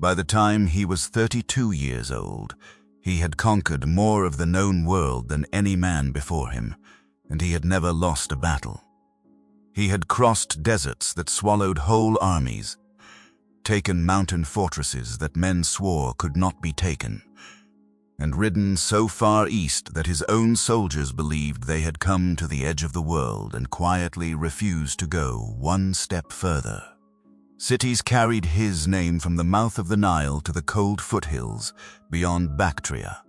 By the time he was 32 years old, he had conquered more of the known world than any man before him, and he had never lost a battle. He had crossed deserts that swallowed whole armies, taken mountain fortresses that men swore could not be taken, and ridden so far east that his own soldiers believed they had come to the edge of the world and quietly refused to go one step further. Cities carried his name from the mouth of the Nile to the cold foothills beyond Bactria.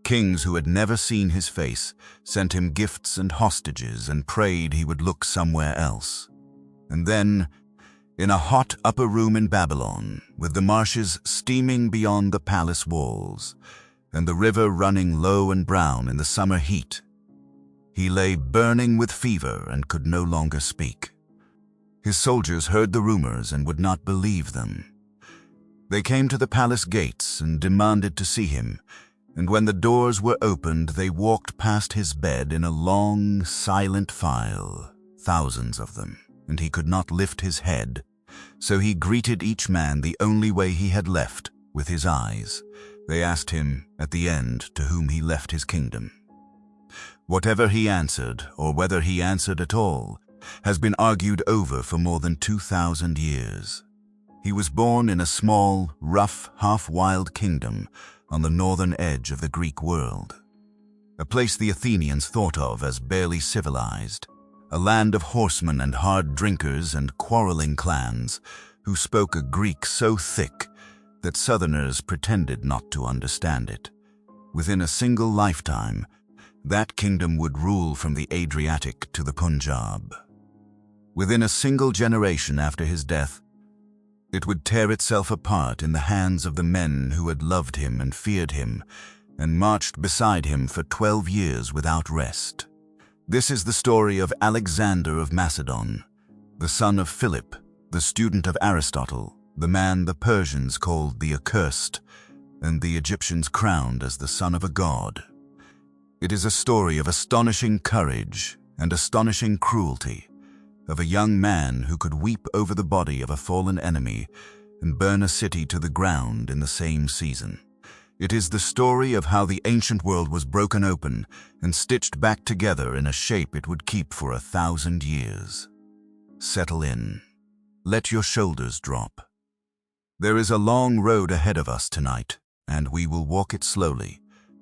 Kings who had never seen his face sent him gifts and hostages and prayed he would look somewhere else. And then, in a hot upper room in Babylon, with the marshes steaming beyond the palace walls, and the river running low and brown in the summer heat, he lay burning with fever and could no longer speak. His soldiers heard the rumors and would not believe them. They came to the palace gates and demanded to see him, and when the doors were opened, they walked past his bed in a long, silent file, thousands of them, and he could not lift his head, so he greeted each man the only way he had left, with his eyes. They asked him, at the end, to whom he left his kingdom. Whatever he answered, or whether he answered at all, has been argued over for more than 2,000 years. He was born in a small, rough, half-wild kingdom on the northern edge of the Greek world, a place the Athenians thought of as barely civilized, a land of horsemen and hard drinkers and quarreling clans who spoke a Greek so thick that southerners pretended not to understand it. Within a single lifetime, that kingdom would rule from the Adriatic to the Punjab. Within a single generation after his death, it would tear itself apart in the hands of the men who had loved him and feared him and marched beside him for 12 years without rest. This is the story of Alexander of Macedon, the son of Philip, the student of Aristotle, the man the Persians called the Accursed, and the Egyptians crowned as the son of a god. It is a story of astonishing courage and astonishing cruelty, of a young man who could weep over the body of a fallen enemy and burn a city to the ground in the same season. It is the story of how the ancient world was broken open and stitched back together in a shape it would keep for 1,000 years. Settle in. Let your shoulders drop. There is a long road ahead of us tonight, and we will walk it slowly,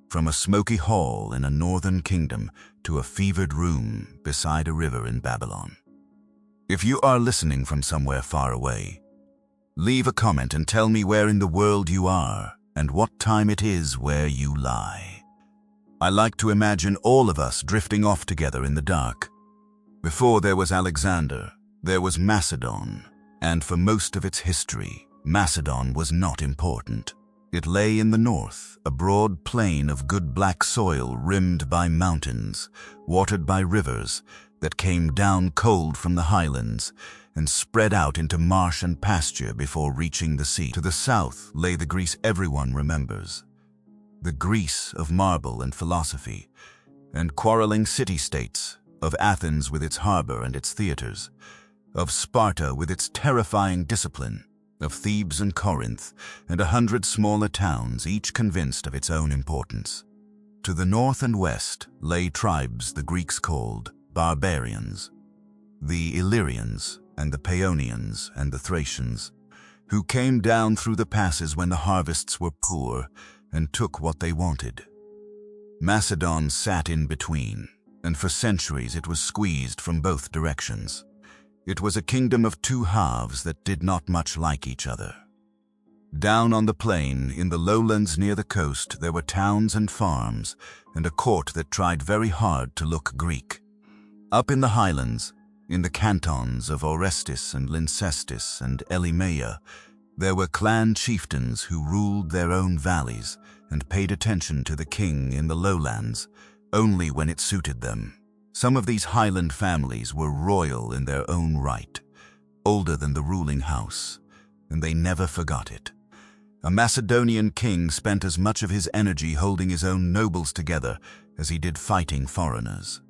from a smoky hall in a northern kingdom to a fevered room beside a river in Babylon. If you are listening from somewhere far away, leave a comment and tell me where in the world you are and what time it is where you lie. I like to imagine all of us drifting off together in the dark. Before there was Alexander, there was Macedon, and for most of its history, Macedon was not important. It lay in the north, a broad plain of good black soil rimmed by mountains, watered by rivers that came down cold from the highlands and spread out into marsh and pasture before reaching the sea. To the south lay the Greece everyone remembers, the Greece of marble and philosophy, and quarreling city-states, of Athens with its harbor and its theaters, of Sparta with its terrifying discipline, of Thebes and Corinth, and 100 smaller towns, each convinced of its own importance. To the north and west lay tribes the Greeks called barbarians, the Illyrians and the Paeonians and the Thracians, who came down through the passes when the harvests were poor and took what they wanted. Macedon sat in between, and for centuries it was squeezed from both directions. It was a kingdom of two halves that did not much like each other. Down on the plain, in the lowlands near the coast, there were towns and farms, and a court that tried very hard to look Greek. Up in the highlands, in the cantons of Orestis and Lyncestis and Elymaea, there were clan chieftains who ruled their own valleys and paid attention to the king in the lowlands only when it suited them. Some of these highland families were royal in their own right, older than the ruling house, and they never forgot it. A Macedonian king spent as much of his energy holding his own nobles together as he did fighting foreigners.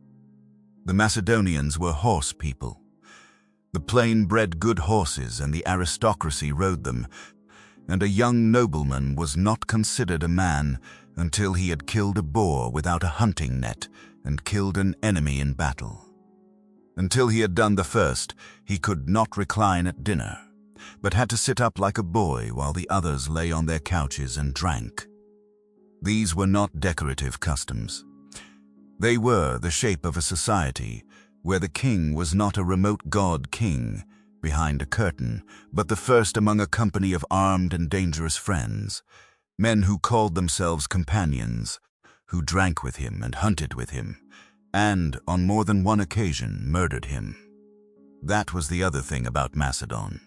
The Macedonians were horse people. The plain bred good horses and the aristocracy rode them, and a young nobleman was not considered a man until he had killed a boar without a hunting net and killed an enemy in battle. Until he had done the first, he could not recline at dinner, but had to sit up like a boy while the others lay on their couches and drank. These were not decorative customs. They were the shape of a society where the king was not a remote god-king behind a curtain, but the first among a company of armed and dangerous friends, men who called themselves companions, who drank with him and hunted with him, and, on more than one occasion, murdered him. That was the other thing about Macedon.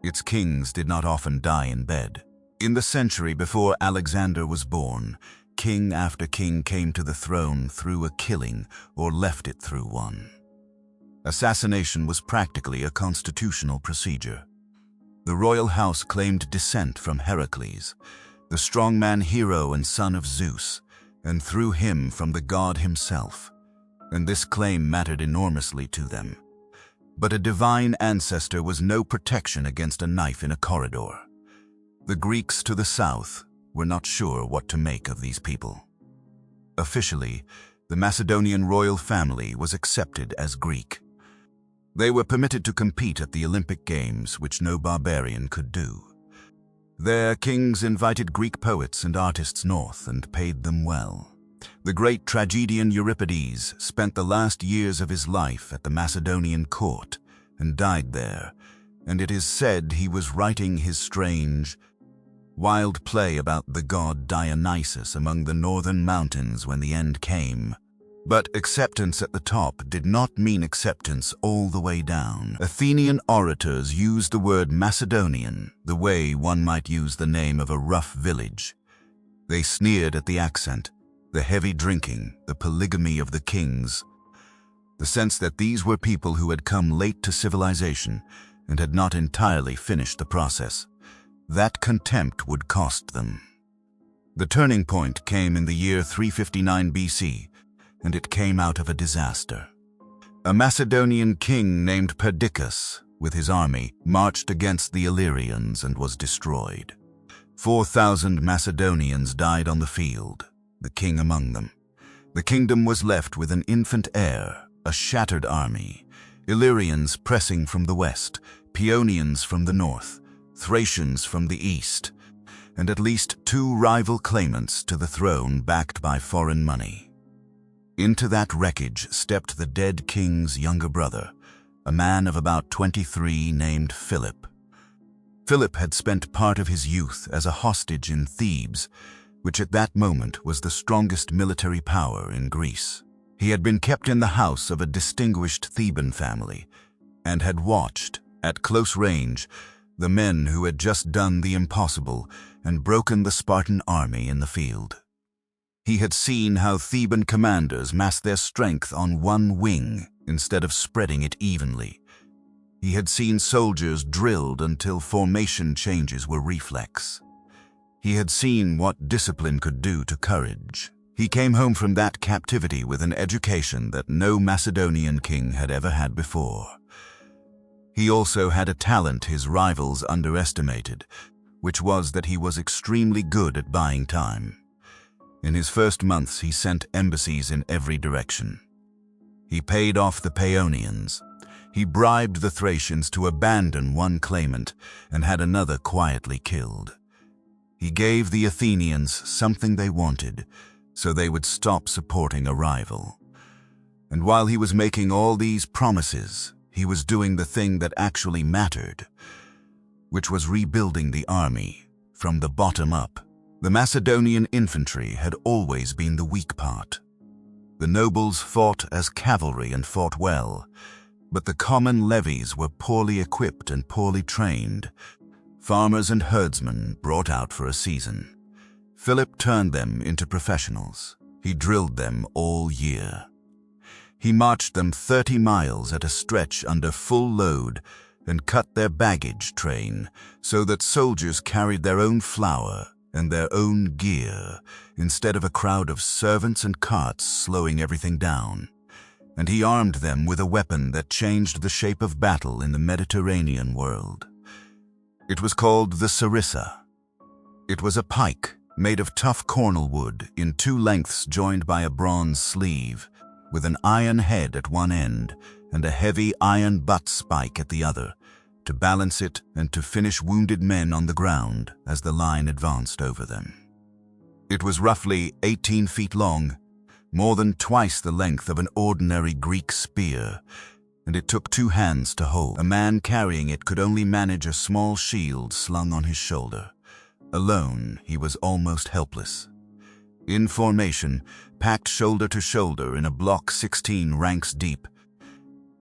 Its kings did not often die in bed. In the century before Alexander was born, king after king came to the throne through a killing or left it through one. Assassination was practically a constitutional procedure. The royal house claimed descent from Heracles, the strongman hero and son of Zeus, and through him from the god himself, and this claim mattered enormously to them. But a divine ancestor was no protection against a knife in a corridor. The Greeks to the south were not sure what to make of these people. Officially, the Macedonian royal family was accepted as Greek. They were permitted to compete at the Olympic Games, which no barbarian could do. Their kings invited Greek poets and artists north and paid them well. The great tragedian Euripides spent the last years of his life at the Macedonian court and died there, and it is said he was writing his strange, wild play about the god Dionysus among the northern mountains when the end came. But acceptance at the top did not mean acceptance all the way down. Athenian orators used the word Macedonian the way one might use the name of a rough village. They sneered at the accent, the heavy drinking, the polygamy of the kings, the sense that these were people who had come late to civilization and had not entirely finished the process. That contempt would cost them. The turning point came in the year 359 BC, and it came out of a disaster. A Macedonian king named Perdiccas, with his army, marched against the Illyrians and was destroyed. 4,000 Macedonians died on the field, the king among them. The kingdom was left with an infant heir, a shattered army, Illyrians pressing from the west, Paeonians from the north, Thracians from the east, and at least 2 rival claimants to the throne backed by foreign money. Into that wreckage stepped the dead king's younger brother, a man of about 23 named Philip. Philip had spent part of his youth as a hostage in Thebes, which at that moment was the strongest military power in Greece. He had been kept in the house of a distinguished Theban family and had watched, at close range, the men who had just done the impossible and broken the Spartan army in the field. He had seen how Theban commanders massed their strength on one wing instead of spreading it evenly. He had seen soldiers drilled until formation changes were reflex. He had seen what discipline could do to courage. He came home from that captivity with an education that no Macedonian king had ever had before. He also had a talent his rivals underestimated, which was that he was extremely good at buying time. In his first months, he sent embassies in every direction. He paid off the Paeonians. He bribed the Thracians to abandon one claimant and had another quietly killed. He gave the Athenians something they wanted, so they would stop supporting a rival. And while he was making all these promises, he was doing the thing that actually mattered, which was rebuilding the army from the bottom up. The Macedonian infantry had always been the weak part. The nobles fought as cavalry and fought well, but the common levies were poorly equipped and poorly trained, farmers and herdsmen brought out for a season. Philip turned them into professionals. He drilled them all year. He marched them 30 miles at a stretch under full load and cut their baggage train so that soldiers carried their own flour and their own gear instead of a crowd of servants and carts slowing everything down. And he armed them with a weapon that changed the shape of battle in the Mediterranean world. It was called the sarissa. It was a pike made of tough cornel wood in two lengths joined by a bronze sleeve, with an iron head at one end and a heavy iron butt spike at the other, to balance it and to finish wounded men on the ground as the line advanced over them. It was roughly 18 feet long, more than twice the length of an ordinary Greek spear, and it took 2 hands to hold. A man carrying it could only manage a small shield slung on his shoulder. Alone, he was almost helpless. In formation, packed shoulder to shoulder in a block 16 ranks deep,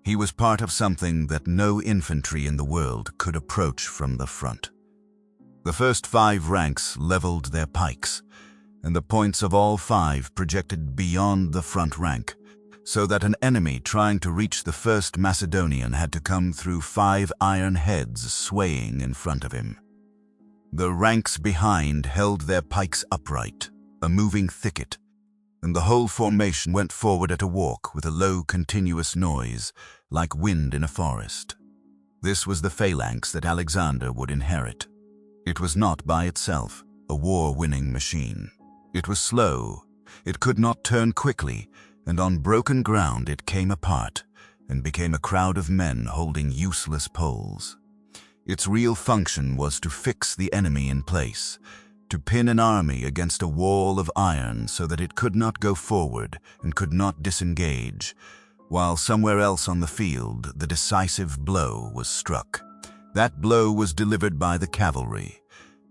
he was part of something that no infantry in the world could approach from the front. The first 5 ranks leveled their pikes, and the points of all 5 projected beyond the front rank, so that an enemy trying to reach the first Macedonian had to come through 5 iron heads swaying in front of him. The ranks behind held their pikes upright, a moving thicket, and the whole formation went forward at a walk with a low continuous noise, like wind in a forest. This was the phalanx that Alexander would inherit. It was not by itself a war-winning machine. It was slow, it could not turn quickly, and on broken ground it came apart and became a crowd of men holding useless poles. Its real function was to fix the enemy in place, to pin an army against a wall of iron so that it could not go forward and could not disengage, while somewhere else on the field the decisive blow was struck. That blow was delivered by the cavalry,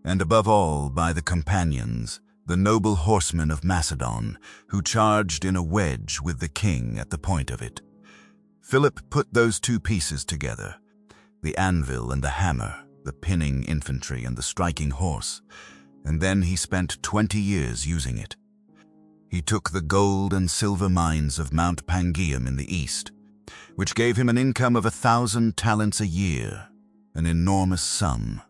and above all by the companions, the noble horsemen of Macedon, who charged in a wedge with the king at the point of it. Philip put those 2 pieces together, the anvil and the hammer, the pinning infantry and the striking horse, and then he spent 20 years using it. He took the gold and silver mines of Mount Pangaeum in the east, which gave him an income of 1,000 talents a year, an enormous sum,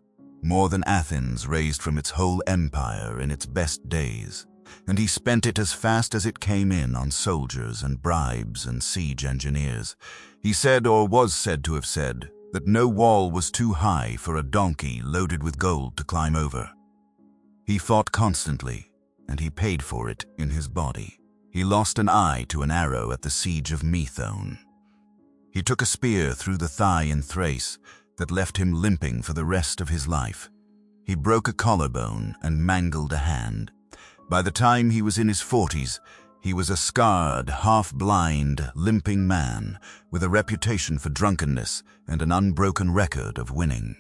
more than Athens raised from its whole empire in its best days, and he spent it as fast as it came in on soldiers and bribes and siege engineers. He said, or was said to have said, that no wall was too high for a donkey loaded with gold to climb over. He fought constantly, and he paid for it in his body. He lost an eye to an arrow at the siege of Methone. He took a spear through the thigh in Thrace that left him limping for the rest of his life. He broke a collarbone and mangled a hand. By the time he was in his 40s, he was a scarred, half-blind, limping man with a reputation for drunkenness and an unbroken record of winning.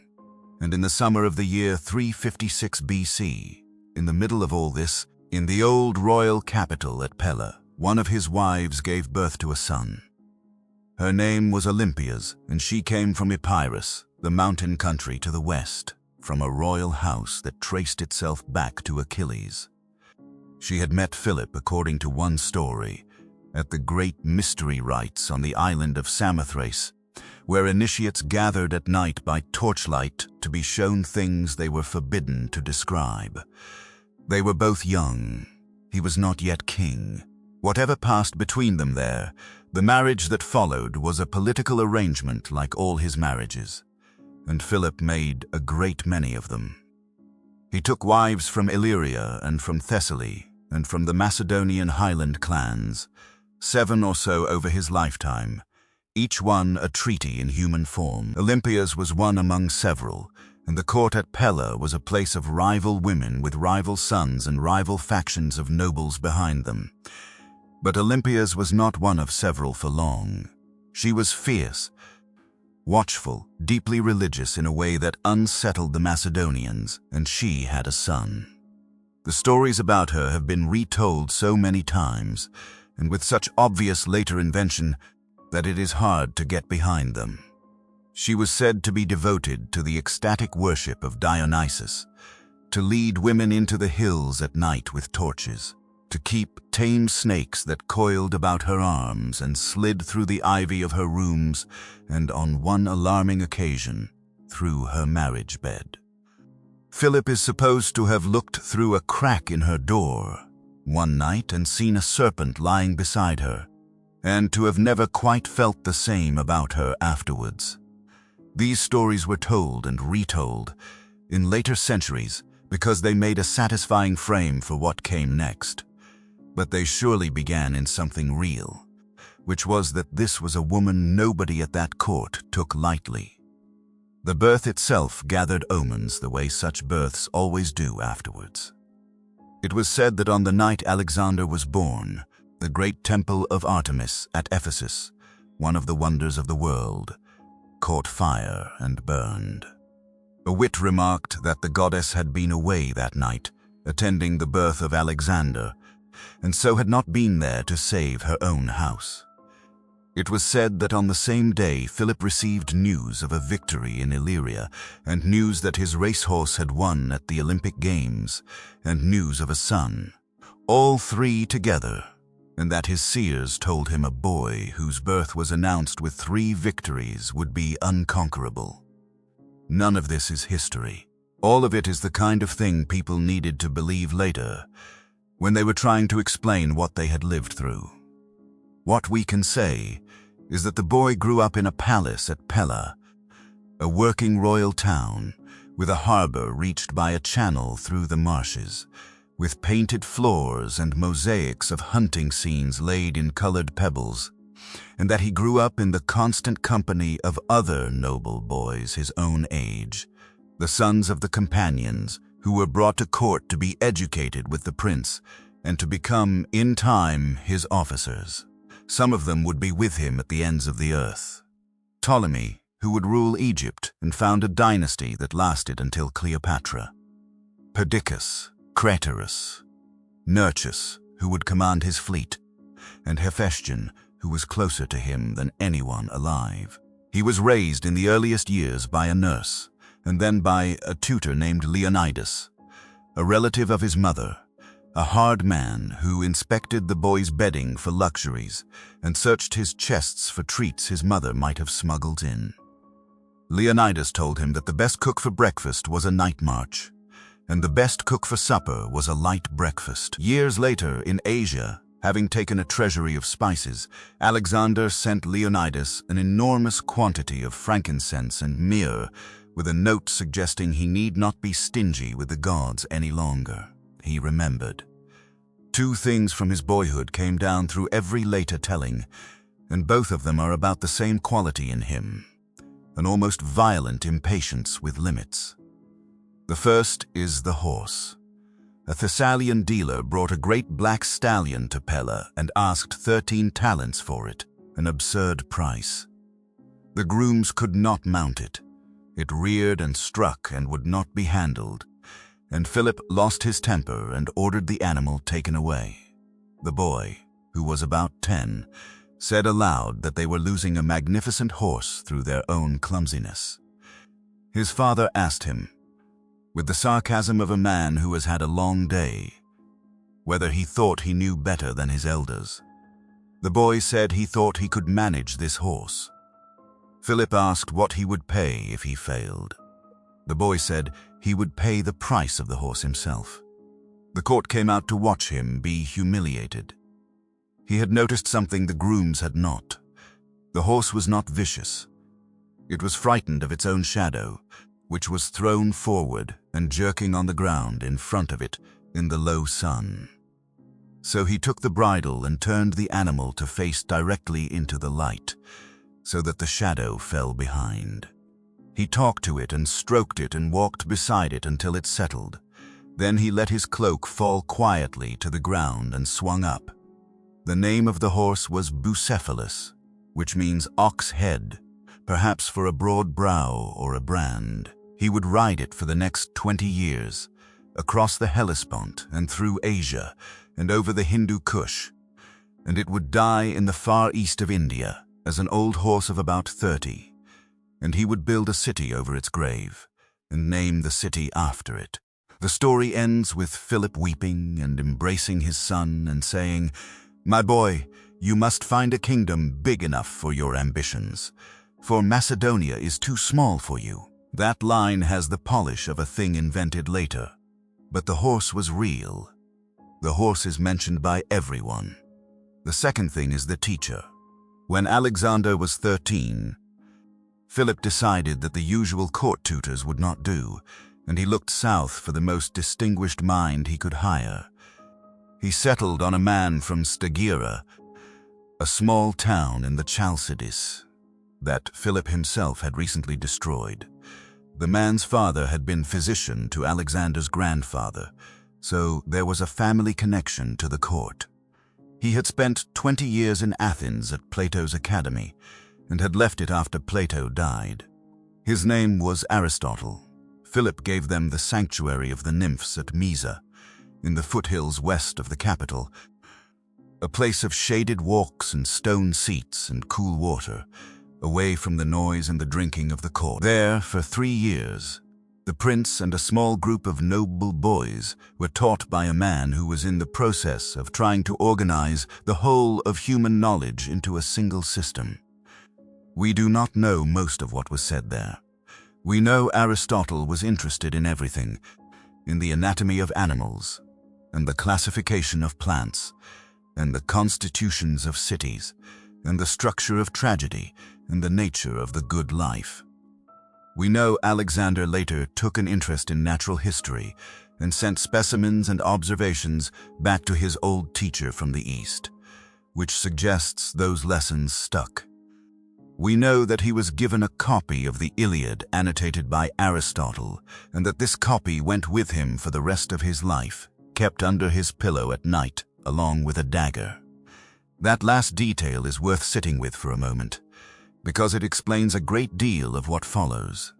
And in the summer of the year 356 BC, in the middle of all this, in the old royal capital at Pella, one of his wives gave birth to a son. Her name was Olympias, and she came from Epirus, the mountain country to the west, from a royal house that traced itself back to Achilles. She had met Philip, according to one story, at the great mystery rites on the island of Samothrace, where initiates gathered at night by torchlight to be shown things they were forbidden to describe. They were both young. He was not yet king. Whatever passed between them there, the marriage that followed was a political arrangement like all his marriages, and Philip made a great many of them. He took wives from Illyria and from Thessaly and from the Macedonian highland clans, 7 or so over his lifetime, each one a treaty in human form. Olympias was one among several, and the court at Pella was a place of rival women with rival sons and rival factions of nobles behind them. But Olympias was not one of several for long. She was fierce, watchful, deeply religious in a way that unsettled the Macedonians, and she had a son. The stories about her have been retold so many times, and with such obvious later invention, that it is hard to get behind them. She was said to be devoted to the ecstatic worship of Dionysus, to lead women into the hills at night with torches, to keep tame snakes that coiled about her arms and slid through the ivy of her rooms, and on one alarming occasion, through her marriage bed. Philip is supposed to have looked through a crack in her door one night and seen a serpent lying beside her, and to have never quite felt the same about her afterwards. These stories were told and retold in later centuries because they made a satisfying frame for what came next. But they surely began in something real, which was that this was a woman nobody at that court took lightly. The birth itself gathered omens the way such births always do afterwards. It was said that on the night Alexander was born, the great temple of Artemis at Ephesus, one of the wonders of the world, caught fire and burned. A wit remarked that the goddess had been away that night, attending the birth of Alexander, and so had not been there to save her own house. It was said that on the same day Philip received news of a victory in Illyria, and news that his racehorse had won at the Olympic Games, and news of a son, all three together, and that his seers told him a boy whose birth was announced with 3 victories would be unconquerable. None of this is history. All of it is the kind of thing people needed to believe later, when they were trying to explain what they had lived through. What we can say is that the boy grew up in a palace at Pella, a working royal town with a harbor reached by a channel through the marshes, with painted floors and mosaics of hunting scenes laid in colored pebbles, and that he grew up in the constant company of other noble boys his own age, the sons of the companions who were brought to court to be educated with the prince and to become, in time, his officers. Some of them would be with him at the ends of the earth. Ptolemy, who would rule Egypt and found a dynasty that lasted until Cleopatra. Perdiccas, Craterus, Nearchus, who would command his fleet, and Hephaestion, who was closer to him than anyone alive. He was raised in the earliest years by a nurse, and then by a tutor named Leonidas, a relative of his mother, a hard man who inspected the boy's bedding for luxuries and searched his chests for treats his mother might have smuggled in. Leonidas told him that the best cook for breakfast was a night march, and the best cook for supper was a light breakfast. Years later, in Asia, having taken a treasury of spices, Alexander sent Leonidas an enormous quantity of frankincense and myrrh, with a note suggesting he need not be stingy with the gods any longer. He remembered. 2 things from his boyhood came down through every later telling, and both of them are about the same quality in him, an almost violent impatience with limits. The first is the horse. A Thessalian dealer brought a great black stallion to Pella and asked 13 talents for it, an absurd price. The grooms could not mount it. It reared and struck and would not be handled, and Philip lost his temper and ordered the animal taken away. The boy, who was about 10, said aloud that they were losing a magnificent horse through their own clumsiness. His father asked him, with the sarcasm of a man who has had a long day, whether he thought he knew better than his elders. The boy said he thought he could manage this horse. Philip asked what he would pay if he failed. The boy said he would pay the price of the horse himself. The court came out to watch him be humiliated. He had noticed something the grooms had not. The horse was not vicious. It was frightened of its own shadow, which was thrown forward and jerking on the ground in front of it in the low sun. So he took the bridle and turned the animal to face directly into the light, so that the shadow fell behind. He talked to it and stroked it and walked beside it until it settled. Then he let his cloak fall quietly to the ground and swung up. The name of the horse was Bucephalus, which means ox head, perhaps for a broad brow or a brand. He would ride it for the next 20 years, across the Hellespont and through Asia and over the Hindu Kush, and it would die in the far east of India as an old horse of about 30. And he would build a city over its grave, and name the city after it. The story ends with Philip weeping and embracing his son and saying, "My boy, you must find a kingdom big enough for your ambitions, for Macedonia is too small for you." That line has the polish of a thing invented later, but the horse was real. The horse is mentioned by everyone. The second thing is the teacher. When Alexander was 13, Philip decided that the usual court tutors would not do, and he looked south for the most distinguished mind he could hire. He settled on a man from Stagira, a small town in the Chalcidice that Philip himself had recently destroyed. The man's father had been physician to Alexander's grandfather, so there was a family connection to the court. He had spent 20 years in Athens at Plato's academy, and had left it after Plato died. His name was Aristotle. Philip gave them the sanctuary of the nymphs at Mysa, in the foothills west of the capital, a place of shaded walks and stone seats and cool water, away from the noise and the drinking of the court. There, for 3 years, the prince and a small group of noble boys were taught by a man who was in the process of trying to organize the whole of human knowledge into a single system. We do not know most of what was said there. We know Aristotle was interested in everything, in the anatomy of animals, and the classification of plants, and the constitutions of cities, and the structure of tragedy, and the nature of the good life. We know Alexander later took an interest in natural history and sent specimens and observations back to his old teacher from the East, which suggests those lessons stuck. We know that he was given a copy of the Iliad annotated by Aristotle, and that this copy went with him for the rest of his life, kept under his pillow at night, along with a dagger. That last detail is worth sitting with for a moment, because it explains a great deal of what follows.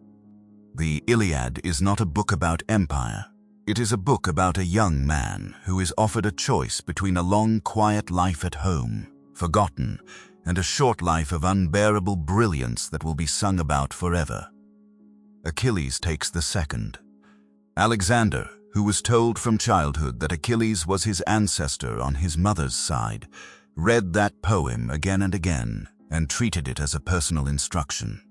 The Iliad is not a book about empire. It is a book about a young man who is offered a choice between a long, quiet life at home, forgotten, and a short life of unbearable brilliance that will be sung about forever. Achilles takes the second. Alexander, who was told from childhood that Achilles was his ancestor on his mother's side, read that poem again and again and treated it as a personal instruction.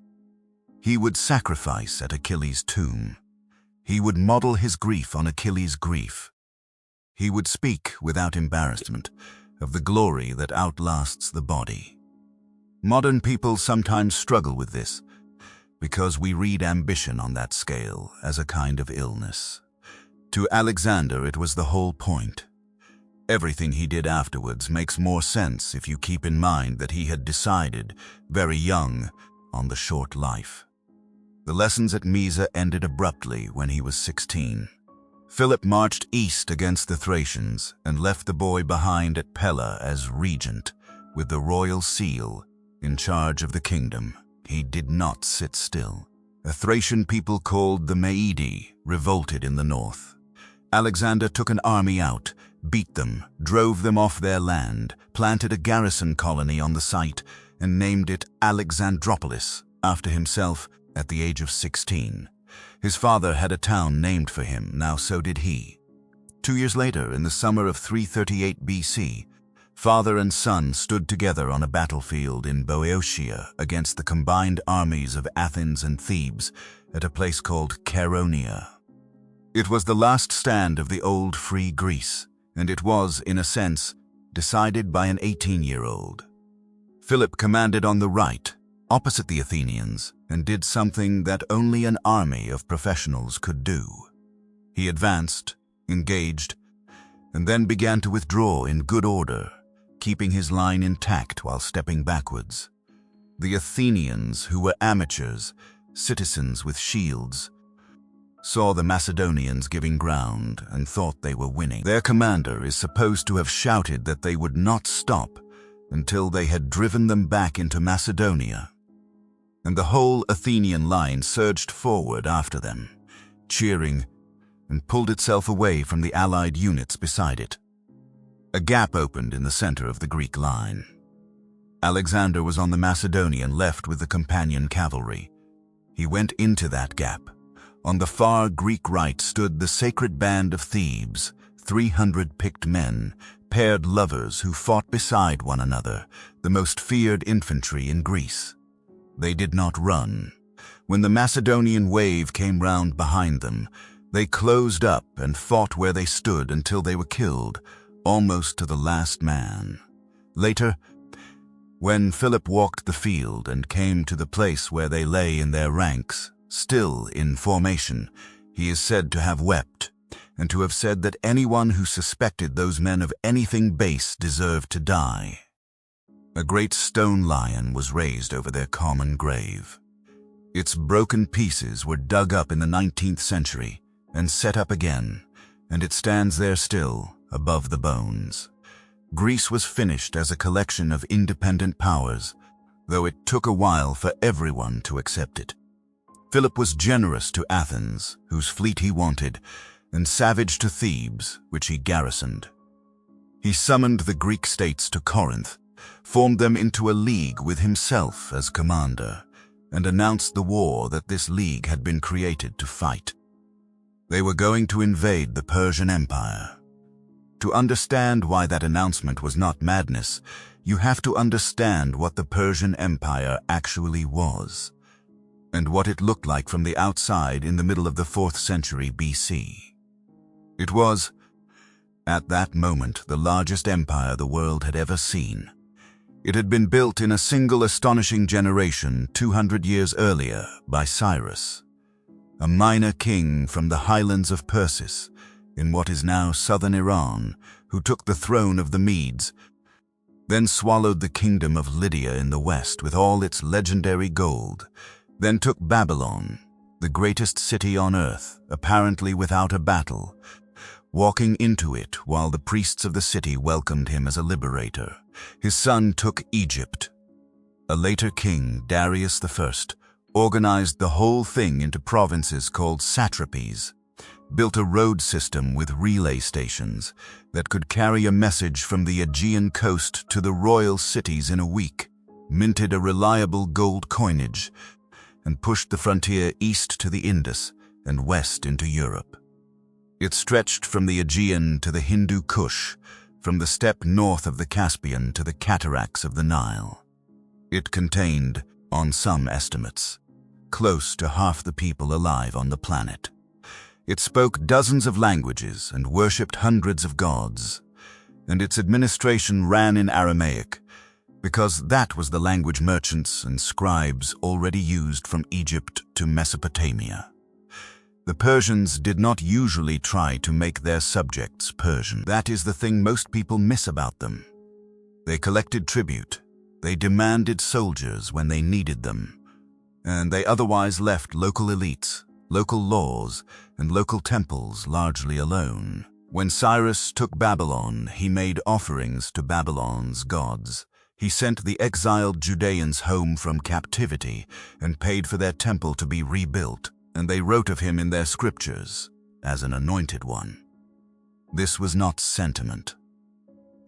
He would sacrifice at Achilles' tomb. He would model his grief on Achilles' grief. He would speak without embarrassment of the glory that outlasts the body. Modern people sometimes struggle with this because we read ambition on that scale as a kind of illness. To Alexander, it was the whole point. Everything he did afterwards makes more sense if you keep in mind that he had decided, very young, on the short life. The lessons at Mysa ended abruptly when he was 16. Philip marched east against the Thracians and left the boy behind at Pella as regent, with the royal seal, in charge of the kingdom. He did not sit still. A Thracian people called the Maedi revolted in the north. Alexander took an army out, beat them, drove them off their land, planted a garrison colony on the site, and named it Alexandropolis after himself at the age of 16. His father had a town named for him, now so did he. 2 years later, in the summer of 338 BC, father and son stood together on a battlefield in Boeotia against the combined armies of Athens and Thebes at a place called Chaeronea. It was the last stand of the old free Greece, and it was, in a sense, decided by an 18-year-old. Philip commanded on the right, opposite the Athenians, and did something that only an army of professionals could do. He advanced, engaged, and then began to withdraw in good order, keeping his line intact while stepping backwards. The Athenians, who were amateurs, citizens with shields, saw the Macedonians giving ground and thought they were winning. Their commander is supposed to have shouted that they would not stop until they had driven them back into Macedonia, and the whole Athenian line surged forward after them, cheering, and pulled itself away from the allied units beside it. A gap opened in the center of the Greek line. Alexander was on the Macedonian left with the companion cavalry. He went into that gap. On the far Greek right stood the sacred band of Thebes, 300 picked men, paired lovers who fought beside one another, the most feared infantry in Greece. They did not run. When the Macedonian wave came round behind them, they closed up and fought where they stood until they were killed, almost to the last man. Later, When Philip walked the field and came to the place where they lay in their ranks, still in formation, he is said to have wept, and to have said that anyone who suspected those men of anything base deserved to die. A great stone lion was raised over their common grave. Its broken pieces were dug up in the 19th century and set up again, and it stands there still, above the bones. Greece was finished as a collection of independent powers, though it took a while for everyone to accept it. Philip was generous to Athens, whose fleet he wanted, and savage to Thebes, which he garrisoned. He summoned the Greek states to Corinth, formed them into a league with himself as commander, and announced the war that this league had been created to fight. They were going to invade the Persian Empire. To understand why that announcement was not madness, you have to understand what the Persian Empire actually was, and what it looked like from the outside in the middle of the 4th century BC. It was, at that moment, the largest empire the world had ever seen. It had been built in a single astonishing generation 200 years earlier by Cyrus, a minor king from the highlands of Persis, in what is now southern Iran, who took the throne of the Medes, then swallowed the kingdom of Lydia in the west with all its legendary gold, then took Babylon, the greatest city on earth, apparently without a battle, walking into it while the priests of the city welcomed him as a liberator. His son took Egypt. A later king, Darius I, organized the whole thing into provinces called satrapies, built a road system with relay stations that could carry a message from the Aegean coast to the royal cities in a week, minted a reliable gold coinage, and pushed the frontier east to the Indus and west into Europe. It stretched from the Aegean to the Hindu Kush, from the steppe north of the Caspian to the cataracts of the Nile. It contained, on some estimates, close to half the people alive on the planet. It spoke dozens of languages and worshipped hundreds of gods, and its administration ran in Aramaic, because that was the language merchants and scribes already used from Egypt to Mesopotamia. The Persians did not usually try to make their subjects Persian. That is the thing most people miss about them. They collected tribute, they demanded soldiers when they needed them, and they otherwise left local elites, local laws, and local temples largely alone. When Cyrus took Babylon, he made offerings to Babylon's gods. He sent the exiled Judeans home from captivity and paid for their temple to be rebuilt, and they wrote of him in their scriptures as an anointed one. This was not sentiment.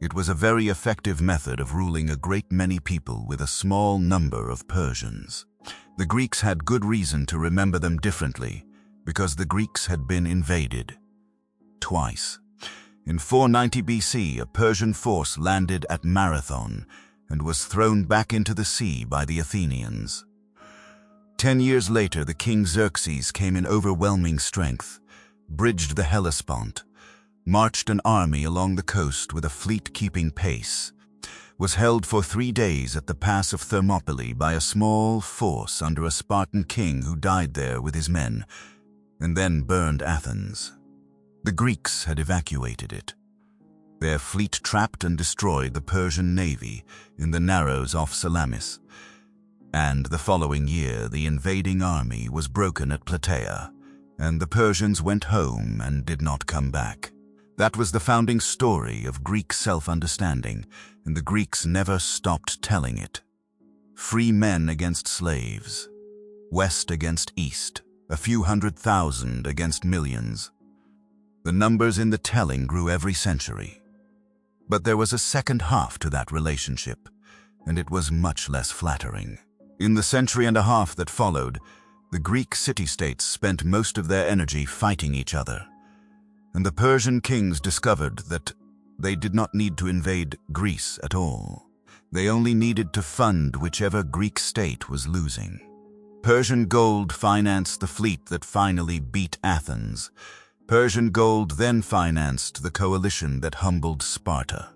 It was a very effective method of ruling a great many people with a small number of Persians. The Greeks had good reason to remember them differently, because the Greeks had been invaded twice. In 490 BC, a Persian force landed at Marathon and was thrown back into the sea by the Athenians. 10 years later, the king Xerxes came in overwhelming strength, bridged the Hellespont, marched an army along the coast with a fleet keeping pace, was held for 3 days at the pass of Thermopylae by a small force under a Spartan king who died there with his men, and then burned Athens. The Greeks had evacuated it. Their fleet trapped and destroyed the Persian navy in the narrows off Salamis, and the following year the invading army was broken at Plataea, and the Persians went home and did not come back. That was the founding story of Greek self-understanding, and the Greeks never stopped telling it. Free men against slaves, west against east, a few 100,000 against millions. The numbers in the telling grew every century. But there was a second half to that relationship, and it was much less flattering. In the century and a half that followed, the Greek city-states spent most of their energy fighting each other, and the Persian kings discovered that they did not need to invade Greece at all. They only needed to fund whichever Greek state was losing. Persian gold financed the fleet that finally beat Athens. Persian gold then financed the coalition that humbled Sparta.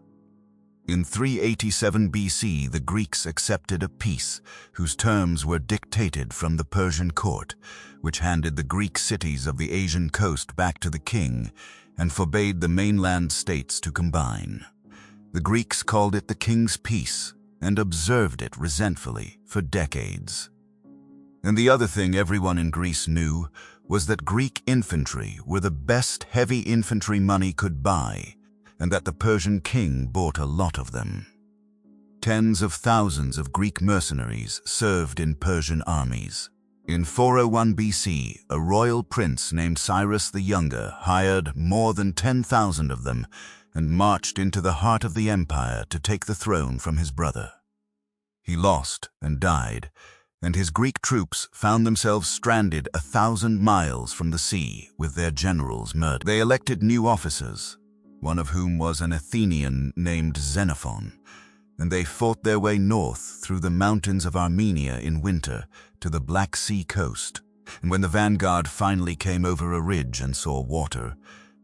In 387 BC, the Greeks accepted a peace whose terms were dictated from the Persian court, which handed the Greek cities of the Asian coast back to the king and forbade the mainland states to combine. The Greeks called it the King's Peace and observed it resentfully for decades. And the other thing everyone in Greece knew was that Greek infantry were the best heavy infantry money could buy, and that the Persian king bought a lot of them. Tens of thousands of Greek mercenaries served in Persian armies. In 401 BC, a royal prince named Cyrus the Younger hired more than 10,000 of them and marched into the heart of the empire to take the throne from his brother. He lost and died, and his Greek troops found themselves stranded 1,000 miles from the sea with their generals murdered. They elected new officers, one of whom was an Athenian named Xenophon, and they fought their way north through the mountains of Armenia in winter to the Black Sea coast. And when the vanguard finally came over a ridge and saw water,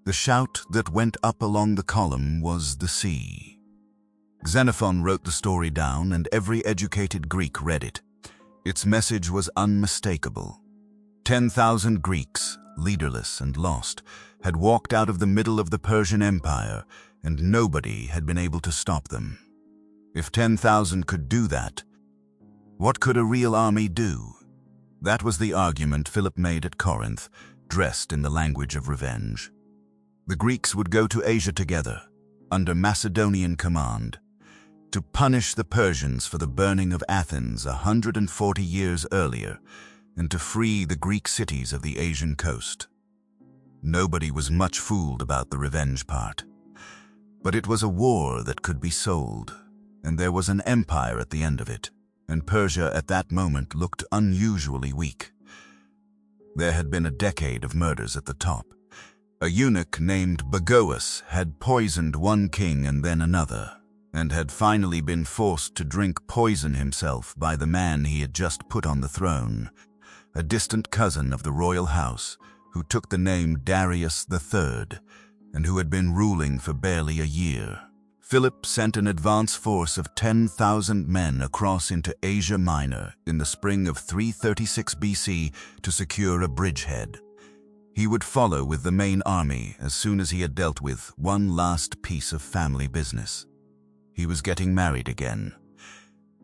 the shout that went up along the column was the sea. Xenophon wrote the story down, and every educated Greek read it. Its message was unmistakable. 10,000 Greeks, leaderless and lost, had walked out of the middle of the Persian Empire, and nobody had been able to stop them. If 10,000 could do that, what could a real army do? That was the argument Philip made at Corinth, dressed in the language of revenge. The Greeks would go to Asia together, under Macedonian command, to punish the Persians for the burning of Athens 140 years earlier, and to free the Greek cities of the Asian coast. Nobody was much fooled about the revenge part. But it was a war that could be sold, and there was an empire at the end of it, and Persia at that moment looked unusually weak. There had been a decade of murders at the top. A eunuch named Bagoas had poisoned one king and then another, and had finally been forced to drink poison himself by the man he had just put on the throne, a distant cousin of the royal house who took the name Darius III and who had been ruling for barely a year. Philip sent an advance force of 10,000 men across into Asia Minor in the spring of 336 BC to secure a bridgehead. He would follow with the main army as soon as he had dealt with one last piece of family business. He was getting married again.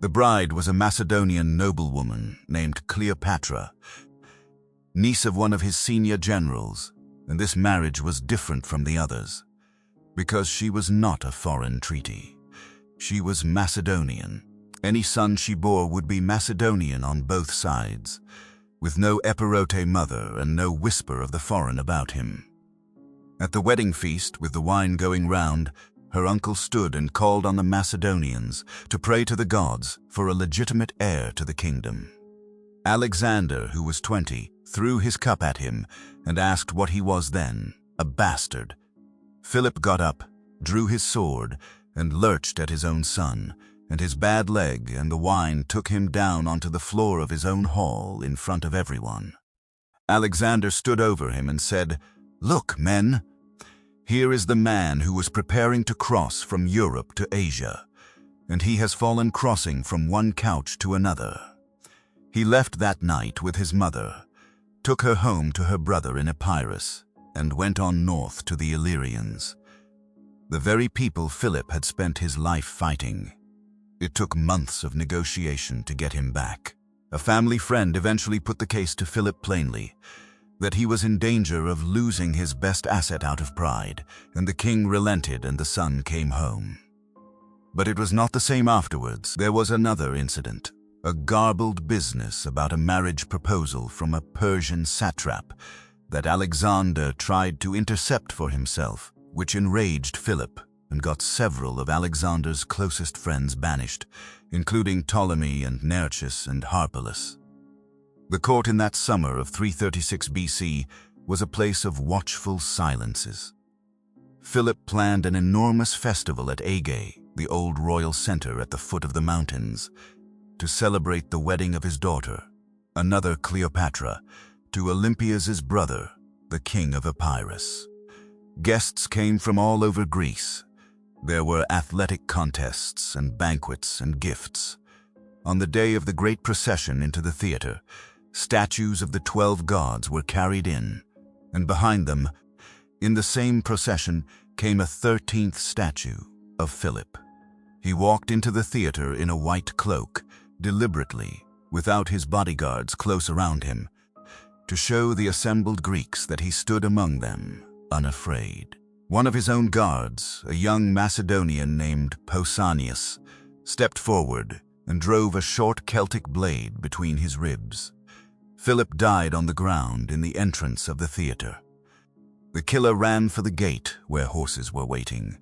The bride was a Macedonian noblewoman named Cleopatra, niece of one of his senior generals, and this marriage was different from the others, because she was not a foreign treaty. She was Macedonian. Any son she bore would be Macedonian on both sides, with no Epirote mother and no whisper of the foreign about him. At the wedding feast, with the wine going round, her uncle stood and called on the Macedonians to pray to the gods for a legitimate heir to the kingdom. Alexander, who was 20, threw his cup at him and asked what he was then, a bastard. Philip got up, drew his sword, and lurched at his own son, and his bad leg and the wine took him down onto the floor of his own hall in front of everyone. Alexander stood over him and said, "Look, men, here is the man who was preparing to cross from Europe to Asia, and he has fallen crossing from one couch to another. He left that night with his mother, took her home to her brother in Epirus, and went on north to the Illyrians, the very people Philip had spent his life fighting. It took months of negotiation to get him back. A family friend eventually put the case to Philip plainly, that he was in danger of losing his best asset out of pride, and the king relented and the son came home. But it was not the same afterwards. There was another incident, a garbled business about a marriage proposal from a Persian satrap that Alexander tried to intercept for himself, which enraged Philip and got several of Alexander's closest friends banished, including Ptolemy and Nearchus and Harpalus. The court in that summer of 336 BC was a place of watchful silences. Philip planned an enormous festival at Aige, the old royal center at the foot of the mountains, to celebrate the wedding of his daughter, another Cleopatra, to Olympias' brother, the king of Epirus. Guests came from all over Greece. There were athletic contests and banquets and gifts. On the day of the great procession into the theater, statues of the 12 gods were carried in, and behind them, in the same procession, came a 13th statue of Philip. He walked into the theater in a white cloak, deliberately, without his bodyguards close around him, to show the assembled Greeks that he stood among them, unafraid. One of his own guards, a young Macedonian named Pausanias, stepped forward and drove a short Celtic blade between his ribs. Philip died on the ground in the entrance of the theater. The killer ran for the gate where horses were waiting,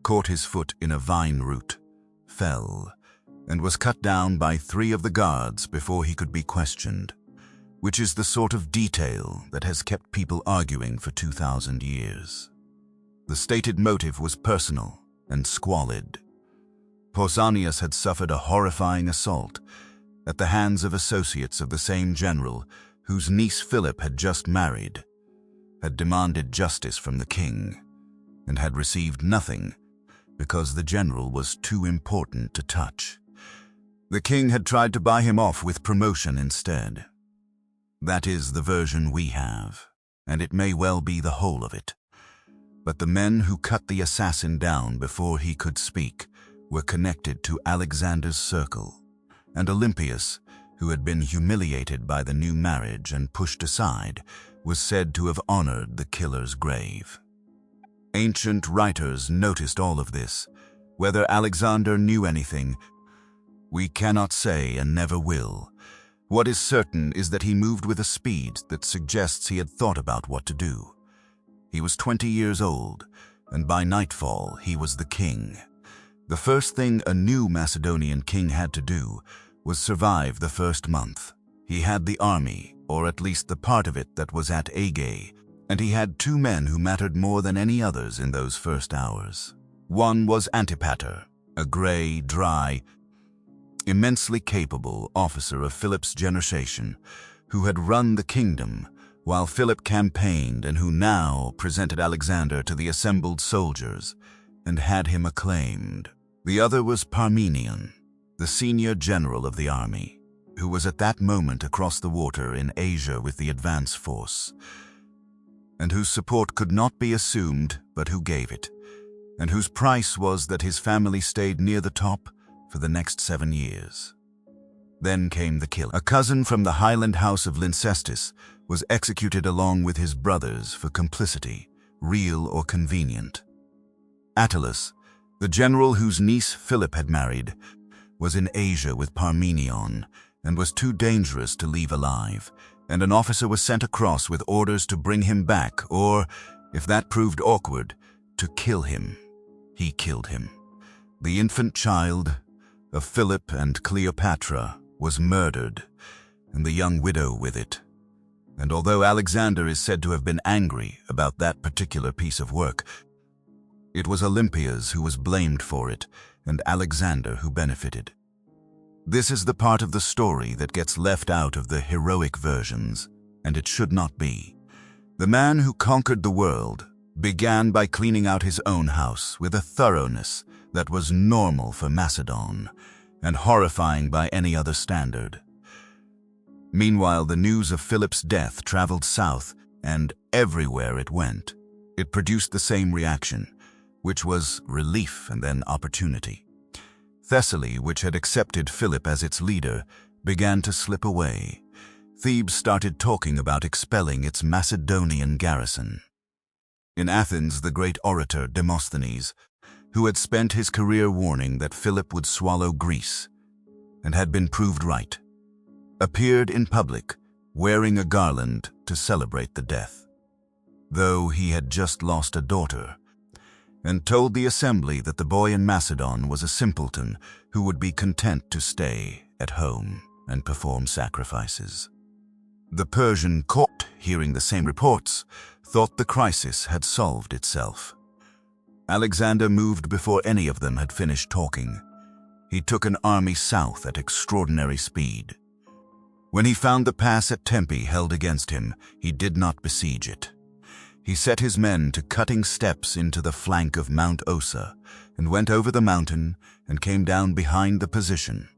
caught his foot in a vine root, fell, and was cut down by 3 of the guards before he could be questioned, which is the sort of detail that has kept people arguing for 2,000 years. The stated motive was personal and squalid. Pausanias had suffered a horrifying assault at the hands of associates of the same general whose niece Philip had just married, had demanded justice from the king, and had received nothing because the general was too important to touch. The king had tried to buy him off with promotion instead. That is the version we have, and it may well be the whole of it. But the men who cut the assassin down before he could speak were connected to Alexander's circle, and Olympias, who had been humiliated by the new marriage and pushed aside, was said to have honored the killer's grave. Ancient writers noticed all of this. Whether Alexander knew anything, we cannot say and never will. What is certain is that he moved with a speed that suggests he had thought about what to do. He was 20 years old, and by nightfall he was the king. The first thing a new Macedonian king had to do was survive the first month. He had the army, or at least the part of it that was at Aegae, and he had 2 men who mattered more than any others in those first hours. One was Antipater, a gray, dry, immensely capable officer of Philip's generation, who had run the kingdom while Philip campaigned and who now presented Alexander to the assembled soldiers and had him acclaimed. The other was Parmenion, the senior general of the army, who was at that moment across the water in Asia with the advance force, and whose support could not be assumed but who gave it, and whose price was that his family stayed near the top for the next 7 years. Then came the killer. A cousin from the Highland house of Lyncestis was executed along with his brothers for complicity, real or convenient. Attalus, the general whose niece Philip had married, was in Asia with Parmenion and was too dangerous to leave alive, and an officer was sent across with orders to bring him back or, if that proved awkward, to kill him. He killed him. The infant child of Philip and Cleopatra was murdered, and the young widow with it. And although Alexander is said to have been angry about that particular piece of work, it was Olympias who was blamed for it, and Alexander who benefited. This is the part of the story that gets left out of the heroic versions, and it should not be. The man who conquered the world began by cleaning out his own house with a thoroughness that was normal for Macedon, and horrifying by any other standard. Meanwhile, the news of Philip's death traveled south, and everywhere it went, it produced the same reaction, which was relief and then opportunity. Thessaly, which had accepted Philip as its leader, began to slip away. Thebes started talking about expelling its Macedonian garrison. In Athens, the great orator Demosthenes, who had spent his career warning that Philip would swallow Greece, and had been proved right, appeared in public wearing a garland to celebrate the death, though he had just lost a daughter, and told the assembly that the boy in Macedon was a simpleton who would be content to stay at home and perform sacrifices. The Persian court, hearing the same reports, thought the crisis had solved itself. Alexander moved before any of them had finished talking. He took an army south at extraordinary speed. When he found the pass at Tempe held against him, he did not besiege it. He set his men to cutting steps into the flank of Mount Ossa, and went over the mountain and came down behind the position.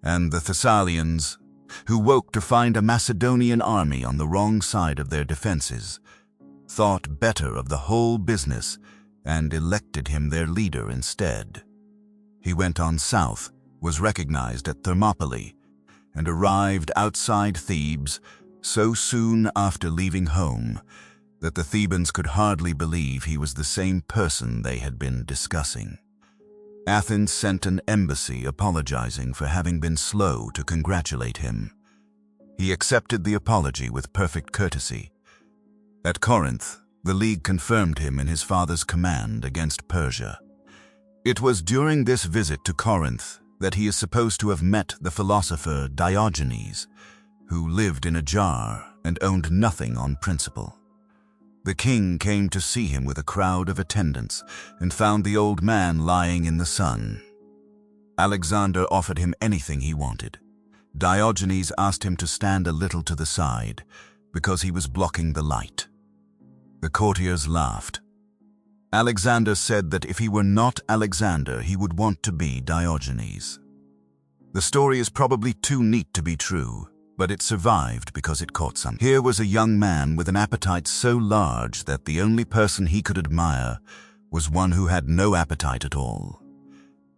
And the Thessalians, who woke to find a Macedonian army on the wrong side of their defenses, thought better of the whole business and elected him their leader instead. He went on south, was recognized at Thermopylae, and arrived outside Thebes so soon after leaving home that the Thebans could hardly believe he was the same person they had been discussing. Athens sent an embassy apologizing for having been slow to congratulate him. He accepted the apology with perfect courtesy. At Corinth, the League confirmed him in his father's command against Persia. It was during this visit to Corinth that he is supposed to have met the philosopher Diogenes, who lived in a jar and owned nothing on principle. The king came to see him with a crowd of attendants and found the old man lying in the sun. Alexander offered him anything he wanted. Diogenes asked him to stand a little to the side because he was blocking the light. The courtiers laughed. Alexander said that if he were not Alexander, he would want to be Diogenes. The story is probably too neat to be true, but it survived because it caught some. Here was a young man with an appetite so large that the only person he could admire was one who had no appetite at all.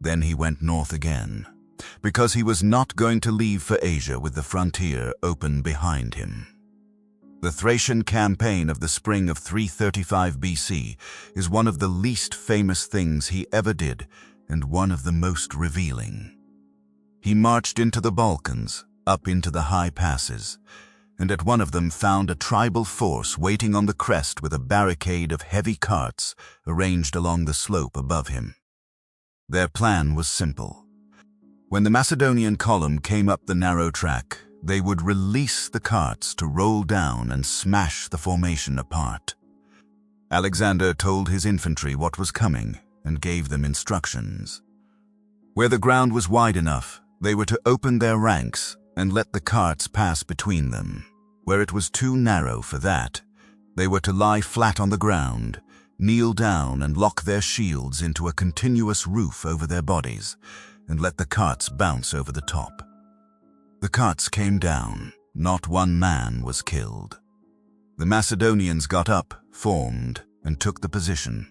Then he went north again, because he was not going to leave for Asia with the frontier open behind him. The Thracian campaign of the spring of 335 BC is one of the least famous things he ever did and one of the most revealing. He marched into the Balkans, up into the high passes, and at one of them found a tribal force waiting on the crest with a barricade of heavy carts arranged along the slope above him. Their plan was simple. When the Macedonian column came up the narrow track, they would release the carts to roll down and smash the formation apart. Alexander told his infantry what was coming and gave them instructions. Where the ground was wide enough, they were to open their ranks and let the carts pass between them. Where it was too narrow for that, they were to lie flat on the ground, kneel down and lock their shields into a continuous roof over their bodies, and let the carts bounce over the top. The carts came down. Not one man was killed. The Macedonians got up, formed, and took the position.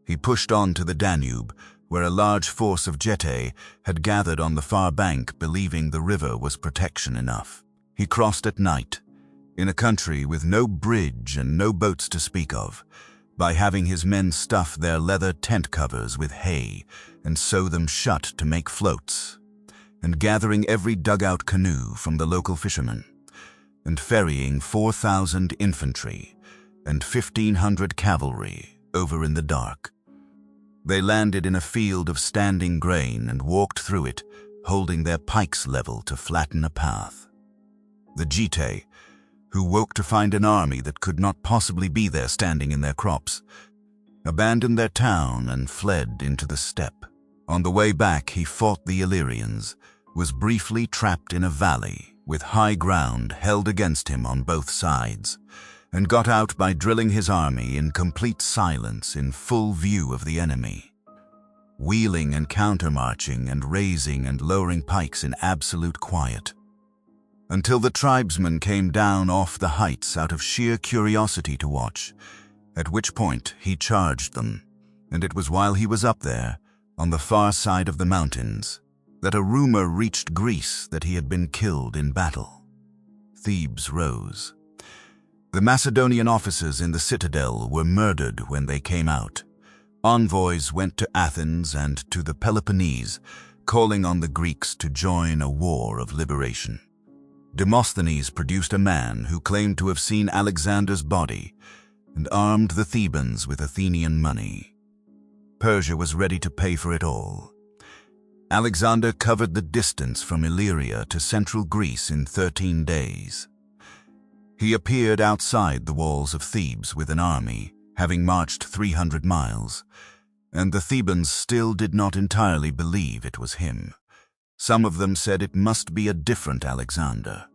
He pushed on to the Danube, where a large force of Getae had gathered on the far bank, believing the river was protection enough. He crossed at night, in a country with no bridge and no boats to speak of, by having his men stuff their leather tent covers with hay and sew them shut to make floats, and gathering every dugout canoe from the local fishermen, and ferrying 4,000 infantry and 1,500 cavalry over in the dark. They landed in a field of standing grain and walked through it, holding their pikes level to flatten a path. The Getae, who woke to find an army that could not possibly be there standing in their crops, abandoned their town and fled into the steppe. On the way back, he fought the Illyrians, was briefly trapped in a valley with high ground held against him on both sides, and got out by drilling his army in complete silence in full view of the enemy, wheeling and countermarching and raising and lowering pikes in absolute quiet, until the tribesmen came down off the heights out of sheer curiosity to watch, at which point he charged them, and it was while he was up there, on the far side of the mountains, that a rumor reached Greece that he had been killed in battle. Thebes rose. The Macedonian officers in the citadel were murdered when they came out. Envoys went to Athens and to the Peloponnese, calling on the Greeks to join a war of liberation. Demosthenes produced a man who claimed to have seen Alexander's body and armed the Thebans with Athenian money. Persia was ready to pay for it all. Alexander covered the distance from Illyria to central Greece in 13 days. He appeared outside the walls of Thebes with an army, having marched 300 miles, and the Thebans still did not entirely believe it was him. Some of them said it must be a different Alexander.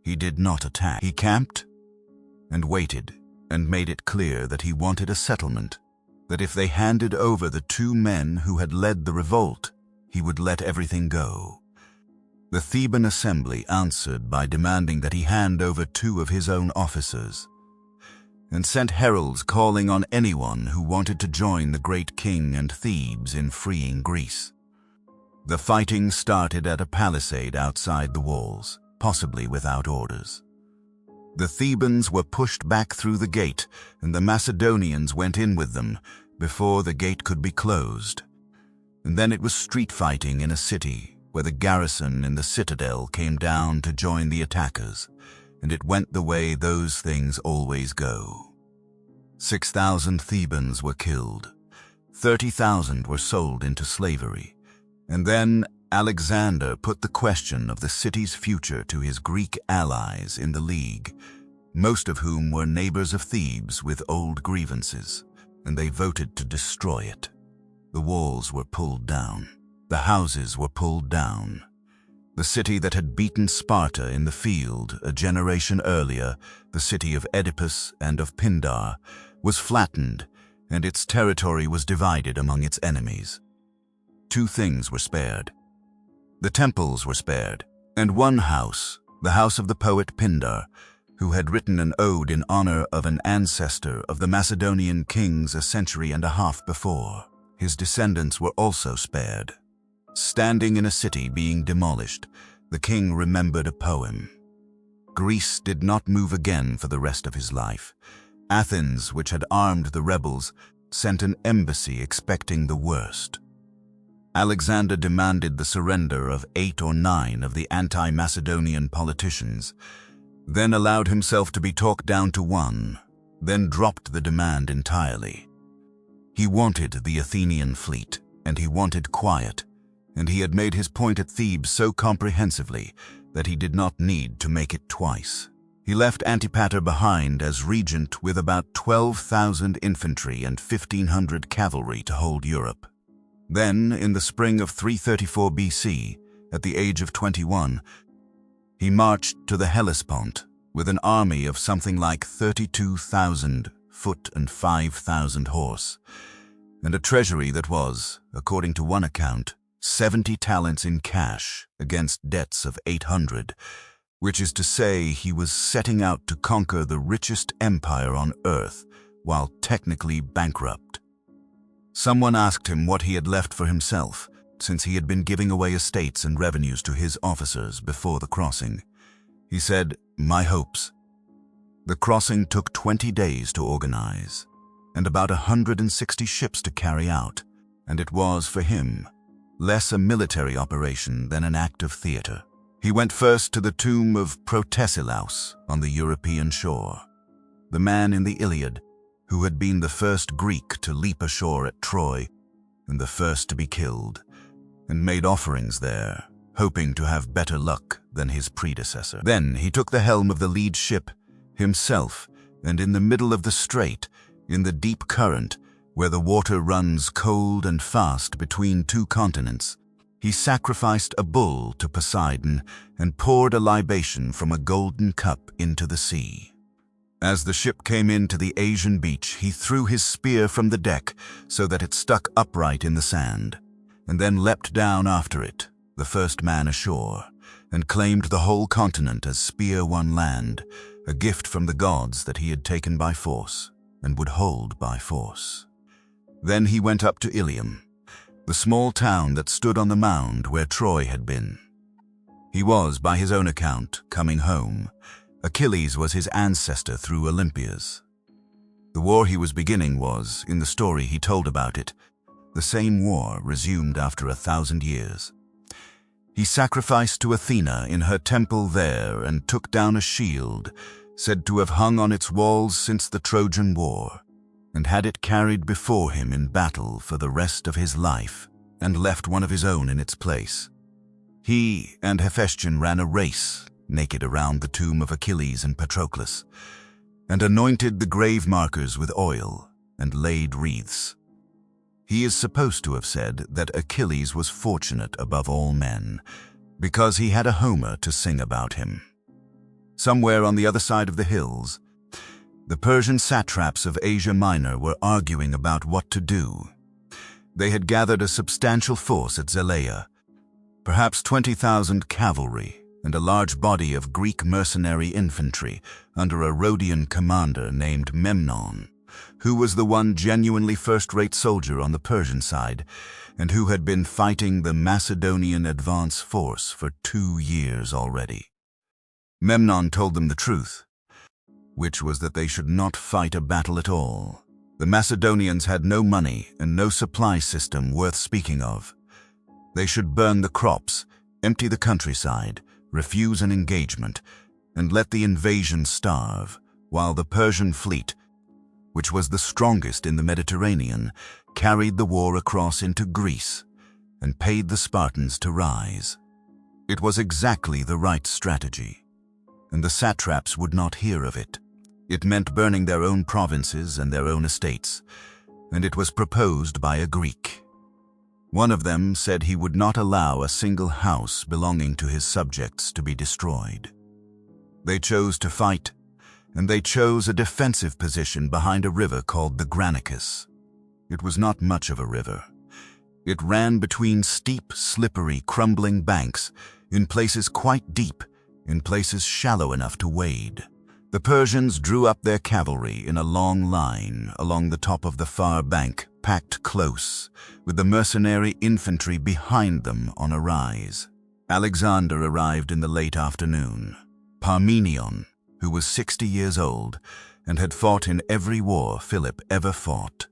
He did not attack. He camped and waited and made it clear that he wanted a settlement that if they handed over the 2 men who had led the revolt, he would let everything go. The Theban assembly answered by demanding that he hand over 2 of his own officers, and sent heralds calling on anyone who wanted to join the great king and Thebes in freeing Greece. The fighting started at a palisade outside the walls, possibly without orders. The Thebans were pushed back through the gate, and the Macedonians went in with them before the gate could be closed. And then it was street fighting in a city where the garrison in the citadel came down to join the attackers, and it went the way those things always go. 6,000 Thebans were killed, 30,000 were sold into slavery, and then Alexander put the question of the city's future to his Greek allies in the League, most of whom were neighbors of Thebes with old grievances, and they voted to destroy it. The walls were pulled down. The houses were pulled down. The city that had beaten Sparta in the field a generation earlier, the city of Oedipus and of Pindar, was flattened, and its territory was divided among its enemies. 2 things were spared. The temples were spared, and one house, the house of the poet Pindar, who had written an ode in honor of an ancestor of the Macedonian kings a century and a half before. His descendants were also spared. Standing in a city being demolished, the king remembered a poem. Greece did not move again for the rest of his life. Athens, which had armed the rebels, sent an embassy expecting the worst. Alexander demanded the surrender of 8 or 9 of the anti-Macedonian politicians, then allowed himself to be talked down to 1, then dropped the demand entirely. He wanted the Athenian fleet, and he wanted quiet, and he had made his point at Thebes so comprehensively that he did not need to make it twice. He left Antipater behind as regent with about 12,000 infantry and 1,500 cavalry to hold Europe. Then, in the spring of 334 BC, at the age of 21, he marched to the Hellespont with an army of something like 32,000 foot and 5,000 horse, and a treasury that was, according to one account, 70 talents in cash against debts of 800, which is to say he was setting out to conquer the richest empire on earth while technically bankrupt. Someone asked him what he had left for himself, since he had been giving away estates and revenues to his officers before the crossing. He said, "My hopes." The crossing took 20 days to organize, and about 160 ships to carry out, and it was, for him, less a military operation than an act of theater. He went first to the tomb of Protesilaus on the European shore, the man in the Iliad who had been the first Greek to leap ashore at Troy and the first to be killed, and made offerings there, hoping to have better luck than his predecessor. Then he took the helm of the lead ship himself, and in the middle of the strait, in the deep current, where the water runs cold and fast between 2 continents, he sacrificed a bull to Poseidon and poured a libation from a golden cup into the sea. As the ship came into the Asian beach, he threw his spear from the deck so that it stuck upright in the sand, and then leapt down after it, the first man ashore, and claimed the whole continent as spear won land, a gift from the gods that he had taken by force and would hold by force. Then he went up to Ilium, the small town that stood on the mound where Troy had been. He was, by his own account, coming home. Achilles was his ancestor through Olympias. The war he was beginning was, in the story he told about it, the same war resumed after 1,000 years. He sacrificed to Athena in her temple there and took down a shield, said to have hung on its walls since the Trojan War, and had it carried before him in battle for the rest of his life, and left one of his own in its place. He and Hephaestion ran a race, naked around the tomb of Achilles and Patroclus, and anointed the grave markers with oil, and laid wreaths. He is supposed to have said that Achilles was fortunate above all men, because he had a Homer to sing about him. Somewhere on the other side of the hills, The Persian satraps of Asia Minor were arguing about what to do. They had gathered a substantial force at Zelea, perhaps 20,000 cavalry and a large body of Greek mercenary infantry under a Rhodian commander named Memnon, who was the one genuinely first-rate soldier on the Persian side and who had been fighting the Macedonian advance force for 2 years already. Memnon told them the truth, which was that they should not fight a battle at all. The Macedonians had no money and no supply system worth speaking of. They should burn the crops, empty the countryside, refuse an engagement, and let the invasion starve, while the Persian fleet, which was the strongest in the Mediterranean, carried the war across into Greece and paid the Spartans to rise. It was exactly the right strategy, and the satraps would not hear of it. It meant burning their own provinces and their own estates, and it was proposed by a Greek. One of them said he would not allow a single house belonging to his subjects to be destroyed. They chose to fight, and they chose a defensive position behind a river called the Granicus. It was not much of a river. It ran between steep, slippery, crumbling banks, in places quite deep, in places shallow enough to wade. The Persians drew up their cavalry in a long line along the top of the far bank, packed close, with the mercenary infantry behind them on a rise. Alexander arrived in the late afternoon. Parmenion, who was 60 years old and had fought in every war Philip ever fought,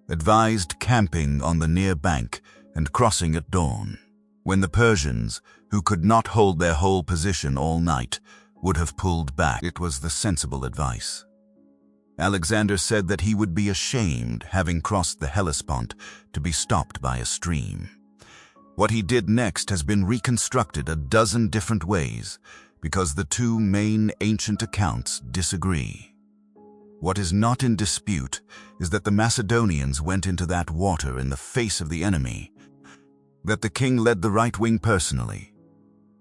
advised camping on the near bank and crossing at dawn, when the Persians, who could not hold their whole position all night, would have pulled back. It was the sensible advice. Alexander said that he would be ashamed, having crossed the Hellespont, to be stopped by a stream. What he did next has been reconstructed a dozen different ways, because the two main ancient accounts disagree. What is not in dispute is that the Macedonians went into that water in the face of the enemy, that the king led the right wing personally,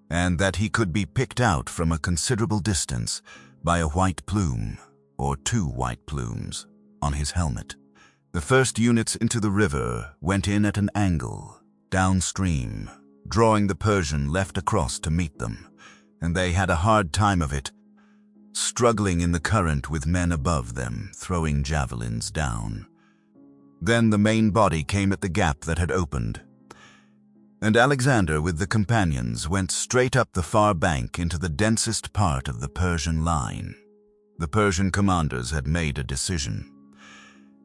and that he could be picked out from a considerable distance by a white plume, or 2 white plumes, on his helmet. The first units into the river went in at an angle, downstream, drawing the Persian left across to meet them, and they had a hard time of it, struggling in the current with men above them, throwing javelins down. Then the main body came at the gap that had opened, and Alexander with the companions went straight up the far bank into the densest part of the Persian line. The Persian commanders had made a decision,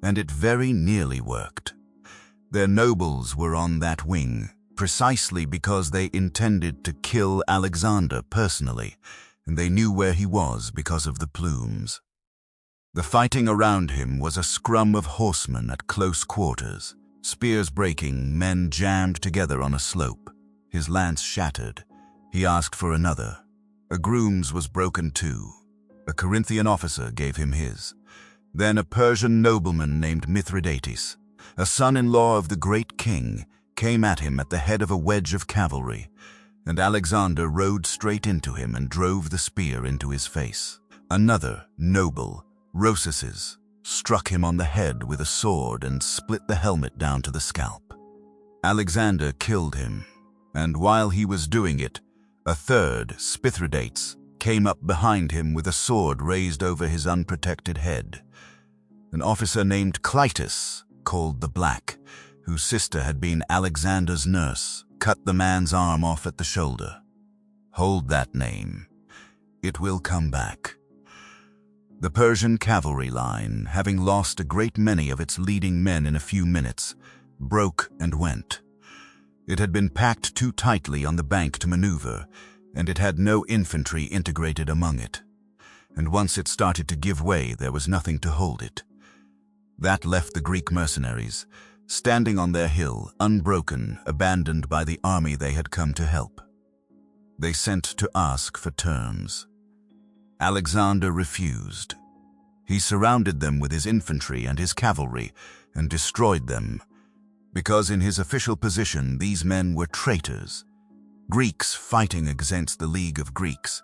and it very nearly worked. Their nobles were on that wing, precisely because they intended to kill Alexander personally, and they knew where he was because of the plumes. The fighting around him was a scrum of horsemen at close quarters, spears breaking, men jammed together on a slope. His lance shattered. He asked for another. A groom's was broken too. A Corinthian officer gave him his. Then a Persian nobleman named Mithridates, a son-in-law of the great king, came at him at the head of a wedge of cavalry, and Alexander rode straight into him and drove the spear into his face. Another noble, Roses's, struck him on the head with a sword and split the helmet down to the scalp. Alexander killed him, and while he was doing it, a third, Spithridates, came up behind him with a sword raised over his unprotected head. An officer named Clytus, called the Black, whose sister had been Alexander's nurse, cut the man's arm off at the shoulder. Hold that name. It will come back. The Persian cavalry line, having lost a great many of its leading men in a few minutes, broke and went. It had been packed too tightly on the bank to maneuver, and it had no infantry integrated among it. And once it started to give way, there was nothing to hold it. That left the Greek mercenaries, standing on their hill, unbroken, abandoned by the army they had come to help. They sent to ask for terms. Alexander refused. He surrounded them with his infantry and his cavalry and destroyed them, because in his official position these men were traitors, Greeks fighting against the League of Greeks,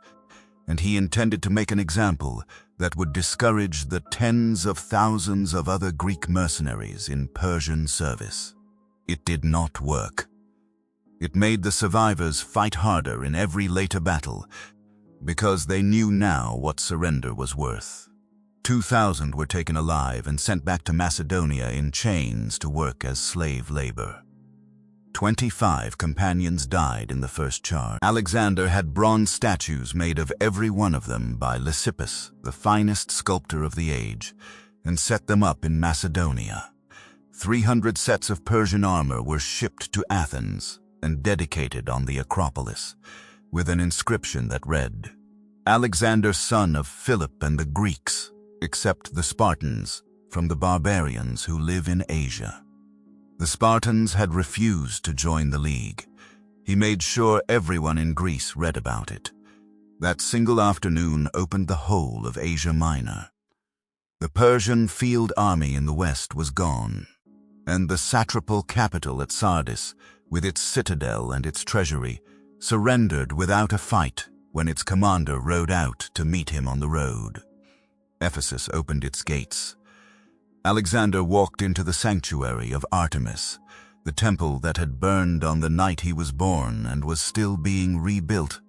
and he intended to make an example that would discourage the tens of thousands of other Greek mercenaries in Persian service. It did not work. It made the survivors fight harder in every later battle because they knew now what surrender was worth. 2,000 were taken alive and sent back to Macedonia in chains to work as slave labor. 25 companions died in the first charge. Alexander had bronze statues made of every one of them by Lysippus, the finest sculptor of the age, and set them up in Macedonia. 300 sets of Persian armor were shipped to Athens and dedicated on the Acropolis, with an inscription that read, "Alexander, son of Philip and the Greeks, except the Spartans, from the barbarians who live in Asia." The Spartans had refused to join the League. He made sure everyone in Greece read about it. That single afternoon opened the whole of Asia Minor. The Persian field army in the west was gone, and the satrapal capital at Sardis, with its citadel and its treasury, surrendered without a fight when its commander rode out to meet him on the road. Ephesus opened its gates. Alexander walked into the sanctuary of Artemis, the temple that had burned on the night he was born and was still being rebuilt,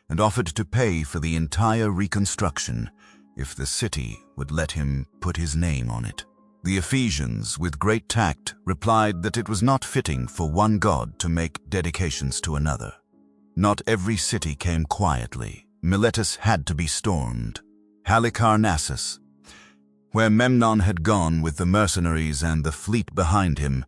and offered to pay for the entire reconstruction if the city would let him put his name on it. The Ephesians, with great tact, replied that it was not fitting for one god to make dedications to another. Not every city came quietly. Miletus had to be stormed. Halicarnassus, where Memnon had gone with the mercenaries and the fleet behind him,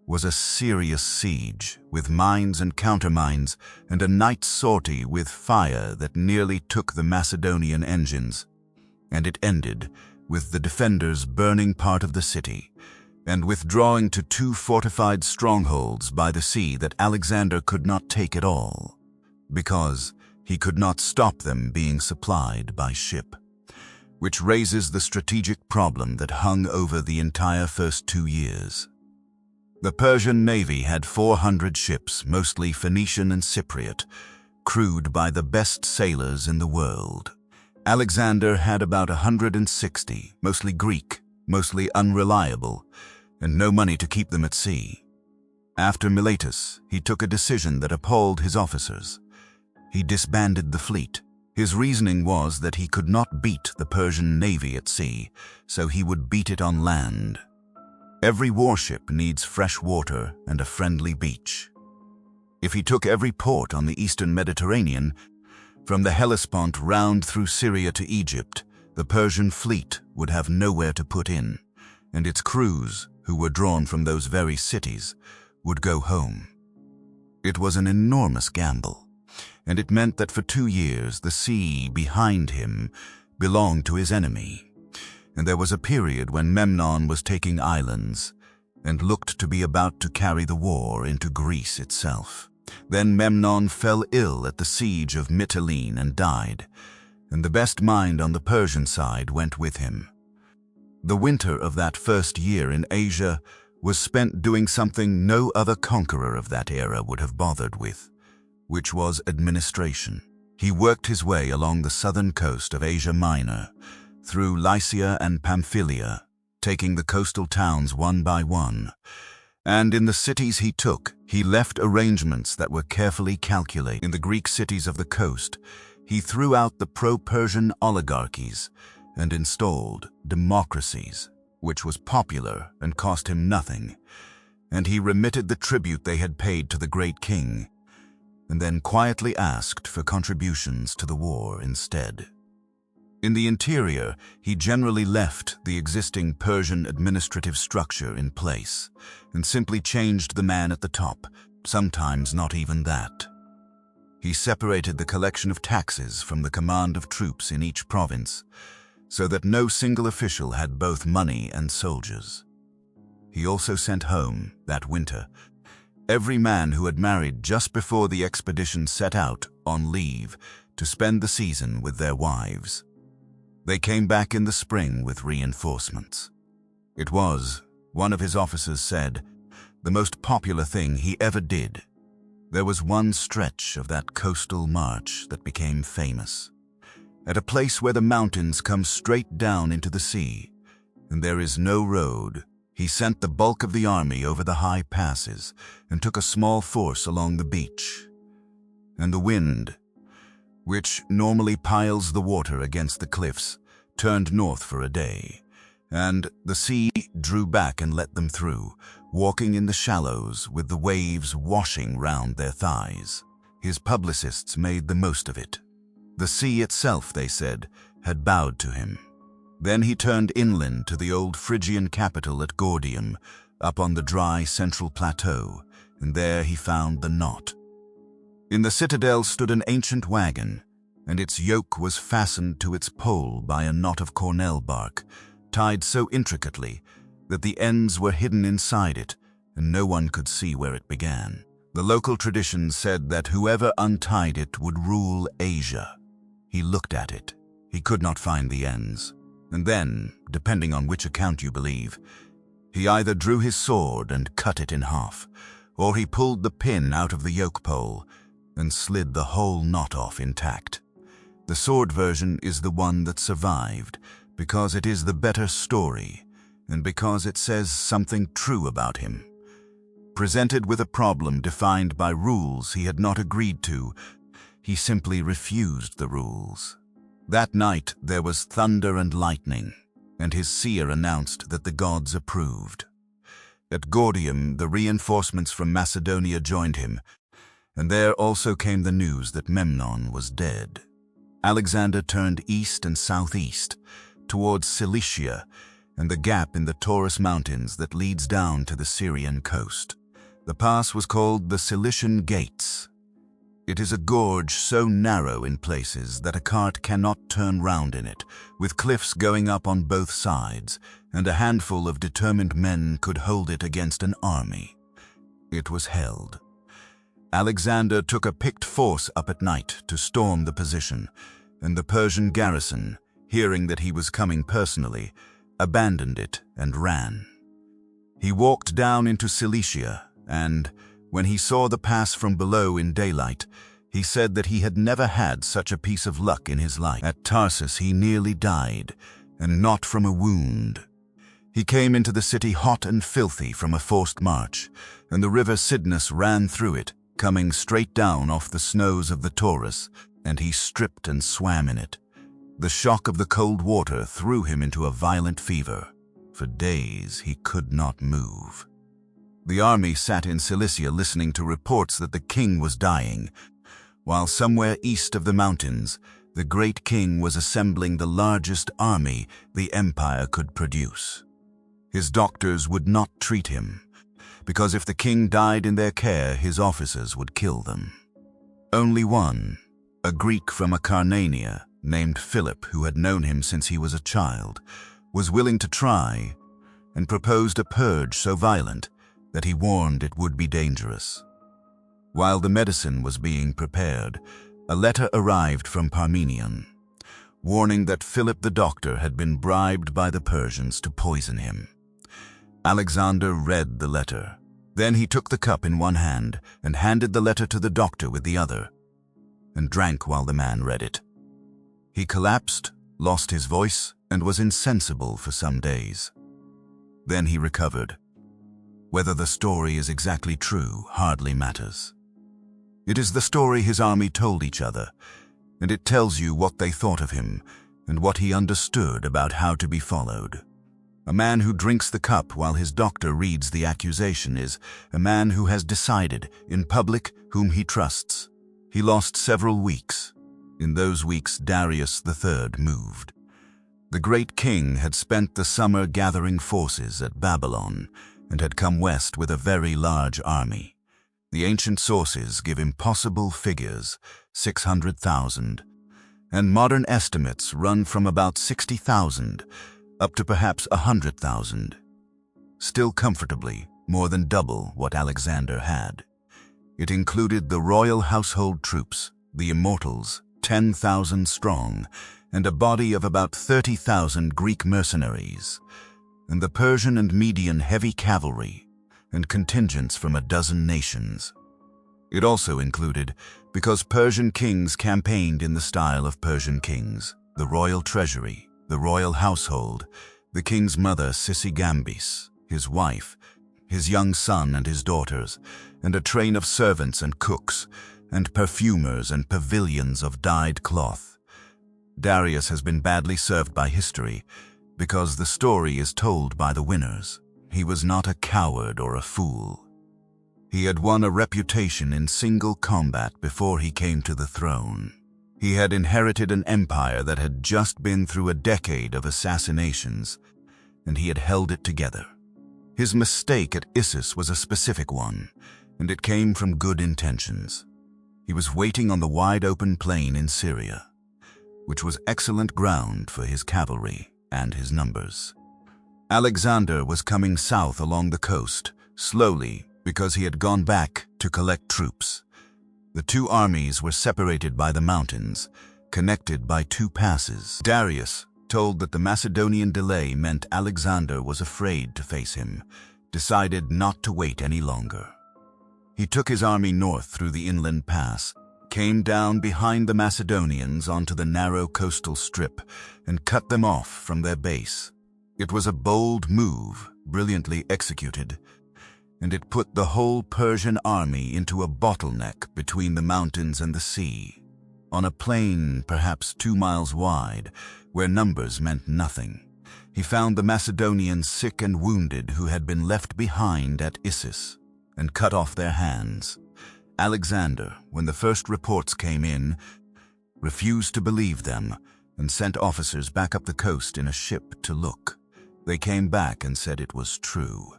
was a serious siege with mines and countermines and a night sortie with fire that nearly took the Macedonian engines, and it ended with the defenders burning part of the city and withdrawing to 2 fortified strongholds by the sea that Alexander could not take at all, because he could not stop them being supplied by ship, which raises the strategic problem that hung over the entire first 2 years. The Persian navy had 400 ships, mostly Phoenician and Cypriot, crewed by the best sailors in the world. Alexander had about 160, mostly Greek, mostly unreliable, and no money to keep them at sea. After Miletus, he took a decision that appalled his officers. He disbanded the fleet. His reasoning was that he could not beat the Persian navy at sea, so he would beat it on land. Every warship needs fresh water and a friendly beach. If he took every port on the eastern Mediterranean, from the Hellespont round through Syria to Egypt, the Persian fleet would have nowhere to put in, and its crews, who were drawn from those very cities, would go home. It was an enormous gamble, and it meant that for 2 years the sea behind him belonged to his enemy, and there was a period when Memnon was taking islands and looked to be about to carry the war into Greece itself. Then Memnon fell ill at the siege of Mytilene and died, and the best mind on the Persian side went with him. The winter of that first year in Asia was spent doing something no other conqueror of that era would have bothered with, which was administration. He worked his way along the southern coast of Asia Minor, through Lycia and Pamphylia, taking the coastal towns one by one. And in the cities he took, he left arrangements that were carefully calculated. In the Greek cities of the coast, he threw out the pro-Persian oligarchies and installed democracies, which was popular and cost him nothing, and he remitted the tribute they had paid to the great king, and then quietly asked for contributions to the war instead. In the interior, he generally left the existing Persian administrative structure in place and simply changed the man at the top, sometimes not even that. He separated the collection of taxes from the command of troops in each province, so that no single official had both money and soldiers. He also sent home, that winter, every man who had married just before the expedition set out on leave to spend the season with their wives. They came back in the spring with reinforcements. It was, one of his officers said, the most popular thing he ever did. There was one stretch of that coastal march that became famous. at a place where the mountains come straight down into the sea, and there is no road. He sent the bulk of the army over the high passes and took a small force along the beach. And the wind, which normally piles the water against the cliffs, turned north for a day, and the sea drew back and let them through, walking in the shallows with the waves washing round their thighs. His publicists made the most of it. The sea itself, they said, had bowed to him. Then he turned inland to the old Phrygian capital at Gordium, up on the dry central plateau, and there he found the knot. In the citadel stood an ancient wagon, and its yoke was fastened to its pole by a knot of cornel bark, tied so intricately that the ends were hidden inside it, and no one could see where it began. The local tradition said that whoever untied it would rule Asia. He looked at it. He could not find the ends. And then, depending on which account you believe, he either drew his sword and cut it in half, or he pulled the pin out of the yoke pole and slid the whole knot off intact. The sword version is the one that survived, because it is the better story, and because it says something true about him. Presented with a problem defined by rules he had not agreed to, he simply refused the rules. That night there was thunder and lightning, and his seer announced that the gods approved. At Gordium, the reinforcements from Macedonia joined him, and there also came the news that Memnon was dead. Alexander turned east and southeast, towards Cilicia and the gap in the Taurus Mountains that leads down to the Syrian coast. The pass was called the Cilician Gates. It is a gorge so narrow in places that a cart cannot turn round in it, with cliffs going up on both sides, and a handful of determined men could hold it against an army. It was held. Alexander took a picked force up at night to storm the position, and the Persian garrison, hearing that he was coming personally, abandoned it and ran. He walked down into Cilicia, and, when he saw the pass from below in daylight, he said that he had never had such a piece of luck in his life. At Tarsus he nearly died, and not from a wound. He came into the city hot and filthy from a forced march, and the river Cydnus ran through it, coming straight down off the snows of the Taurus, and he stripped and swam in it. The shock of the cold water threw him into a violent fever. For days he could not move. The army sat in Cilicia listening to reports that the king was dying, while somewhere east of the mountains, the great king was assembling the largest army the empire could produce. His doctors would not treat him, because if the king died in their care, his officers would kill them. Only one, a Greek from Acarnania, named Philip, who had known him since he was a child, was willing to try, and proposed a purge so violent that he warned it would be dangerous. While the medicine was being prepared, a letter arrived from Parmenion, warning that Philip the doctor had been bribed by the Persians to poison him. Alexander read the letter. Then he took the cup in one hand and handed the letter to the doctor with the other, and drank while the man read it. He collapsed, lost his voice, and was insensible for some days. Then he recovered. Whether the story is exactly true hardly matters. It is the story his army told each other, and it tells you what they thought of him and what he understood about how to be followed. A man who drinks the cup while his doctor reads the accusation is a man who has decided, in public, whom he trusts. He lost several weeks. In those weeks, Darius III moved. The great king had spent the summer gathering forces at Babylon and had come west with a very large army. The ancient sources give impossible figures, 600,000, and modern estimates run from about 60,000 up to perhaps 100,000. Still comfortably more than double what Alexander had. It included the royal household troops, the Immortals, 10,000 strong, and a body of about 30,000 Greek mercenaries, and the Persian and Median heavy cavalry, and contingents from a dozen nations. It also included, because Persian kings campaigned in the style of Persian kings, the royal treasury, the royal household, the king's mother Sisygambis, his wife, his young son and his daughters, and a train of servants and cooks, and perfumers and pavilions of dyed cloth. Darius has been badly served by history, because the story is told by the winners. He was not a coward or a fool. He had won a reputation in single combat before he came to the throne. He had inherited an empire that had just been through a decade of assassinations, and he had held it together. His mistake at Issus was a specific one, and it came from good intentions. He was waiting on the wide-open plain in Syria, which was excellent ground for his cavalry and his numbers. Alexander was coming south along the coast, slowly, because he had gone back to collect troops. The two armies were separated by the mountains, connected by two passes. Darius, told that the Macedonian delay meant Alexander was afraid to face him, decided not to wait any longer. He took his army north through the inland pass, came down behind the Macedonians onto the narrow coastal strip, and cut them off from their base. It was a bold move, brilliantly executed, and it put the whole Persian army into a bottleneck between the mountains and the sea, on a plain perhaps 2 miles wide, where numbers meant nothing. He found the Macedonians sick and wounded who had been left behind at Issus, and cut off their hands. Alexander, when the first reports came in, refused to believe them and sent officers back up the coast in a ship to look. They came back and said it was true.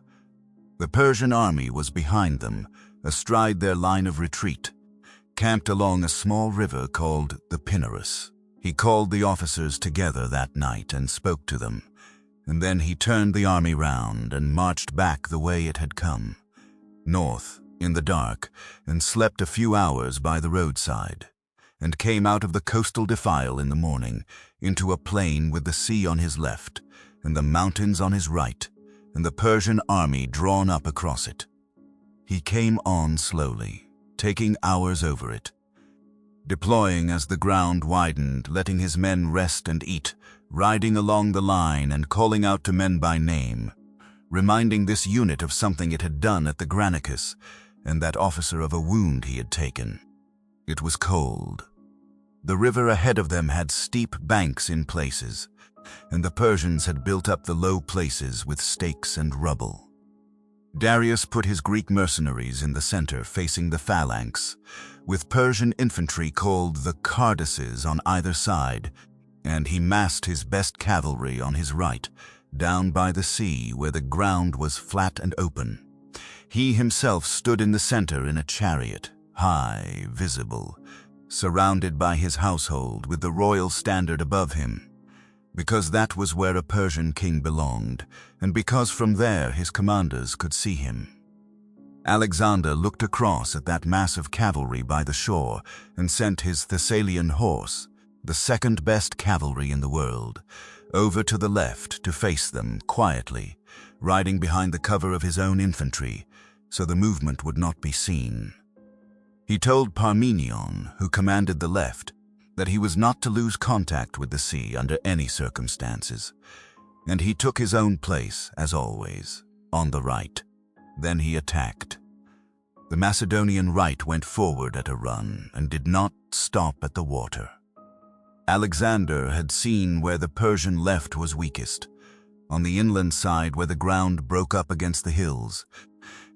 The Persian army was behind them, astride their line of retreat, camped along a small river called the Pinarus. He called the officers together that night and spoke to them, and then he turned the army round and marched back the way it had come, north in the dark, and slept a few hours by the roadside, and came out of the coastal defile in the morning into a plain with the sea on his left and the mountains on his right, and the Persian army drawn up across it. He came on slowly, taking hours over it, deploying as the ground widened, letting his men rest and eat, riding along the line and calling out to men by name, reminding this unit of something it had done at the Granicus, and that officer of a wound he had taken. It was cold. The river ahead of them had steep banks in places, and the Persians had built up the low places with stakes and rubble. Darius put his Greek mercenaries in the center facing the phalanx, with Persian infantry called the Cardaces on either side, and he massed his best cavalry on his right, down by the sea where the ground was flat and open. He himself stood in the center in a chariot, high, visible, surrounded by his household with the royal standard above him, because that was where a Persian king belonged, and because from there his commanders could see him. Alexander looked across at that mass of cavalry by the shore and sent his Thessalian horse, the second best cavalry in the world, over to the left to face them quietly, riding behind the cover of his own infantry, so the movement would not be seen. He told Parmenion, who commanded the left, that he was not to lose contact with the sea under any circumstances, and he took his own place, as always, on the right. Then he attacked. The Macedonian right went forward at a run and did not stop at the water. Alexander had seen where the Persian left was weakest, on the inland side where the ground broke up against the hills,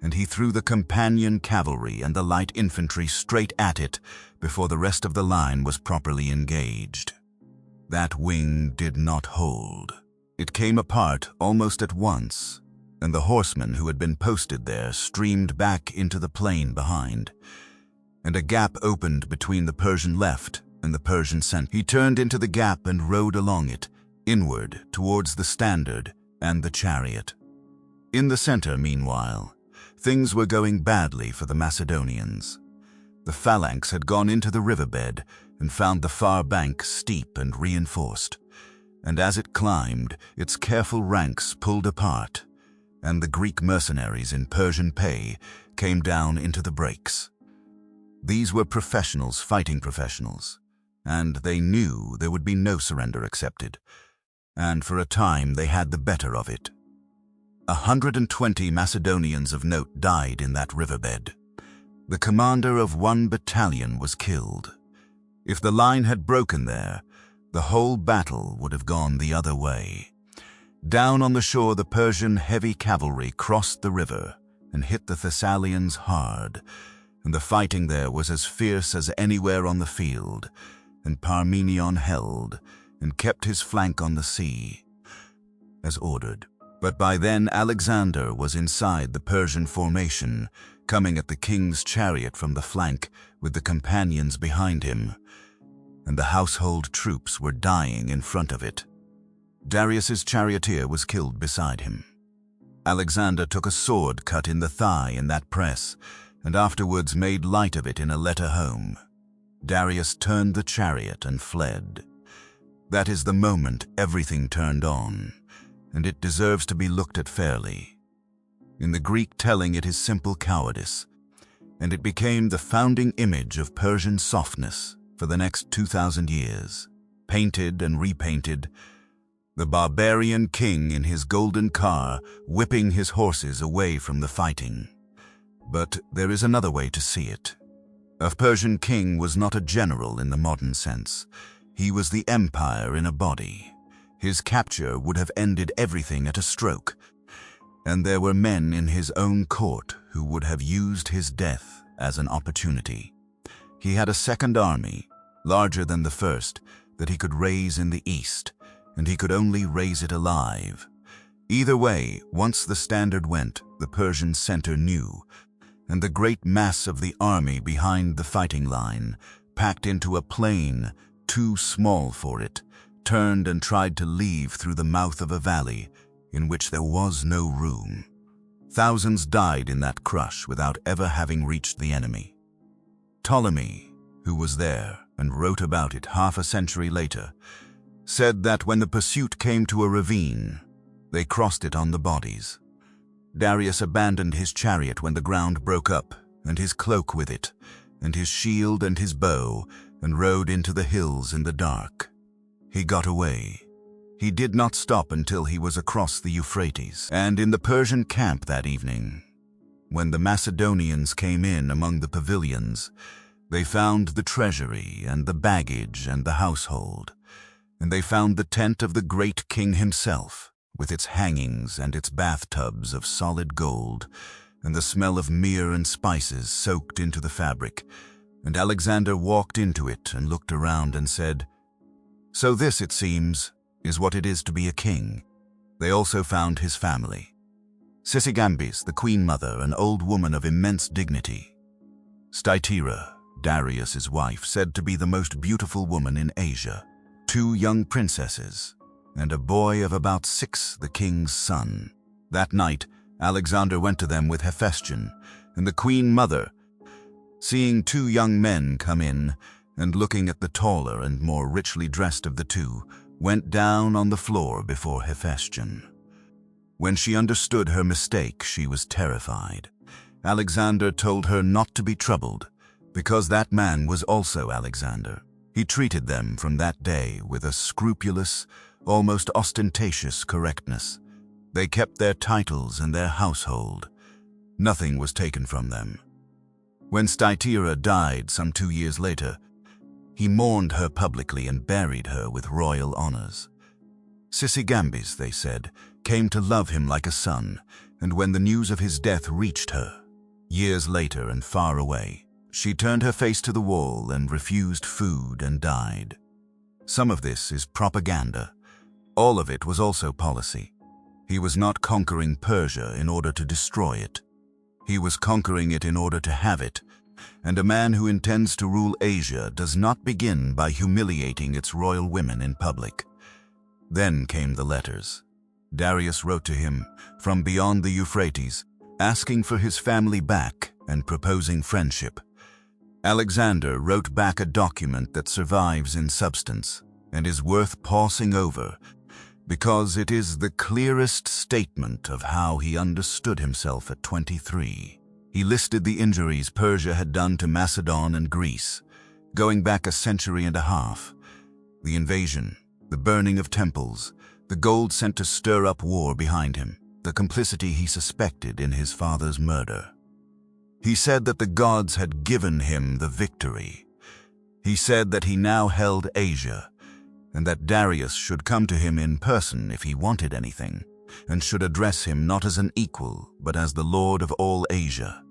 and he threw the companion cavalry and the light infantry straight at it before the rest of the line was properly engaged. That wing did not hold. It came apart almost at once, and the horsemen who had been posted there streamed back into the plain behind, and a gap opened between the Persian left and the Persian center. He turned into the gap and rode along it, inward towards the standard and the chariot. In the center, meanwhile, things were going badly for the Macedonians. The phalanx had gone into the riverbed and found the far bank steep and reinforced, and as it climbed, its careful ranks pulled apart, and the Greek mercenaries in Persian pay came down into the breaks. These were professionals fighting professionals, and they knew there would be no surrender accepted, and for a time they had the better of it. 120 Macedonians of note died in that riverbed. The commander of one battalion was killed. If the line had broken there, the whole battle would have gone the other way. Down on the shore, the Persian heavy cavalry crossed the river and hit the Thessalians hard, and the fighting there was as fierce as anywhere on the field, and Parmenion held and kept his flank on the sea, as ordered. But by then Alexander was inside the Persian formation, coming at the king's chariot from the flank with the companions behind him, and the household troops were dying in front of it. Darius's charioteer was killed beside him. Alexander took a sword cut in the thigh in that press, and afterwards made light of it in a letter home. Darius turned the chariot and fled. That is the moment everything turned on, and it deserves to be looked at fairly. In the Greek telling, it is simple cowardice, and it became the founding image of Persian softness for the next 2,000 years. Painted and repainted, the barbarian king in his golden car whipping his horses away from the fighting. But there is another way to see it. A Persian king was not a general in the modern sense. He was the empire in a body. His capture would have ended everything at a stroke, and there were men in his own court who would have used his death as an opportunity. He had a second army, larger than the first, that he could raise in the east, and he could only raise it alive. Either way, once the standard went, the Persian center knew, and the great mass of the army behind the fighting line, packed into a plain too small for it, turned and tried to leave through the mouth of a valley in which there was no room. Thousands died in that crush without ever having reached the enemy. Ptolemy, who was there and wrote about it half a century later, said that when the pursuit came to a ravine, they crossed it on the bodies. Darius abandoned his chariot when the ground broke up, and his cloak with it, and his shield and his bow, and rode into the hills in the dark. He got away. He did not stop until he was across the Euphrates, and in the Persian camp that evening, when the Macedonians came in among the pavilions, they found the treasury and the baggage and the household, and they found the tent of the great king himself, with its hangings and its bathtubs of solid gold, and the smell of myrrh and spices soaked into the fabric. And Alexander walked into it and looked around and said, "So this, it seems, is what it is to be a king." They also found his family. Sisygambis, the queen mother, an old woman of immense dignity. Stytira, Darius's wife, said to be the most beautiful woman in Asia. 2 young princesses, and a boy of about 6, the king's son. That night, Alexander went to them with Hephaestion, and the queen mother, seeing 2 young men come in, and looking at the taller and more richly dressed of the 2, went down on the floor before Hephaestion. When she understood her mistake, she was terrified. Alexander told her not to be troubled, because that man was also Alexander. He treated them from that day with a scrupulous, almost ostentatious correctness. They kept their titles and their household. Nothing was taken from them. When Stytira died some 2 years later, he mourned her publicly and buried her with royal honors. Sisygambis, they said, came to love him like a son, and when the news of his death reached her, years later and far away, she turned her face to the wall and refused food and died. Some of this is propaganda. All of it was also policy. He was not conquering Persia in order to destroy it. He was conquering it in order to have it, and a man who intends to rule Asia does not begin by humiliating its royal women in public. Then came the letters. Darius wrote to him from beyond the Euphrates, asking for his family back and proposing friendship. Alexander wrote back a document that survives in substance and is worth pausing over, because it is the clearest statement of how he understood himself at 23. He listed the injuries Persia had done to Macedon and Greece, going back a century and a half. The invasion, the burning of temples, the gold sent to stir up war behind him, the complicity he suspected in his father's murder. He said that the gods had given him the victory. He said that he now held Asia, and that Darius should come to him in person if he wanted anything, and should address him not as an equal, but as the Lord of all Asia.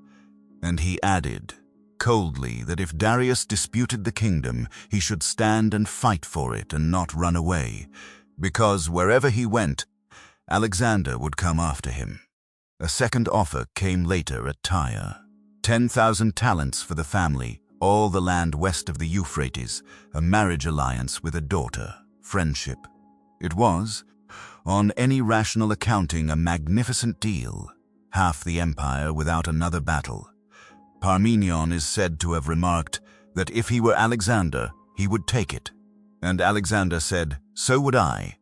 And he added, coldly, that if Darius disputed the kingdom, he should stand and fight for it and not run away, because wherever he went, Alexander would come after him. A second offer came later at Tyre. 10,000 talents for the family, all the land west of the Euphrates, a marriage alliance with a daughter, friendship. It was, on any rational accounting, a magnificent deal, half the empire without another battle. Parmenion is said to have remarked that if he were Alexander, he would take it. And Alexander said, so would I,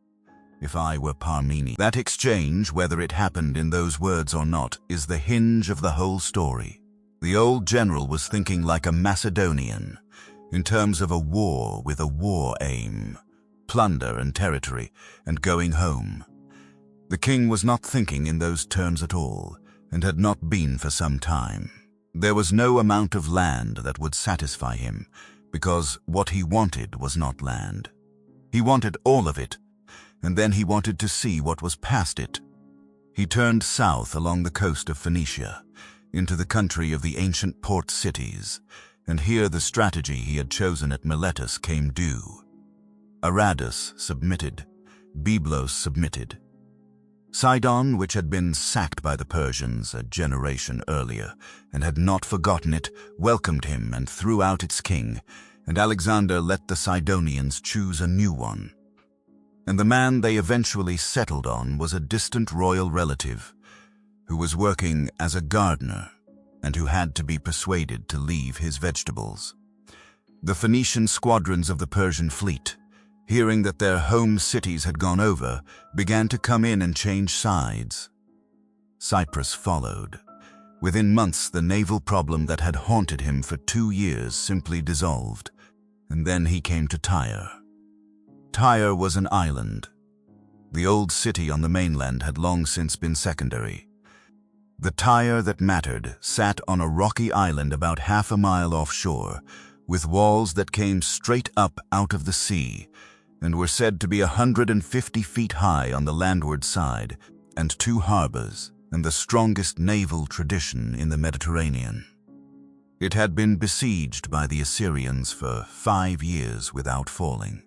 if I were Parmenion. That exchange, whether it happened in those words or not, is the hinge of the whole story. The old general was thinking like a Macedonian, in terms of a war with a war aim, plunder and territory, and going home. The king was not thinking in those terms at all, and had not been for some time. There was no amount of land that would satisfy him, because what he wanted was not land. He wanted all of it, and then he wanted to see what was past it. He turned south along the coast of Phoenicia, into the country of the ancient port cities, and here the strategy he had chosen at Miletus came due. Aradus submitted, Byblos submitted. Sidon, which had been sacked by the Persians a generation earlier, and had not forgotten it, welcomed him and threw out its king, and Alexander let the Sidonians choose a new one. And the man they eventually settled on was a distant royal relative, who was working as a gardener and who had to be persuaded to leave his vegetables. The Phoenician squadrons of the Persian fleet, hearing that their home cities had gone over, began to come in and change sides. Cyprus followed. Within months, the naval problem that had haunted him for 2 years simply dissolved, and then he came to Tyre. Tyre was an island. The old city on the mainland had long since been secondary. The Tyre that mattered sat on a rocky island about half a mile offshore, with walls that came straight up out of the sea, and were said to be 150 feet high on the landward side, and 2 harbors, and the strongest naval tradition in the Mediterranean. It had been besieged by the Assyrians for 5 years without falling.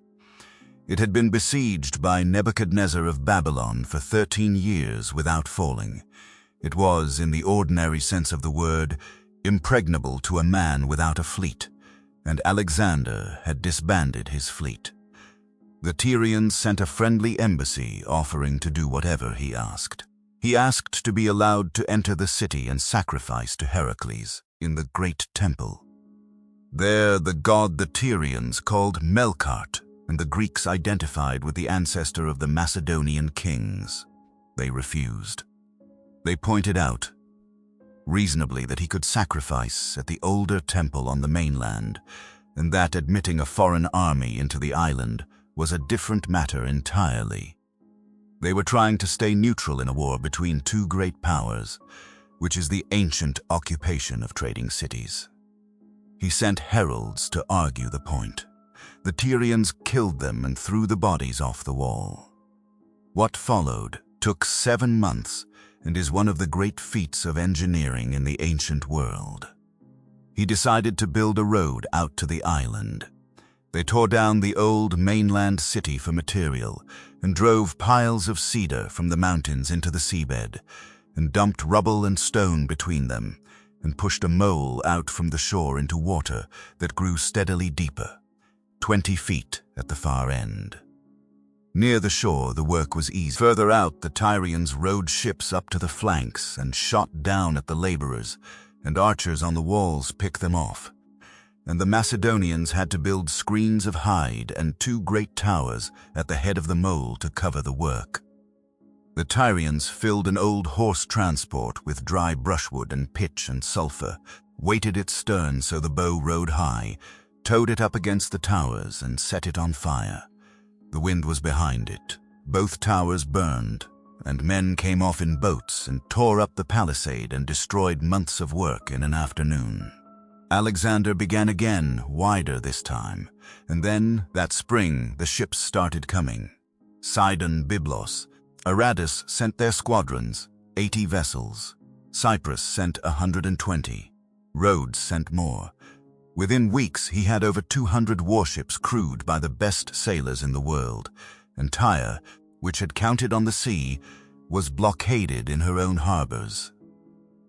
It had been besieged by Nebuchadnezzar of Babylon for 13 years without falling. It was, in the ordinary sense of the word, impregnable to a man without a fleet, and Alexander had disbanded his fleet. The Tyrians sent a friendly embassy offering to do whatever he asked. He asked to be allowed to enter the city and sacrifice to Heracles in the great temple. There the god the Tyrians called Melkart, and the Greeks identified with the ancestor of the Macedonian kings. They refused. They pointed out, reasonably, that he could sacrifice at the older temple on the mainland, and that admitting a foreign army into the island was a different matter entirely. They were trying to stay neutral in a war between 2 great powers, which is the ancient occupation of trading cities. He sent heralds to argue the point. The Tyrians killed them and threw the bodies off the wall. What followed took 7 months and is one of the great feats of engineering in the ancient world. He decided to build a road out to the island. They tore down the old mainland city for material and drove piles of cedar from the mountains into the seabed, and dumped rubble and stone between them, and pushed a mole out from the shore into water that grew steadily deeper, 20 feet at the far end. Near the shore, the work was easy. Further out, the Tyrians rowed ships up to the flanks and shot down at the laborers, and archers on the walls picked them off. And the Macedonians had to build screens of hide and 2 great towers at the head of the mole to cover the work. The Tyrians filled an old horse transport with dry brushwood and pitch and sulfur, weighted its stern so the bow rode high, towed it up against the towers, and set it on fire. The wind was behind it. Both towers burned, and men came off in boats and tore up the palisade and destroyed months of work in an afternoon. Alexander began again, wider this time, and then, that spring, the ships started coming. Sidon, Byblos, Aradus sent their squadrons, 80 vessels. Cyprus sent 120. Rhodes sent more. Within weeks, he had over 200 warships crewed by the best sailors in the world, and Tyre, which had counted on the sea, was blockaded in her own harbors.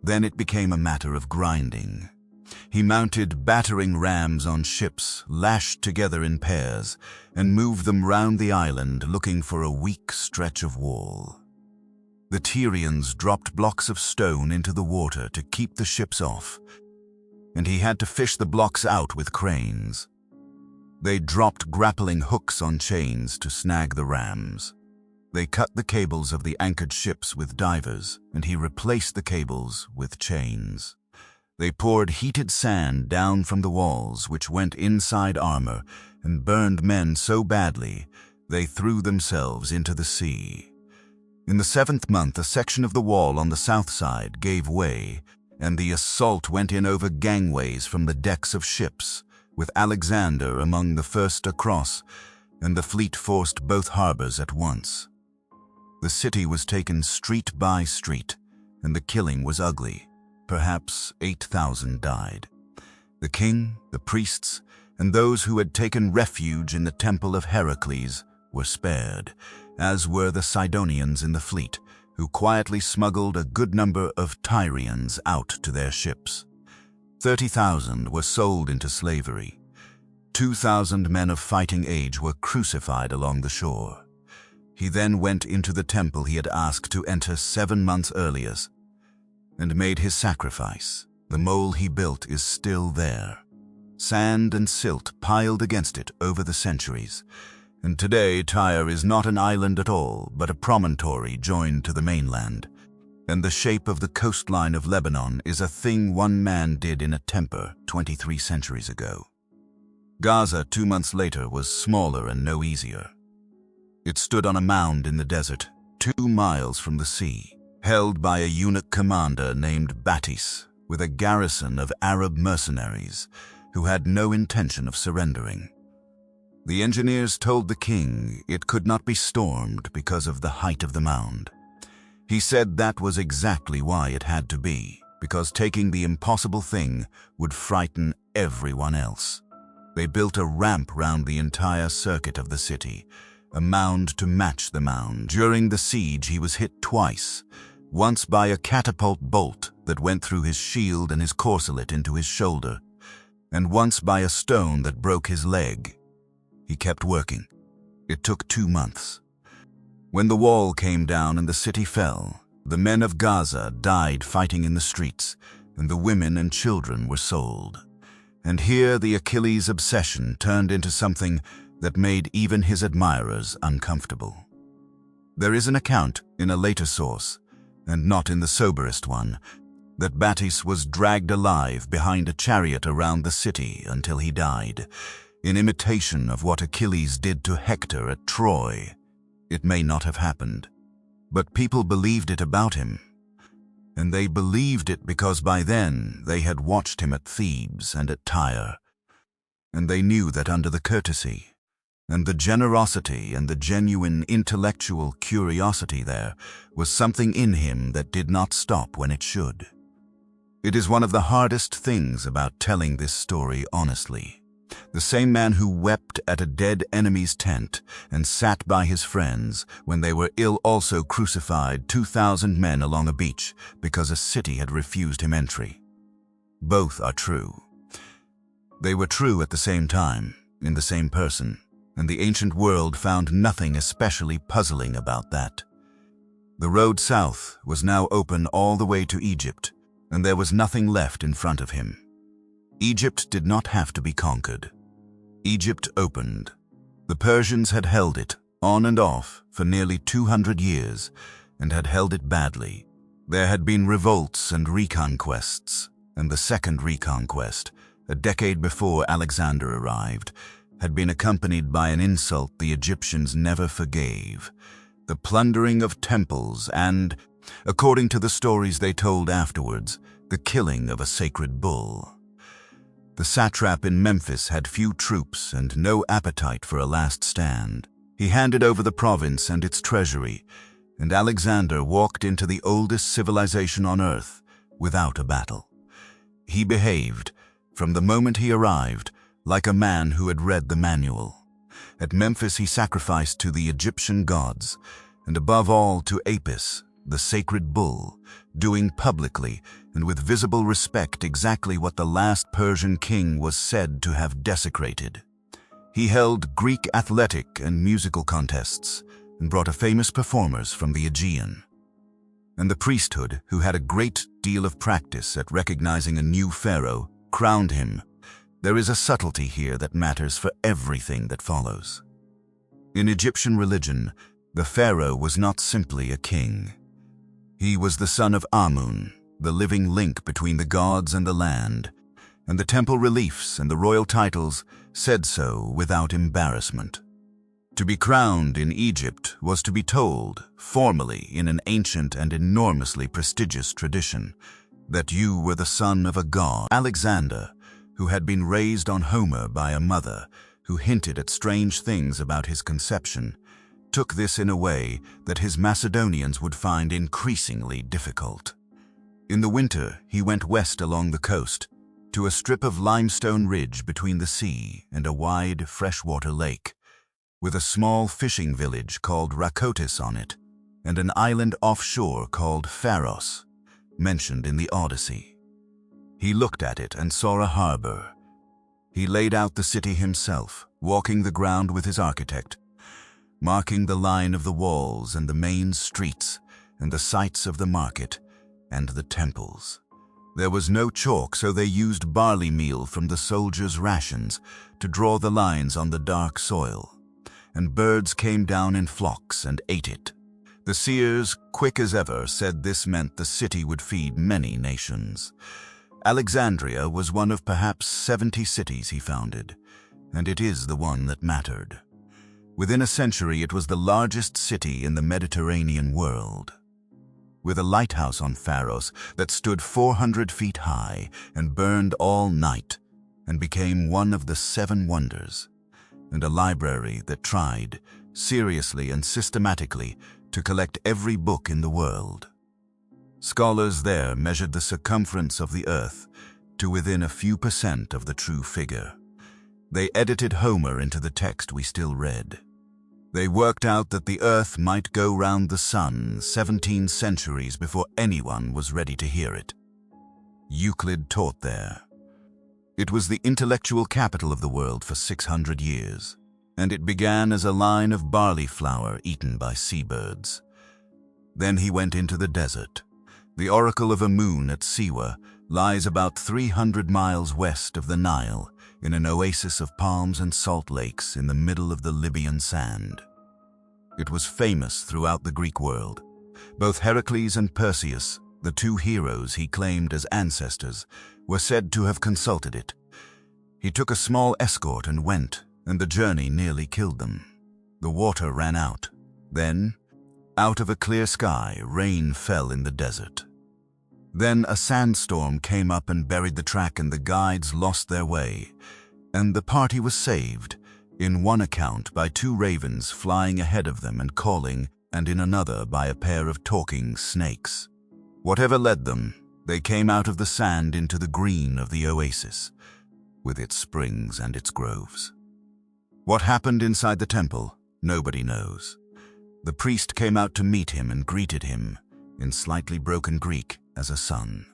Then it became a matter of grinding. He mounted battering rams on ships, lashed together in pairs, and moved them round the island looking for a weak stretch of wall. The Tyrians dropped blocks of stone into the water to keep the ships off, and he had to fish the blocks out with cranes. They dropped grappling hooks on chains to snag the rams. They cut the cables of the anchored ships with divers, and he replaced the cables with chains. They poured heated sand down from the walls, which went inside armor, and burned men so badly they threw themselves into the sea. In the 7th month, a section of the wall on the south side gave way, and the assault went in over gangways from the decks of ships, with Alexander among the first across, and the fleet forced both harbors at once. The city was taken street by street, and the killing was ugly. Perhaps 8,000 died. The king, the priests, and those who had taken refuge in the temple of Heracles were spared, as were the Sidonians in the fleet, who quietly smuggled a good number of Tyrians out to their ships. 30,000 were sold into slavery. 2,000 men of fighting age were crucified along the shore. He then went into the temple he had asked to enter 7 months earlier, and made his sacrifice. The mole he built is still there. Sand and silt piled against it over the centuries, and today Tyre is not an island at all, but a promontory joined to the mainland, and the shape of the coastline of Lebanon is a thing one man did in a temper 23 centuries ago. Gaza 2 months later was smaller and no easier. It stood on a mound in the desert, 2 miles from the sea, held by a eunuch commander named Battis, with a garrison of Arab mercenaries who had no intention of surrendering. The engineers told the king it could not be stormed because of the height of the mound. He said that was exactly why it had to be, because taking the impossible thing would frighten everyone else. They built a ramp round the entire circuit of the city, a mound to match the mound. During the siege he was hit twice, once by a catapult bolt that went through his shield and his corselet into his shoulder, and once by a stone that broke his leg. He kept working. It took 2 months. When the wall came down and the city fell, the men of Gaza died fighting in the streets, and the women and children were sold. And here the Achilles obsession turned into something that made even his admirers uncomfortable. There is an account in a later source, and not in the soberest one, that Battis was dragged alive behind a chariot around the city until he died, in imitation of what Achilles did to Hector at Troy. It may not have happened, but people believed it about him. And they believed it because by then they had watched him at Thebes and at Tyre, and they knew that under the courtesy and the generosity and the genuine intellectual curiosity there was something in him that did not stop when it should. It is one of the hardest things about telling this story honestly. The same man who wept at a dead enemy's tent and sat by his friends when they were ill also crucified 2,000 men along a beach because a city had refused him entry. Both are true. They were true at the same time, in the same person, and the ancient world found nothing especially puzzling about that. The road south was now open all the way to Egypt, and there was nothing left in front of him. Egypt did not have to be conquered. Egypt opened. The Persians had held it, on and off, for nearly 200 years, and had held it badly. There had been revolts and reconquests, and the second reconquest, a decade before Alexander arrived, had been accompanied by an insult the Egyptians never forgave: the plundering of temples and, according to the stories they told afterwards, the killing of a sacred bull. The satrap in Memphis had few troops and no appetite for a last stand. He handed over the province and its treasury, and Alexander walked into the oldest civilization on earth without a battle. He behaved, from the moment he arrived, like a man who had read the manual. At Memphis he sacrificed to the Egyptian gods, and above all to Apis, the sacred bull, doing publicly and with visible respect exactly what the last Persian king was said to have desecrated. He held Greek athletic and musical contests and brought famous performers from the Aegean. And the priesthood, who had a great deal of practice at recognizing a new pharaoh, crowned him. There is a subtlety here that matters for everything that follows. In Egyptian religion, the pharaoh was not simply a king. He was the son of Amun, the living link between the gods and the land, and the temple reliefs and the royal titles said so without embarrassment. To be crowned in Egypt was to be told, formally in an ancient and enormously prestigious tradition, that you were the son of a god. Alexander, who had been raised on Homer by a mother who hinted at strange things about his conception, took this in a way that his Macedonians would find increasingly difficult. In the winter, he went west along the coast, to a strip of limestone ridge between the sea and a wide freshwater lake, with a small fishing village called Rakotis on it, and an island offshore called Pharos, mentioned in the Odyssey. He looked at it and saw a harbor. He laid out the city himself, walking the ground with his architect, marking the line of the walls and the main streets and the sites of the market and the temples. There was no chalk, so they used barley meal from the soldiers' rations to draw the lines on the dark soil, and birds came down in flocks and ate it. The seers, quick as ever, said this meant the city would feed many nations. Alexandria was one of perhaps 70 cities he founded, and it is the one that mattered. Within a century, it was the largest city in the Mediterranean world, with a lighthouse on Pharos that stood 400 feet high and burned all night and became one of the 7 wonders, and a library that tried, seriously and systematically, to collect every book in the world. Scholars there measured the circumference of the earth to within a few % of the true figure. They edited Homer into the text we still read. They worked out that the earth might go round the sun 17 centuries before anyone was ready to hear it. Euclid taught there. It was the intellectual capital of the world for 600 years, and it began as a line of barley flour eaten by seabirds. Then he went into the desert. The oracle of Amun at Siwa lies about 300 miles west of the Nile, in an oasis of palms and salt lakes in the middle of the Libyan sand. It was famous throughout the Greek world. Both Heracles and Perseus, the 2 heroes he claimed as ancestors, were said to have consulted it. He took a small escort and went, and the journey nearly killed them. The water ran out. Then, out of a clear sky, rain fell in the desert. Then a sandstorm came up and buried the track, and the guides lost their way, and the party was saved, in one account by 2 ravens flying ahead of them and calling, and in another by a pair of talking snakes. Whatever led them, they came out of the sand into the green of the oasis, with its springs and its groves. What happened inside the temple, nobody knows. The priest came out to meet him and greeted him, in slightly broken Greek, as a son.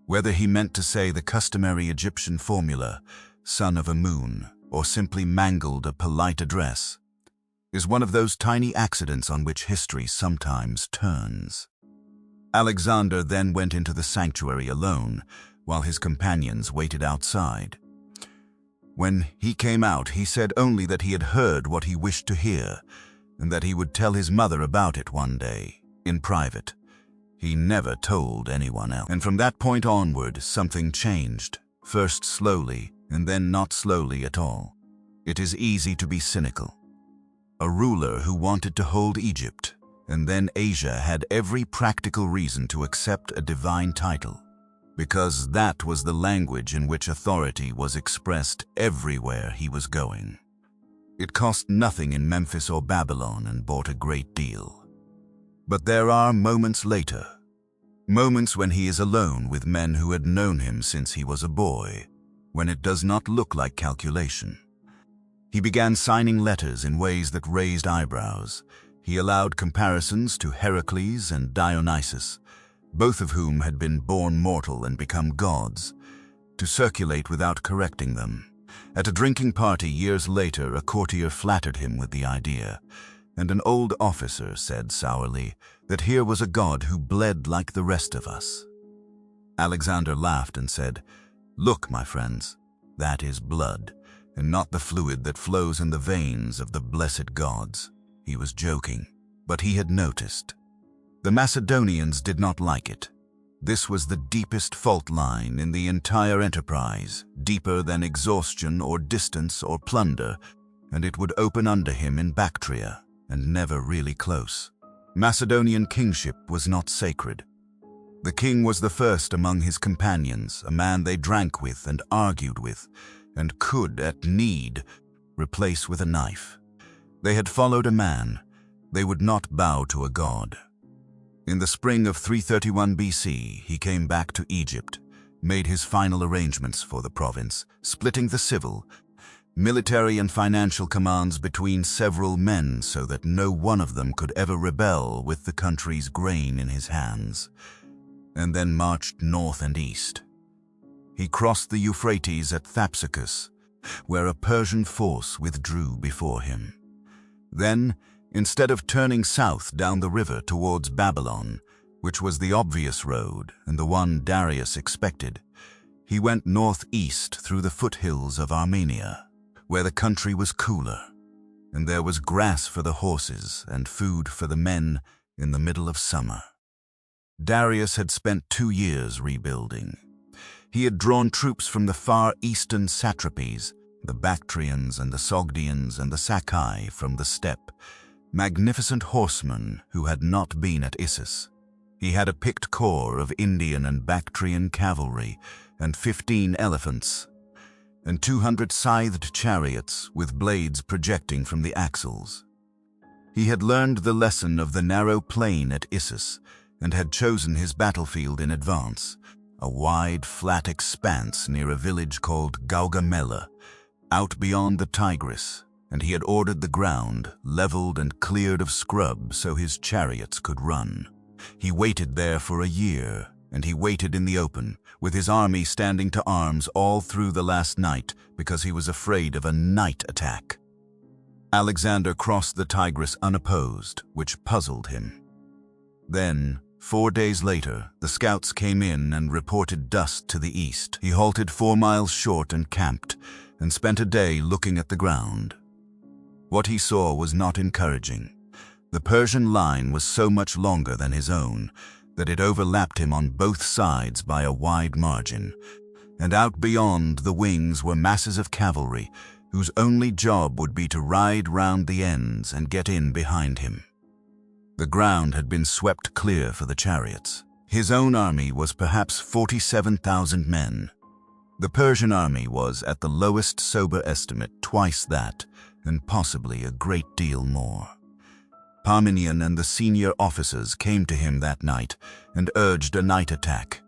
Whether he meant to say the customary Egyptian formula, son of Amun, or simply mangled a polite address, is one of those tiny accidents on which history sometimes turns. Alexander then went into the sanctuary alone, while his companions waited outside. When he came out, he said only that he had heard what he wished to hear, and that he would tell his mother about it one day. in private. He never told anyone else. And from that point onward, something changed, first slowly, and then not slowly at all. It is easy to be cynical. A ruler who wanted to hold Egypt, and then Asia, had every practical reason to accept a divine title, because that was the language in which authority was expressed everywhere he was going. It cost nothing in Memphis or Babylon and bought a great deal. But there are moments later, moments when he is alone with men who had known him since he was a boy, when it does not look like calculation. He began signing letters in ways that raised eyebrows. He allowed comparisons to Heracles and Dionysus, both of whom had been born mortal and become gods, to circulate without correcting them. At a drinking party years later, a courtier flattered him with the idea, and an old officer said sourly that here was a god who bled like the rest of us. Alexander laughed and said, "Look, my friends, that is blood, and not the fluid that flows in the veins of the blessed gods." He was joking, but he had noticed. The Macedonians did not like it. This was the deepest fault line in the entire enterprise, deeper than exhaustion or distance or plunder, and it would open under him in Bactria, and never really close. Macedonian kingship was not sacred. The king was the first among his companions, a man they drank with and argued with, and could, at need, replace with a knife. They had followed a man. They would not bow to a god. In the spring of 331 BC, he came back to Egypt, made his final arrangements for the province, splitting the civil, military and financial commands between several men so that no one of them could ever rebel with the country's grain in his hands, and then marched north and east. He crossed the Euphrates at Thapsacus, where a Persian force withdrew before him. Then, instead of turning south down the river towards Babylon, which was the obvious road and the one Darius expected, he went northeast through the foothills of Armenia, where the country was cooler, and there was grass for the horses and food for the men in the middle of summer. Darius had spent 2 years rebuilding. He had drawn troops from the far eastern satrapies, the Bactrians and the Sogdians and the Sakai from the steppe, magnificent horsemen who had not been at Issus. He had a picked corps of Indian and Bactrian cavalry and 15 elephants, and 200 scythed chariots with blades projecting from the axles. He had learned the lesson of the narrow plain at Issus and had chosen his battlefield in advance, a wide, flat expanse near a village called Gaugamela, out beyond the Tigris, and he had ordered the ground leveled and cleared of scrub so his chariots could run. He waited there for a year, and he waited in the open, with his army standing to arms all through the last night because he was afraid of a night attack. Alexander crossed the Tigris unopposed, which puzzled him. Then, 4 days later, the scouts came in and reported dust to the east. He halted 4 miles short and camped, and spent a day looking at the ground. What he saw was not encouraging. The Persian line was so much longer than his own that it overlapped him on both sides by a wide margin, and out beyond the wings were masses of cavalry whose only job would be to ride round the ends and get in behind him. The ground had been swept clear for the chariots. His own army was perhaps 47,000 men. The Persian army was, at the lowest sober estimate, twice that, and possibly a great deal more. Parmenion and the senior officers came to him that night and urged a night attack,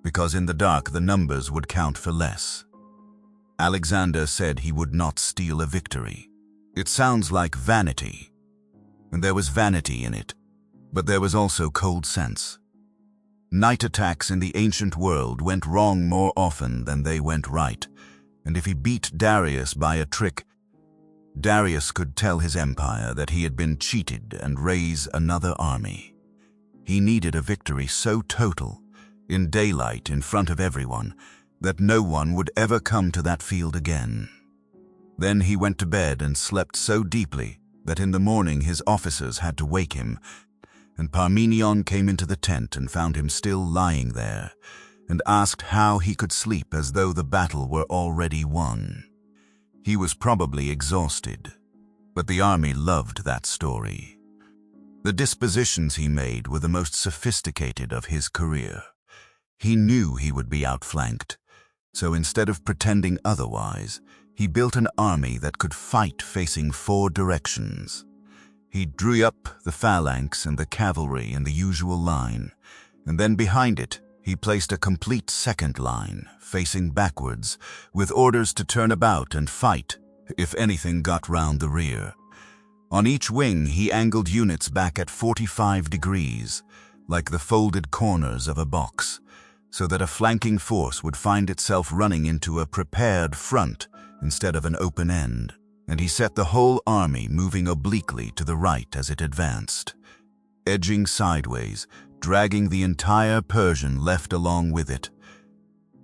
because in the dark the numbers would count for less. Alexander said he would not steal a victory. It sounds like vanity, and there was vanity in it, but there was also cold sense. Night attacks in the ancient world went wrong more often than they went right, and if he beat Darius by a trick, Darius could tell his empire that he had been cheated and raise another army. He needed a victory so total, in daylight in front of everyone, that no one would ever come to that field again. Then he went to bed and slept so deeply that in the morning his officers had to wake him, and Parmenion came into the tent and found him still lying there, and asked how he could sleep as though the battle were already won. He was probably exhausted, but the army loved that story. The dispositions he made were the most sophisticated of his career. He knew he would be outflanked, so instead of pretending otherwise, he built an army that could fight facing 4 directions. He drew up the phalanx and the cavalry in the usual line, and then behind it, he placed a complete second line, facing backwards, with orders to turn about and fight if anything got round the rear. On each wing, he angled units back at 45 degrees, like the folded corners of a box, so that a flanking force would find itself running into a prepared front instead of an open end, and he set the whole army moving obliquely to the right as it advanced, edging sideways, dragging the entire Persian left along with it,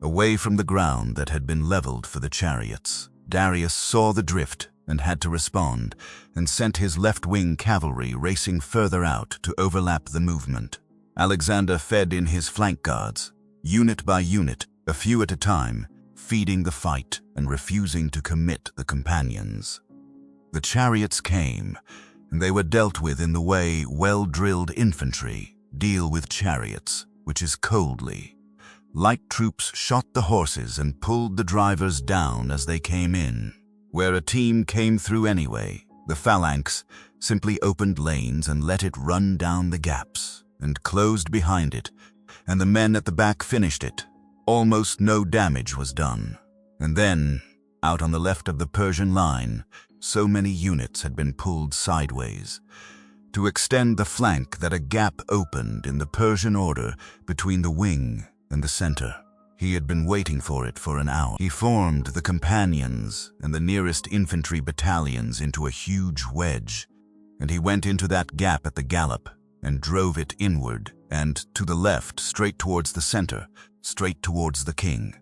away from the ground that had been leveled for the chariots. Darius saw the drift and had to respond, and sent his left-wing cavalry racing further out to overlap the movement. Alexander fed in his flank guards, unit by unit, a few at a time, feeding the fight and refusing to commit the companions. The chariots came, and they were dealt with in the way well-drilled infantry deal with chariots, which is coldly. Light troops shot the horses and pulled the drivers down as they came in. Where a team came through anyway, the phalanx simply opened lanes and let it run down the gaps, and closed behind it, and the men at the back finished it. Almost no damage was done. And then, out on the left of the Persian line, so many units had been pulled sideways to extend the flank that a gap opened in the Persian order between the wing and the center. He had been waiting for it for an hour. He formed the companions and the nearest infantry battalions into a huge wedge, and he went into that gap at the gallop and drove it inward and to the left, straight towards the center, straight towards the king.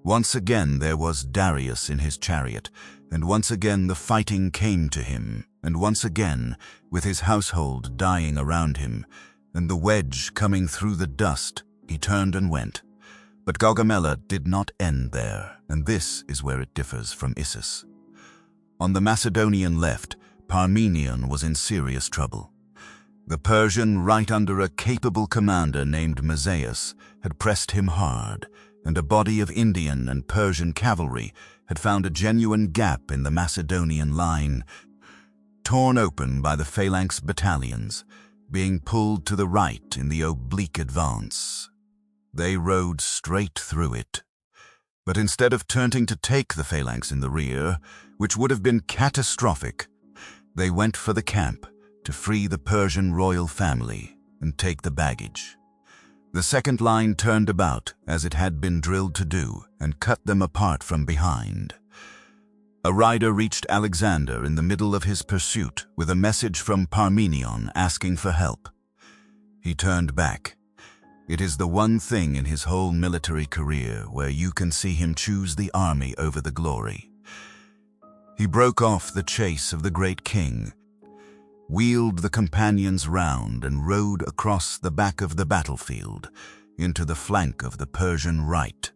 Once again there was Darius in his chariot, and once again the fighting came to him, and once again, with his household dying around him, and the wedge coming through the dust, he turned and went. But Gaugamela did not end there, and this is where it differs from Issus. On the Macedonian left, Parmenion was in serious trouble. The Persian, right under a capable commander named Mazaeus, had pressed him hard, and a body of Indian and Persian cavalry had found a genuine gap in the Macedonian line, torn open by the phalanx battalions, being pulled to the right in the oblique advance. They rode straight through it. But instead of turning to take the phalanx in the rear, which would have been catastrophic, they went for the camp to free the Persian royal family and take the baggage. The second line turned about, as it had been drilled to do, and cut them apart from behind. A rider reached Alexander in the middle of his pursuit with a message from Parmenion asking for help. He turned back. It is the one thing in his whole military career where you can see him choose the army over the glory. He broke off the chase of the great king, wheeled the companions round and rode across the back of the battlefield into the flank of the Persian right,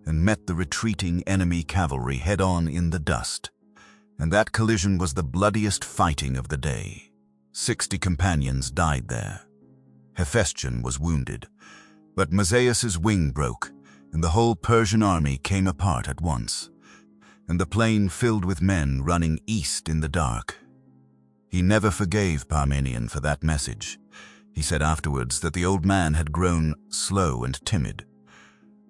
and met the retreating enemy cavalry head-on in the dust. And that collision was the bloodiest fighting of the day. 60 companions died there. Hephaestion was wounded, but Mazaeus's wing broke, and the whole Persian army came apart at once, and the plain filled with men running east in the dark. He never forgave Parmenion for that message. He said afterwards that the old man had grown slow and timid.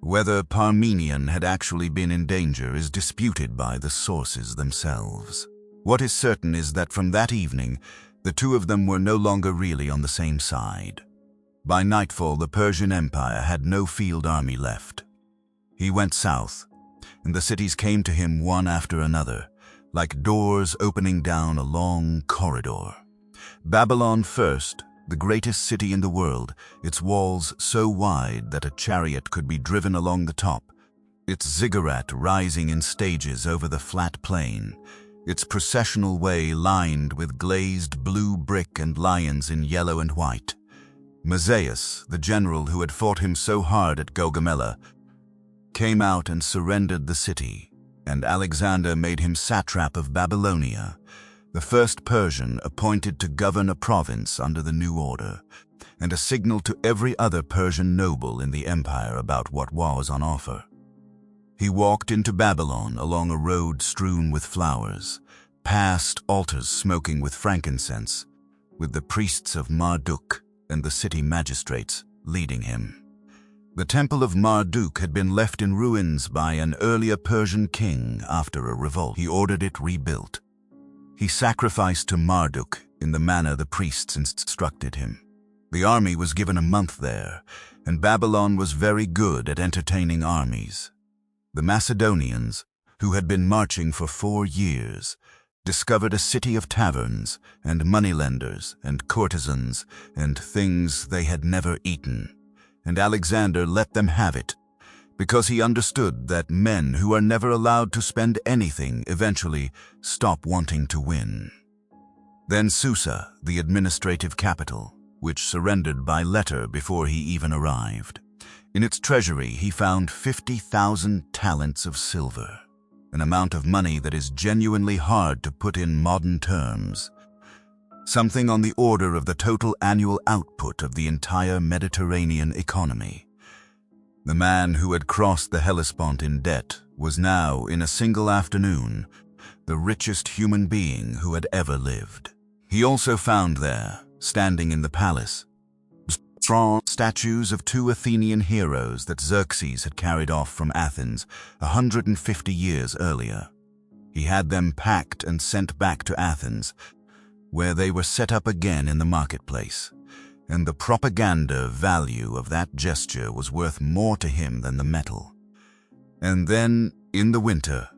Whether Parmenion had actually been in danger is disputed by the sources themselves. What is certain is that from that evening, the two of them were no longer really on the same side. By nightfall, the Persian Empire had no field army left. He went south, and the cities came to him one after another, like doors opening down a long corridor. Babylon first, the greatest city in the world, its walls so wide that a chariot could be driven along the top, its ziggurat rising in stages over the flat plain, its processional way lined with glazed blue brick and lions in yellow and white. Mazaeus, the general who had fought him so hard at Gaugamela, came out and surrendered the city, and Alexander made him satrap of Babylonia, the first Persian appointed to govern a province under the new order, and a signal to every other Persian noble in the empire about what was on offer. He walked into Babylon along a road strewn with flowers, past altars smoking with frankincense, with the priests of Marduk and the city magistrates leading him. The temple of Marduk had been left in ruins by an earlier Persian king after a revolt. He ordered it rebuilt. He sacrificed to Marduk in the manner the priests instructed him. The army was given a month there, and Babylon was very good at entertaining armies. The Macedonians, who had been marching for 4 years, discovered a city of taverns and moneylenders and courtesans and things they had never eaten, and Alexander let them have it, because he understood that men who are never allowed to spend anything eventually stop wanting to win. Then Susa, the administrative capital, which surrendered by letter before he even arrived. In its treasury he found 50,000 talents of silver, an amount of money that is genuinely hard to put in modern terms, something on the order of the total annual output of the entire Mediterranean economy. The man who had crossed the Hellespont in debt was now, in a single afternoon, the richest human being who had ever lived. He also found there, standing in the palace, statues of 2 Athenian heroes that Xerxes had carried off from Athens 150 years earlier. He had them packed and sent back to Athens, where they were set up again in the marketplace, and the propaganda value of that gesture was worth more to him than the metal. And then, in the winter,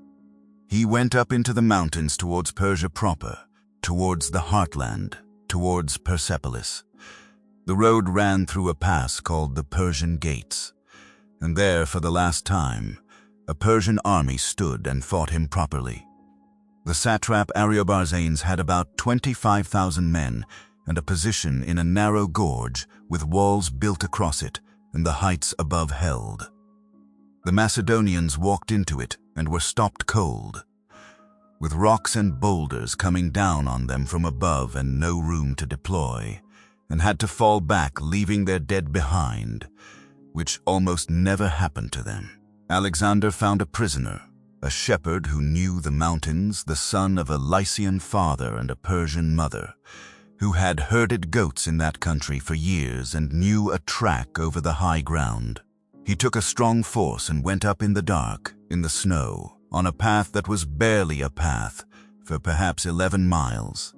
he went up into the mountains towards Persia proper, towards the heartland, towards Persepolis. The road ran through a pass called the Persian Gates, and there, for the last time, a Persian army stood and fought him properly. The satrap Ariobarzanes had about 25,000 men and a position in a narrow gorge with walls built across it and the heights above held. The Macedonians walked into it and were stopped cold, with rocks and boulders coming down on them from above and no room to deploy, and had to fall back, leaving their dead behind, which almost never happened to them. Alexander found a prisoner, a shepherd who knew the mountains, the son of a Lycian father and a Persian mother, who had herded goats in that country for years and knew a track over the high ground. He took a strong force and went up in the dark, in the snow, on a path that was barely a path, for perhaps 11 miles,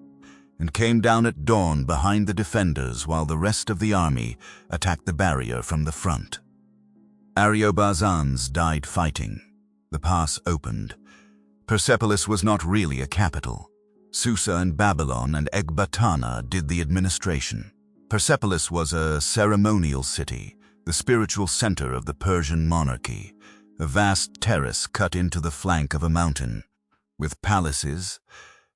and came down at dawn behind the defenders while the rest of the army attacked the barrier from the front. Ariobarzanes died fighting. The pass opened. Persepolis was not really a capital. Susa and Babylon and Ecbatana did the administration. Persepolis was a ceremonial city, the spiritual center of the Persian monarchy, a vast terrace cut into the flank of a mountain, with palaces,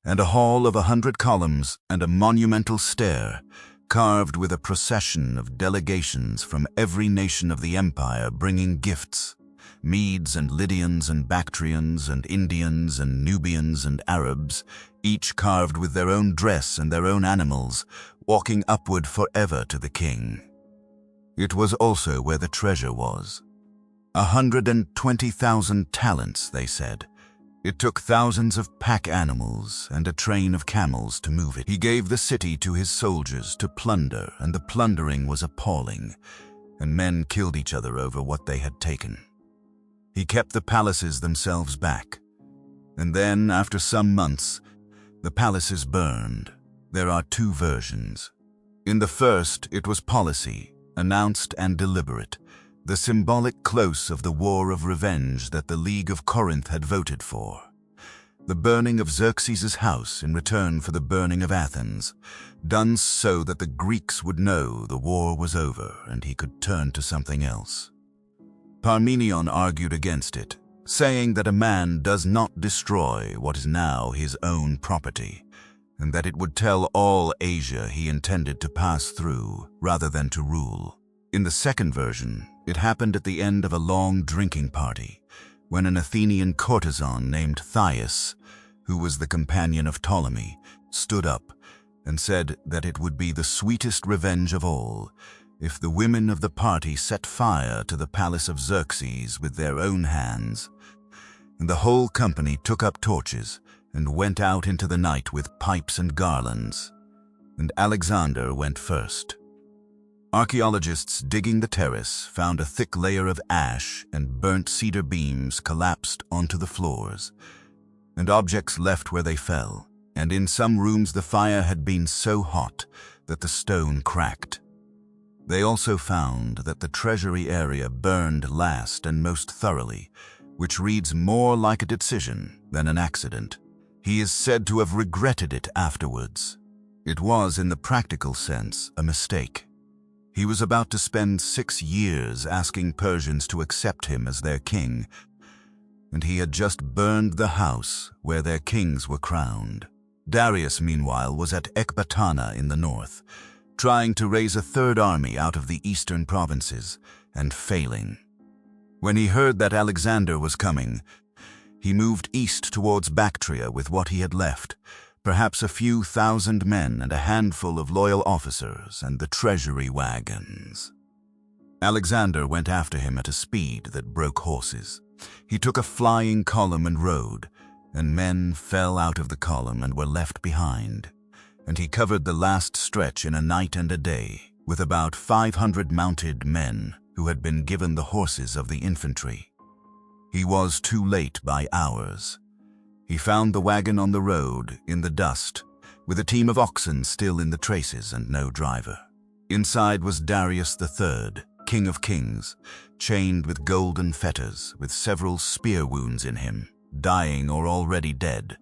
and a hall of 100 columns and a monumental stair, carved with a procession of delegations from every nation of the empire bringing gifts, Medes and Lydians and Bactrians and Indians and Nubians and Arabs, each carved with their own dress and their own animals, walking upward forever to the king. It was also where the treasure was. 120,000 talents, they said. It took thousands of pack animals and a train of camels to move it. He gave the city to his soldiers to plunder, and the plundering was appalling, and men killed each other over what they had taken. He kept the palaces themselves back, and then, after some months, the palaces burned. There are 2 versions. In the first, it was policy, announced and deliberate, the symbolic close of the war of revenge that the League of Corinth had voted for. The burning of Xerxes' house in return for the burning of Athens, done so that the Greeks would know the war was over and he could turn to something else. Parmenion argued against it, saying that a man does not destroy what is now his own property, and that it would tell all Asia he intended to pass through rather than to rule. In the second version, it happened at the end of a long drinking party, when an Athenian courtesan named Thias, who was the companion of Ptolemy, stood up and said that it would be the sweetest revenge of all if the women of the party set fire to the palace of Xerxes with their own hands. And the whole company took up torches and went out into the night with pipes and garlands. And Alexander went first. Archaeologists digging the terrace found a thick layer of ash and burnt cedar beams collapsed onto the floors, and objects left where they fell, and in some rooms the fire had been so hot that the stone cracked. They also found that the treasury area burned last and most thoroughly, which reads more like a decision than an accident. He is said to have regretted it afterwards. It was, in the practical sense, a mistake. He was about to spend 6 years asking Persians to accept him as their king, and he had just burned the house where their kings were crowned. Darius, meanwhile, was at Ecbatana in the north, trying to raise a third army out of the eastern provinces, and failing. When he heard that Alexander was coming, he moved east towards Bactria with what he had left, perhaps a few thousand men and a handful of loyal officers and the treasury wagons. Alexander went after him at a speed that broke horses. He took a flying column and rode, and men fell out of the column and were left behind. And he covered the last stretch in a night and a day, with about 500 mounted men who had been given the horses of the infantry. He was too late by hours. He found the wagon on the road, in the dust, with a team of oxen still in the traces and no driver. Inside was Darius III, King of Kings, chained with golden fetters, with several spear wounds in him, dying or already dead.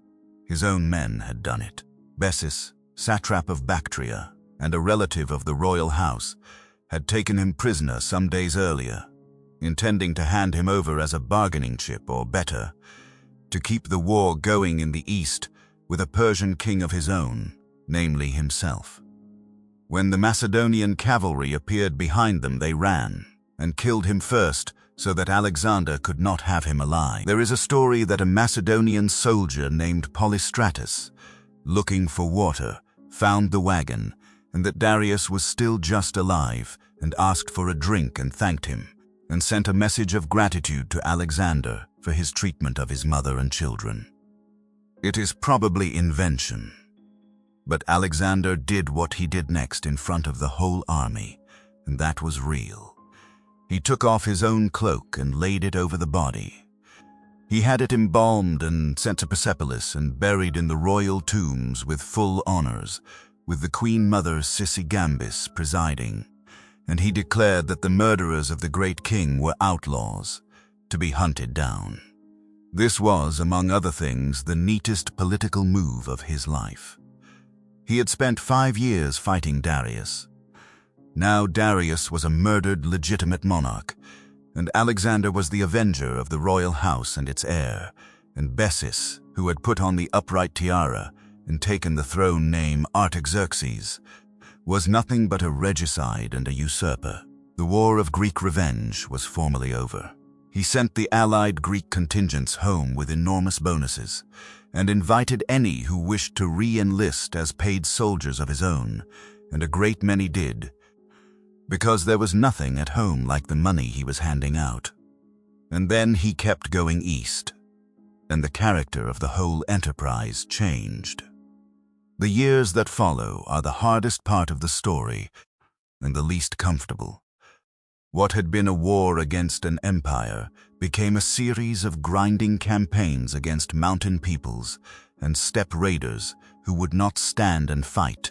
His own men had done it. Bessus, satrap of Bactria, and a relative of the royal house, had taken him prisoner some days earlier, intending to hand him over as a bargaining chip, or better, to keep the war going in the east with a Persian king of his own, namely himself. When the Macedonian cavalry appeared behind them, they ran and killed him first so that Alexander could not have him alive. There is a story that a Macedonian soldier named Polystratus, looking for water, found the wagon, and that Darius was still just alive, and asked for a drink and thanked him, and sent a message of gratitude to Alexander for his treatment of his mother and children. It is probably invention, but Alexander did what he did next in front of the whole army, and that was real. He took off his own cloak and laid it over the body. He had it embalmed and sent to Persepolis and buried in the royal tombs with full honors, with the Queen Mother Sisygambis presiding, and he declared that the murderers of the great king were outlaws, to be hunted down. This was, among other things, the neatest political move of his life. He had spent 5 years fighting Darius. Now Darius was a murdered legitimate monarch, and Alexander was the avenger of the royal house and its heir, and Bessus, who had put on the upright tiara and taken the throne name Artaxerxes, was nothing but a regicide and a usurper. The war of Greek revenge was formally over. He sent the allied Greek contingents home with enormous bonuses, and invited any who wished to re-enlist as paid soldiers of his own, and a great many did, because there was nothing at home like the money he was handing out. And then he kept going east, and the character of the whole enterprise changed. The years that follow are the hardest part of the story and the least comfortable. What had been a war against an empire became a series of grinding campaigns against mountain peoples and steppe raiders who would not stand and fight.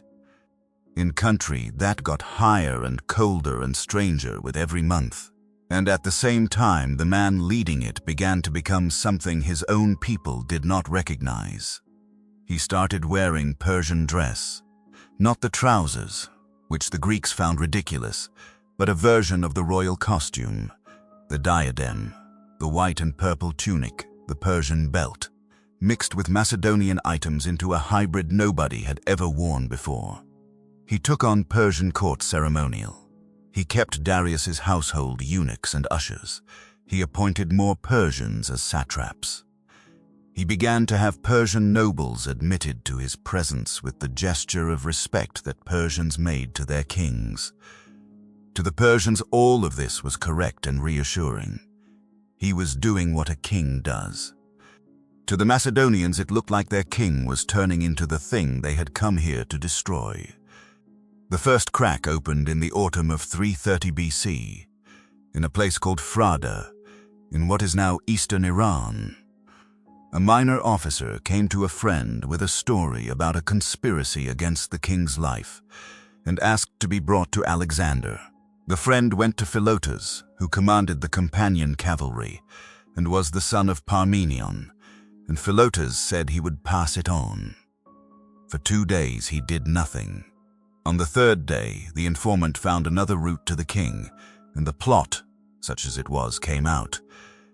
In country that got higher and colder and stranger with every month, and at the same time the man leading it began to become something his own people did not recognize. He started wearing Persian dress, not the trousers, which the Greeks found ridiculous, but a version of the royal costume, the diadem, the white and purple tunic, the Persian belt, mixed with Macedonian items into a hybrid nobody had ever worn before. He took on Persian court ceremonial. He kept Darius's household eunuchs and ushers. He appointed more Persians as satraps. He began to have Persian nobles admitted to his presence with the gesture of respect that Persians made to their kings. To the Persians, all of this was correct and reassuring. He was doing what a king does. To the Macedonians, it looked like their king was turning into the thing they had come here to destroy. The first crack opened in the autumn of 330 BC, in a place called Frada, in what is now eastern Iran. A minor officer came to a friend with a story about a conspiracy against the king's life and asked to be brought to Alexander. The friend went to Philotas, who commanded the companion cavalry and was the son of Parmenion, and Philotas said he would pass it on. For 2 days he did nothing. On the third day, the informant found another route to the king, and the plot, such as it was, came out.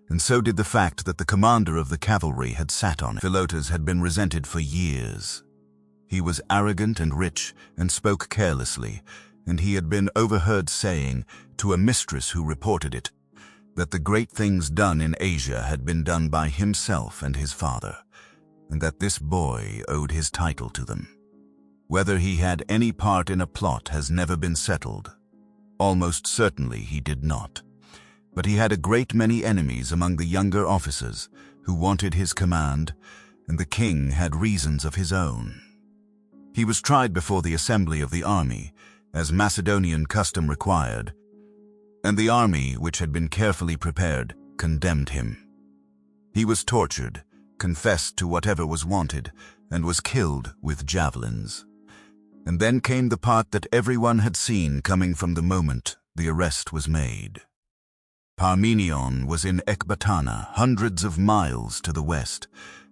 And so did the fact that the commander of the cavalry had sat on it. Philotas had been resented for years. He was arrogant and rich and spoke carelessly, and he had been overheard saying, to a mistress who reported it, that the great things done in Asia had been done by himself and his father, and that this boy owed his title to them. Whether he had any part in a plot has never been settled. Almost certainly he did not. But he had a great many enemies among the younger officers who wanted his command, and the king had reasons of his own. He was tried before the assembly of the army, as Macedonian custom required, and the army, which had been carefully prepared, condemned him. He was tortured, confessed to whatever was wanted, and was killed with javelins. And then came the part that everyone had seen coming from the moment the arrest was made. Parmenion was in Ecbatana, hundreds of miles to the west,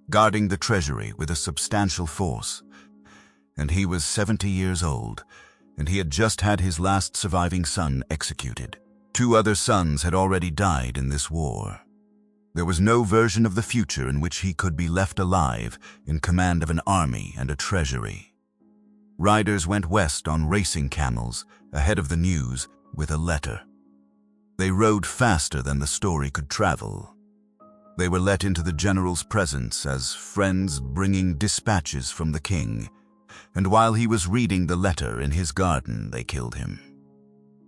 guarding the treasury with a substantial force. And he was 70 years old, and he had just had his last surviving son executed. 2 other sons had already died in this war. There was no version of the future in which he could be left alive in command of an army and a treasury. Riders went west on racing camels ahead of the news with a letter. They rode faster than the story could travel. They were let into the general's presence as friends bringing dispatches from the king, and while he was reading the letter in his garden, they killed him.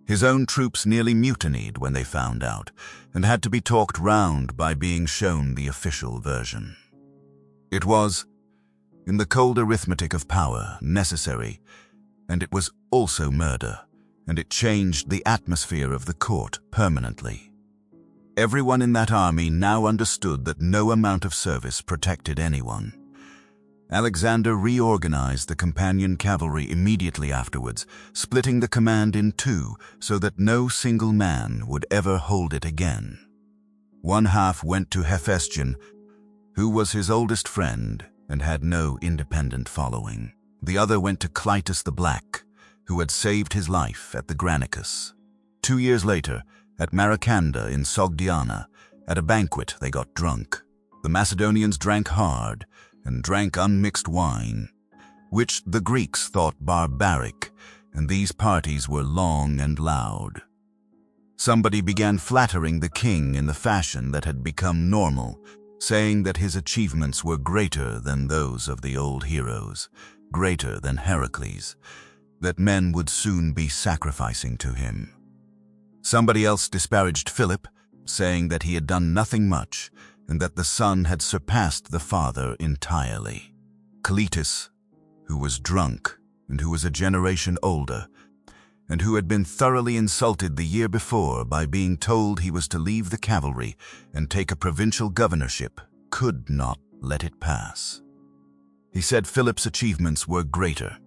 His own troops nearly mutinied when they found out, and had to be talked round by being shown the official version. It was, in the cold arithmetic of power, necessary, and it was also murder, and it changed the atmosphere of the court permanently. Everyone in that army now understood that no amount of service protected anyone. Alexander reorganized the companion cavalry immediately afterwards, splitting the command in 2 so that no single man would ever hold it again. One half went to Hephaestion, who was his oldest friend and had no independent following. The other went to Clytus the Black, who had saved his life at the Granicus. 2 years later, at Maracanda in Sogdiana, at a banquet they got drunk. The Macedonians drank hard and drank unmixed wine, which the Greeks thought barbaric, and these parties were long and loud. Somebody began flattering the king in the fashion that had become normal, saying that his achievements were greater than those of the old heroes, greater than Heracles, that men would soon be sacrificing to him. Somebody else disparaged Philip, saying that he had done nothing much, and that the son had surpassed the father entirely. Clytus, who was drunk and who was a generation older, and who had been thoroughly insulted the year before by being told he was to leave the cavalry and take a provincial governorship, could not let it pass. He said Philip's achievements were greater.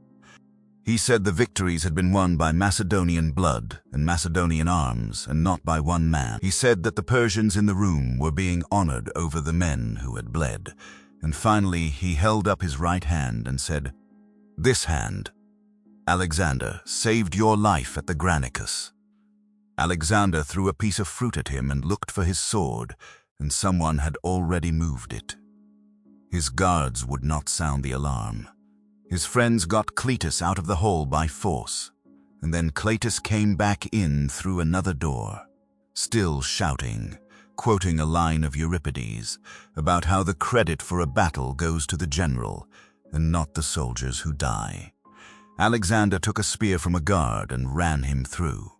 He said the victories had been won by Macedonian blood and Macedonian arms, and not by one man. He said that the Persians in the room were being honored over the men who had bled. And finally, he held up his right hand and said, "This hand, Alexander, saved your life at the Granicus." Alexander threw a piece of fruit at him and looked for his sword, and someone had already moved it. His guards would not sound the alarm. His friends got Cletus out of the hole by force, and then Cletus came back in through another door, still shouting, quoting a line of Euripides about how the credit for a battle goes to the general and not the soldiers who die. Alexander took a spear from a guard and ran him through.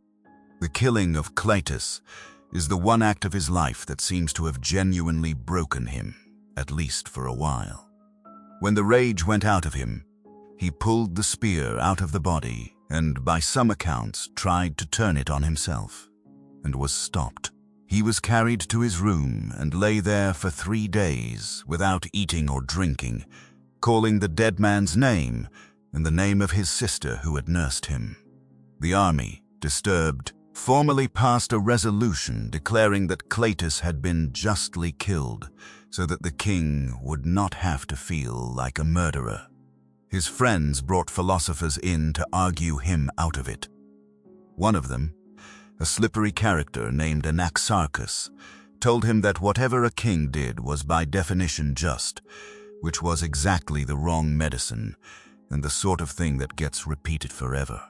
The killing of Cletus is the one act of his life that seems to have genuinely broken him, at least for a while. When the rage went out of him, he pulled the spear out of the body and, by some accounts, tried to turn it on himself, and was stopped. He was carried to his room and lay there for 3 days without eating or drinking, calling the dead man's name and the name of his sister who had nursed him. The army, disturbed, formally passed a resolution declaring that Cletus had been justly killed so that the king would not have to feel like a murderer. His friends brought philosophers in to argue him out of it. One of them, a slippery character named Anaxarchus, told him that whatever a king did was by definition just, which was exactly the wrong medicine and the sort of thing that gets repeated forever.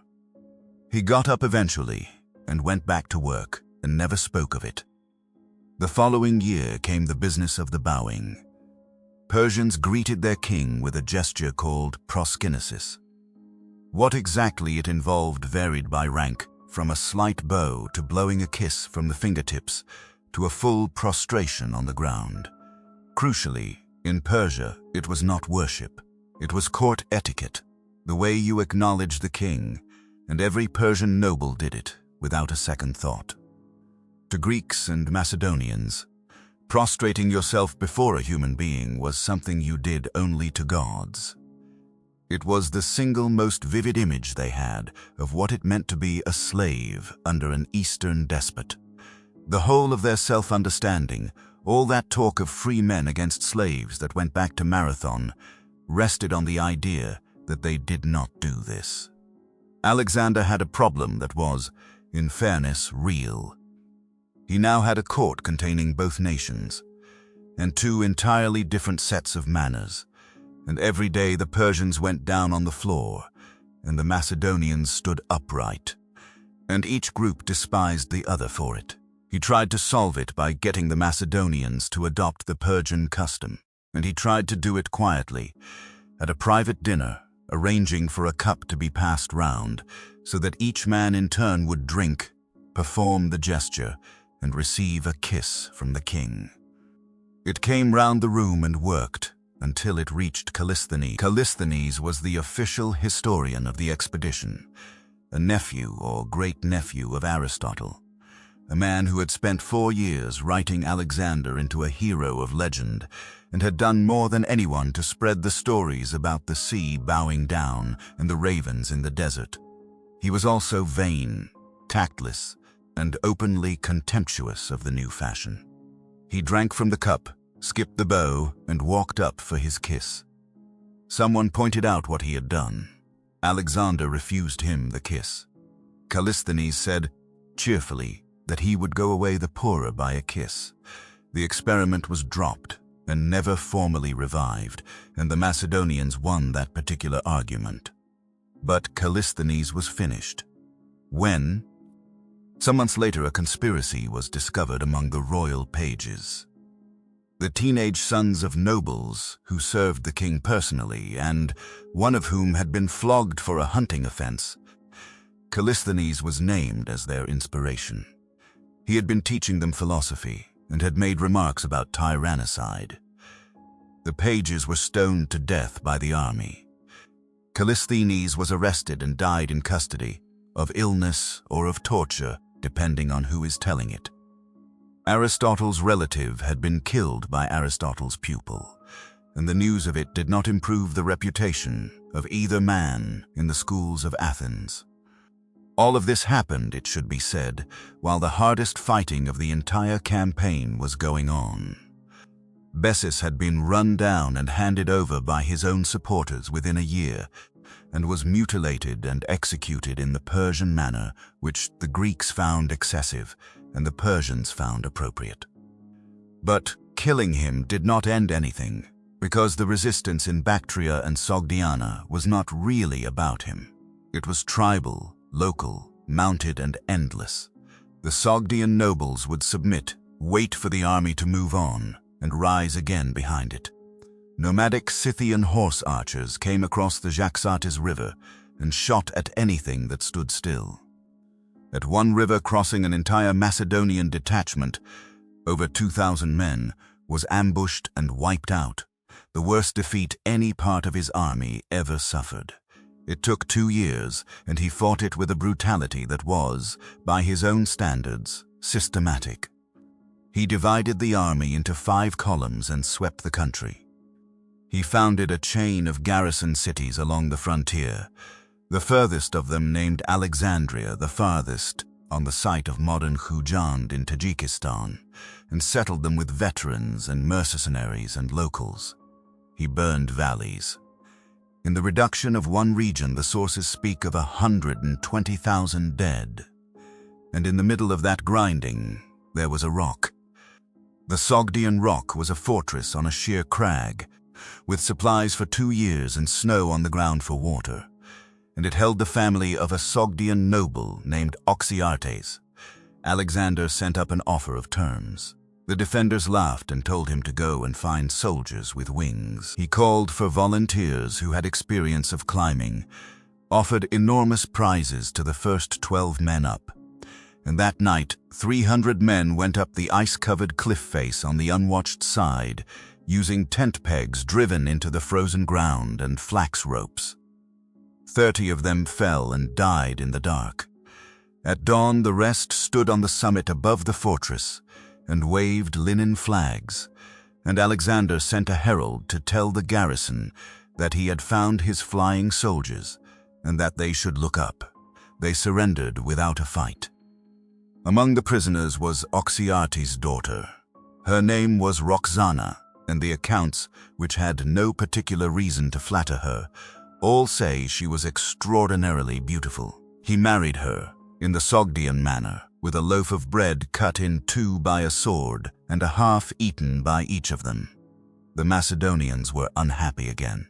He got up eventually and went back to work and never spoke of it. The following year came the business of the bowing. Persians greeted their king with a gesture called proskynesis. What exactly it involved varied by rank, from a slight bow to blowing a kiss from the fingertips to a full prostration on the ground. Crucially, in Persia, it was not worship. It was court etiquette, the way you acknowledge the king, and every Persian noble did it without a second thought. To Greeks and Macedonians, prostrating yourself before a human being was something you did only to gods. It was the single most vivid image they had of what it meant to be a slave under an Eastern despot. The whole of their self-understanding, all that talk of free men against slaves that went back to Marathon, rested on the idea that they did not do this. Alexander had a problem that was, in fairness, real. He now had a court containing both nations, and 2 entirely different sets of manners, and every day the Persians went down on the floor, and the Macedonians stood upright, and each group despised the other for it. He tried to solve it by getting the Macedonians to adopt the Persian custom, and he tried to do it quietly, at a private dinner, arranging for a cup to be passed round, so that each man in turn would drink, perform the gesture, and receive a kiss from the king. It came round the room and worked, until it reached Callisthenes. Callisthenes was the official historian of the expedition, a nephew or great-nephew of Aristotle, a man who had spent 4 years writing Alexander into a hero of legend and had done more than anyone to spread the stories about the sea bowing down and the ravens in the desert. He was also vain, tactless, and openly contemptuous of the new fashion. He drank from the cup, skipped the bow, and walked up for his kiss. Someone pointed out what he had done. Alexander refused him the kiss. Callisthenes said, cheerfully, that he would go away the poorer by a kiss. The experiment was dropped and never formally revived, and the Macedonians won that particular argument. But Callisthenes was finished. When? Some months later, a conspiracy was discovered among the royal pages. The teenage sons of nobles who served the king personally, and one of whom had been flogged for a hunting offense, Callisthenes was named as their inspiration. He had been teaching them philosophy and had made remarks about tyrannicide. The pages were stoned to death by the army. Callisthenes was arrested and died in custody, of illness or of torture, depending on who is telling it. Aristotle's relative had been killed by Aristotle's pupil, and the news of it did not improve the reputation of either man in the schools of Athens. All of this happened, it should be said, while the hardest fighting of the entire campaign was going on. Bessus had been run down and handed over by his own supporters within a year, and was mutilated and executed in the Persian manner which the Greeks found excessive and the Persians found appropriate. But killing him did not end anything, because the resistance in Bactria and Sogdiana was not really about him. It was tribal, local, mounted, and endless. The Sogdian nobles would submit, wait for the army to move on, and rise again behind it. Nomadic Scythian horse archers came across the Jaxartes River and shot at anything that stood still. At one river crossing, an entire Macedonian detachment, over 2,000 men, was ambushed and wiped out, the worst defeat any part of his army ever suffered. It took 2 years, and he fought it with a brutality that was, by his own standards, systematic. He divided the army into 5 columns and swept the country. He founded a chain of garrison cities along the frontier, the furthest of them named Alexandria, the farthest, on the site of modern Khujand in Tajikistan, and settled them with veterans and mercenaries and locals. He burned valleys. In the reduction of one region, the sources speak of 120,000 dead. And in the middle of that grinding, there was a rock. The Sogdian Rock was a fortress on a sheer crag, with supplies for 2 years and snow on the ground for water. And it held the family of a Sogdian noble named Oxyartes. Alexander sent up an offer of terms. The defenders laughed and told him to go and find soldiers with wings. He called for volunteers who had experience of climbing, offered enormous prizes to the first 12 men up. And that night, 300 men went up the ice-covered cliff face on the unwatched side, using tent pegs driven into the frozen ground and flax ropes. 30 of them fell and died in the dark. At dawn, the rest stood on the summit above the fortress and waved linen flags, and Alexander sent a herald to tell the garrison that he had found his flying soldiers and that they should look up. They surrendered without a fight. Among the prisoners was Oxyartes' daughter. Her name was Roxana, and the accounts, which had no particular reason to flatter her, all say she was extraordinarily beautiful. He married her, in the Sogdian manner, with a loaf of bread cut in 2 by a sword and a half eaten by each of them. The Macedonians were unhappy again.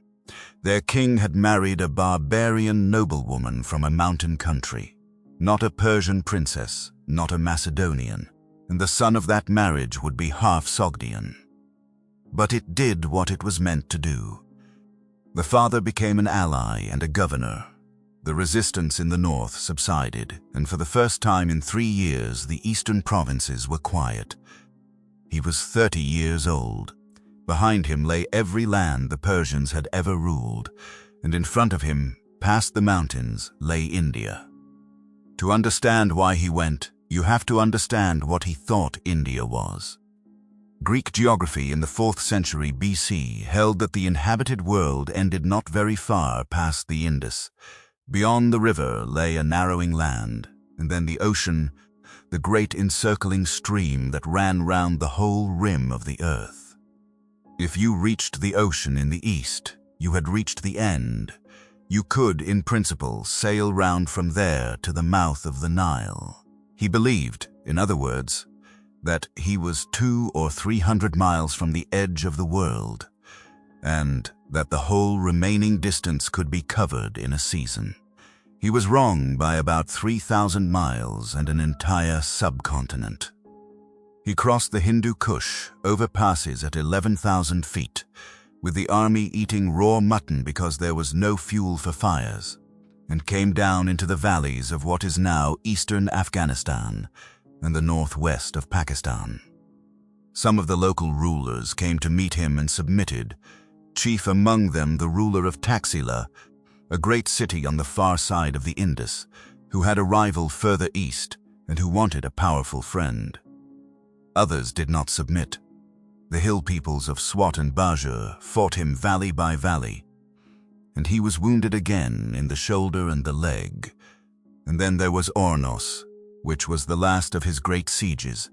Their king had married a barbarian noblewoman from a mountain country, not a Persian princess, not a Macedonian, and the son of that marriage would be half Sogdian. But it did what it was meant to do. The father became an ally and a governor. The resistance in the north subsided, and for the first time in 3 years the eastern provinces were quiet. He was 30 years old. Behind him lay every land the Persians had ever ruled, and in front of him, past the mountains, lay India. To understand why he went, you have to understand what he thought India was. Greek geography in the 4th century BC held that the inhabited world ended not very far past the Indus. Beyond the river lay a narrowing land, and then the ocean, the great encircling stream that ran round the whole rim of the earth. If you reached the ocean in the east, you had reached the end. You could, in principle, sail round from there to the mouth of the Nile. He believed, in other words, that he was 200 or 300 miles from the edge of the world, and that the whole remaining distance could be covered in a season. He was wrong by about 3,000 miles and an entire subcontinent. He crossed the Hindu Kush over passes at 11,000 feet, with the army eating raw mutton because there was no fuel for fires, and came down into the valleys of what is now eastern Afghanistan and the northwest of Pakistan. Some of the local rulers came to meet him and submitted, chief among them the ruler of Taxila, a great city on the far side of the Indus, who had a rival further east and who wanted a powerful friend. Others did not submit. The hill peoples of Swat and Bajur fought him valley by valley, and he was wounded again in the shoulder and the leg. And then there was Ornos, which was the last of his great sieges,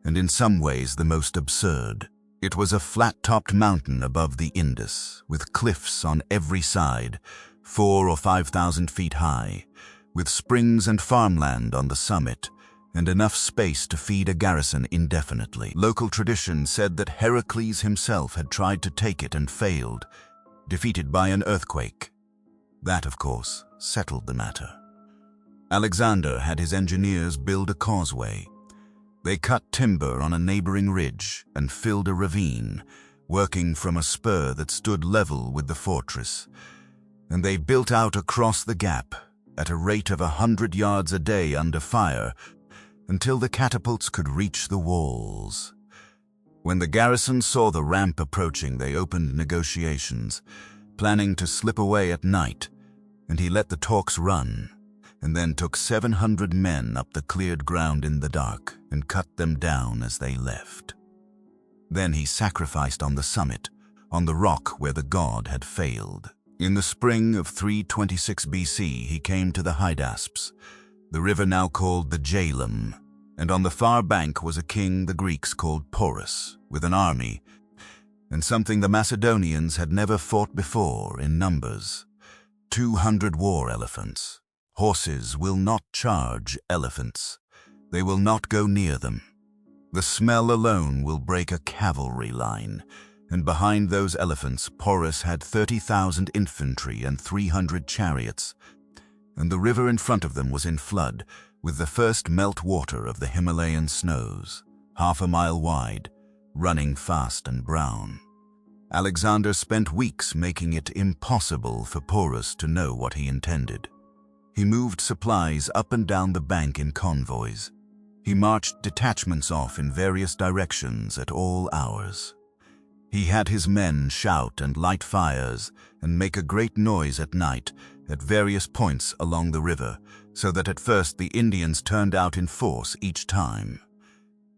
and in some ways the most absurd. It was a flat-topped mountain above the Indus, with cliffs on every side, 4,000 or 5,000 feet high, with springs and farmland on the summit, and enough space to feed a garrison indefinitely. Local tradition said that Heracles himself had tried to take it and failed, defeated by an earthquake. That, of course, settled the matter. Alexander had his engineers build a causeway. They cut timber on a neighboring ridge and filled a ravine, working from a spur that stood level with the fortress. And they built out across the gap at a rate of 100 yards a day under fire until the catapults could reach the walls. When the garrison saw the ramp approaching, they opened negotiations, planning to slip away at night, and he let the talks run, and then took 700 men up the cleared ground in the dark and cut them down as they left. Then he sacrificed on the summit, on the rock where the god had failed. In the spring of 326 BC, he came to the Hydaspes, the river now called the Jalem, and on the far bank was a king the Greeks called Porus, with an army, and something the Macedonians had never fought before in numbers: 200 war elephants. Horses will not charge elephants. They will not go near them. The smell alone will break a cavalry line, and behind those elephants Porus had 30,000 infantry and 300 chariots, and the river in front of them was in flood, with the first melt water of the Himalayan snows, 1/2 mile wide, running fast and brown. Alexander spent weeks making it impossible for Porus to know what he intended. He moved supplies up and down the bank in convoys. He marched detachments off in various directions at all hours. He had his men shout and light fires and make a great noise at night at various points along the river, so that at first the Indians turned out in force each time,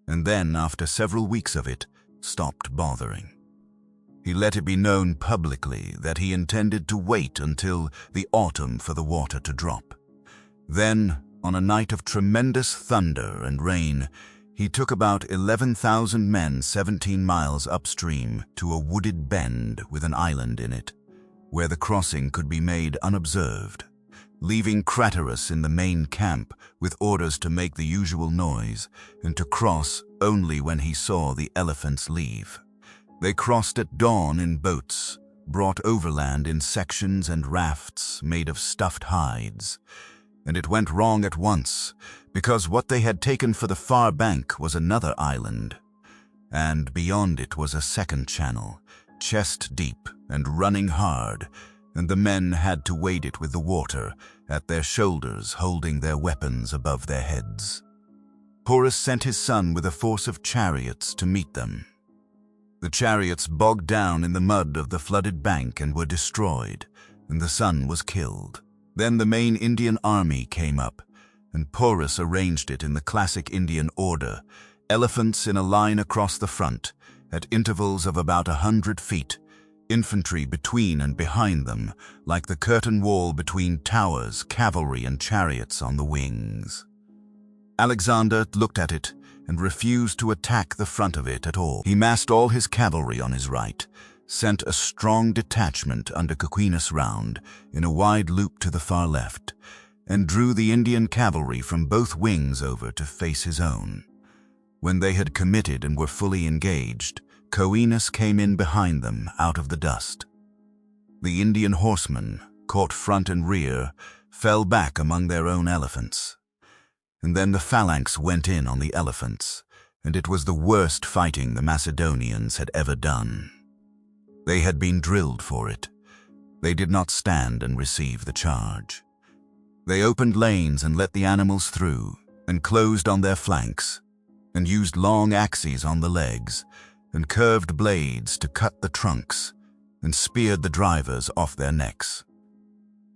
and then, after several weeks of it, stopped bothering. He let it be known publicly that he intended to wait until the autumn for the water to drop. Then, on a night of tremendous thunder and rain, he took about 11,000 men 17 miles upstream to a wooded bend with an island in it, where the crossing could be made unobserved, leaving Craterus in the main camp with orders to make the usual noise and to cross only when he saw the elephants leave. They crossed at dawn in boats, brought overland in sections and rafts made of stuffed hides. And it went wrong at once, because what they had taken for the far bank was another island, and beyond it was a second channel, chest deep and running hard, and the men had to wade it with the water at their shoulders, holding their weapons above their heads. Porus sent his son with a force of chariots to meet them. The chariots bogged down in the mud of the flooded bank and were destroyed, and the son was killed. Then the main Indian army came up, and Porus arranged it in the classic Indian order, elephants in a line across the front, at intervals of about 100 feet, infantry between and behind them, like the curtain wall between towers, cavalry and chariots on the wings. Alexander looked at it and refused to attack the front of it at all. He massed all his cavalry on his right, sent a strong detachment under Coquinus round in a wide loop to the far left, and drew the Indian cavalry from both wings over to face his own. When they had committed and were fully engaged, Coquinus came in behind them out of the dust. The Indian horsemen, caught front and rear, fell back among their own elephants. And then the phalanx went in on the elephants, and it was the worst fighting the Macedonians had ever done. They had been drilled for it. They did not stand and receive the charge. They opened lanes and let the animals through, and closed on their flanks, and used long axes on the legs, and curved blades to cut the trunks, and speared the drivers off their necks.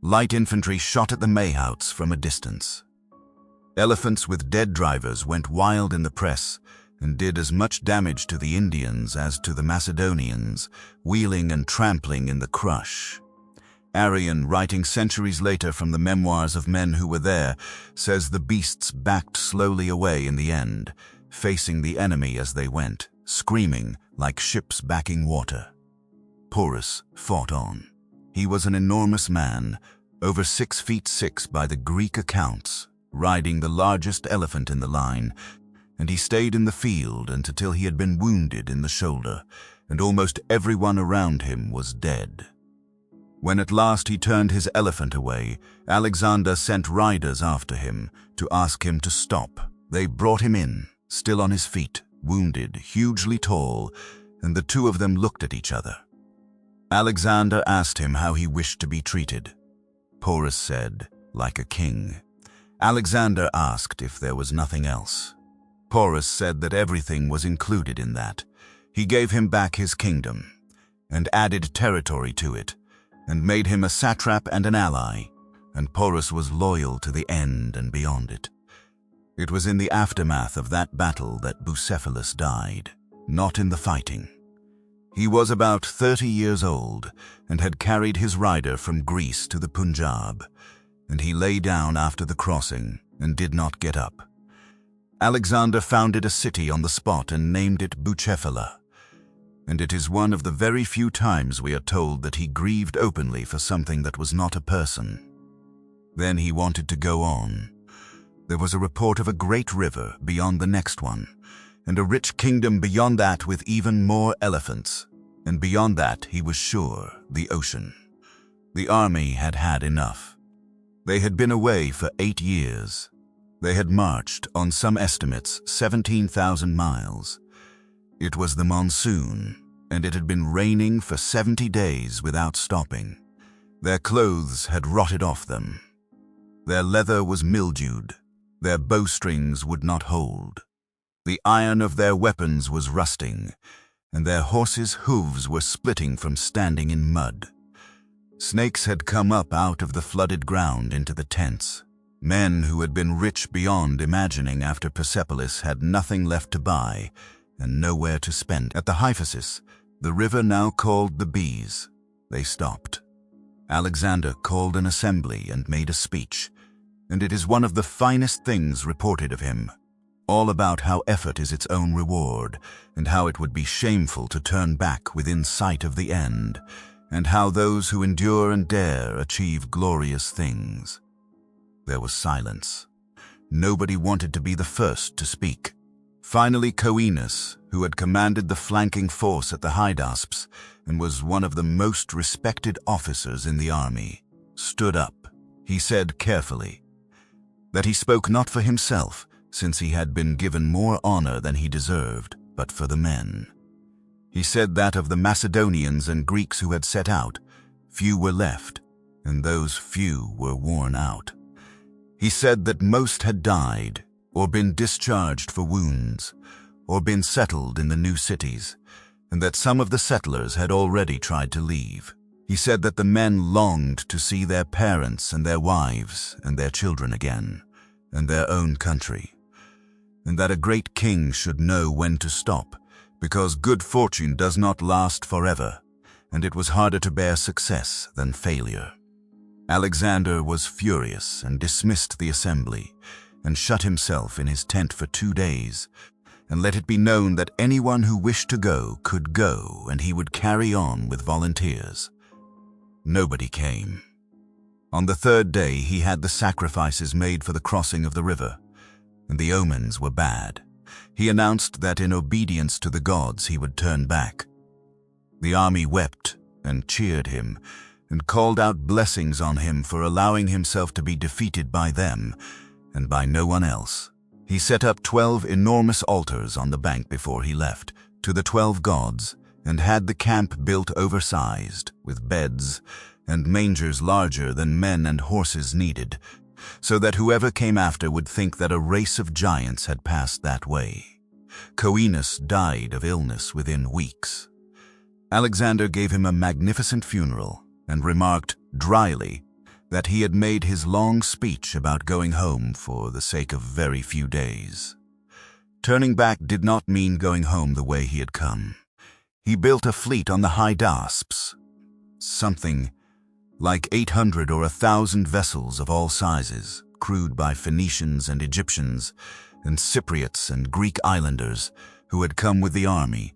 Light infantry shot at the mayhouts from a distance. Elephants with dead drivers went wild in the press and did as much damage to the Indians as to the Macedonians, wheeling and trampling in the crush. Arrian, writing centuries later from the memoirs of men who were there, says the beasts backed slowly away in the end, facing the enemy as they went, screaming like ships backing water. Porus fought on. He was an enormous man, over 6 feet 6 by the Greek accounts, riding the largest elephant in the line, and he stayed in the field until he had been wounded in the shoulder, and almost everyone around him was dead. When at last he turned his elephant away, Alexander sent riders after him to ask him to stop. They brought him in, still on his feet, wounded, hugely tall, and the two of them looked at each other. Alexander asked him how he wished to be treated. Porus said, like a king. Alexander asked if there was nothing else. Porus said that everything was included in that. He gave him back his kingdom, and added territory to it, and made him a satrap and an ally, and Porus was loyal to the end and beyond it. It was in the aftermath of that battle that Bucephalus died, not in the fighting. He was about 30 years old and had carried his rider from Greece to the Punjab, and he lay down after the crossing and did not get up. Alexander founded a city on the spot and named it Bucephala, and it is one of the very few times we are told that he grieved openly for something that was not a person. Then he wanted to go on. There was a report of a great river beyond the next one, and a rich kingdom beyond that with even more elephants, and beyond that, he was sure, the ocean. The army had had enough. They had been away for 8 years. They had marched, on some estimates, 17,000 miles. It was the monsoon, and it had been raining for 70 days without stopping. Their clothes had rotted off them. Their leather was mildewed. Their bowstrings would not hold. The iron of their weapons was rusting, and their horses' hooves were splitting from standing in mud. Snakes had come up out of the flooded ground into the tents. Men who had been rich beyond imagining after Persepolis had nothing left to buy and nowhere to spend. At the Hyphasis, the river now called the Bees, they stopped. Alexander called an assembly and made a speech, and it is one of the finest things reported of him, all about how effort is its own reward, and how it would be shameful to turn back within sight of the end, and how those who endure and dare achieve glorious things. There was silence. Nobody wanted to be the first to speak. Finally, Coenus, who had commanded the flanking force at the Hydaspes and was one of the most respected officers in the army, stood up. He said carefully that he spoke not for himself, since he had been given more honor than he deserved, but for the men. He said that of the Macedonians and Greeks who had set out, few were left, and those few were worn out. He said that most had died, or been discharged for wounds, or been settled in the new cities, and that some of the settlers had already tried to leave. He said that the men longed to see their parents and their wives and their children again, and their own country, and that a great king should know when to stop, because good fortune does not last forever, and it was harder to bear success than failure. Alexander was furious and dismissed the assembly, and shut himself in his tent for 2 days, and let it be known that anyone who wished to go could go, and he would carry on with volunteers. Nobody came. On the 3rd day he had the sacrifices made for the crossing of the river, and the omens were bad. He announced that in obedience to the gods he would turn back. The army wept and cheered him, and called out blessings on him for allowing himself to be defeated by them and by no one else. He set up 12 enormous altars on the bank before he left, to the 12 gods, and had the camp built oversized, with beds and mangers larger than men and horses needed, so that whoever came after would think that a race of giants had passed that way. Coenus died of illness within weeks. Alexander gave him a magnificent funeral, and remarked dryly that he had made his long speech about going home for the sake of very few days. Turning back did not mean going home the way he had come. He built a fleet on the Hydaspes, something like 800 or 1,000 vessels of all sizes, crewed by Phoenicians and Egyptians, and Cypriots and Greek islanders who had come with the army,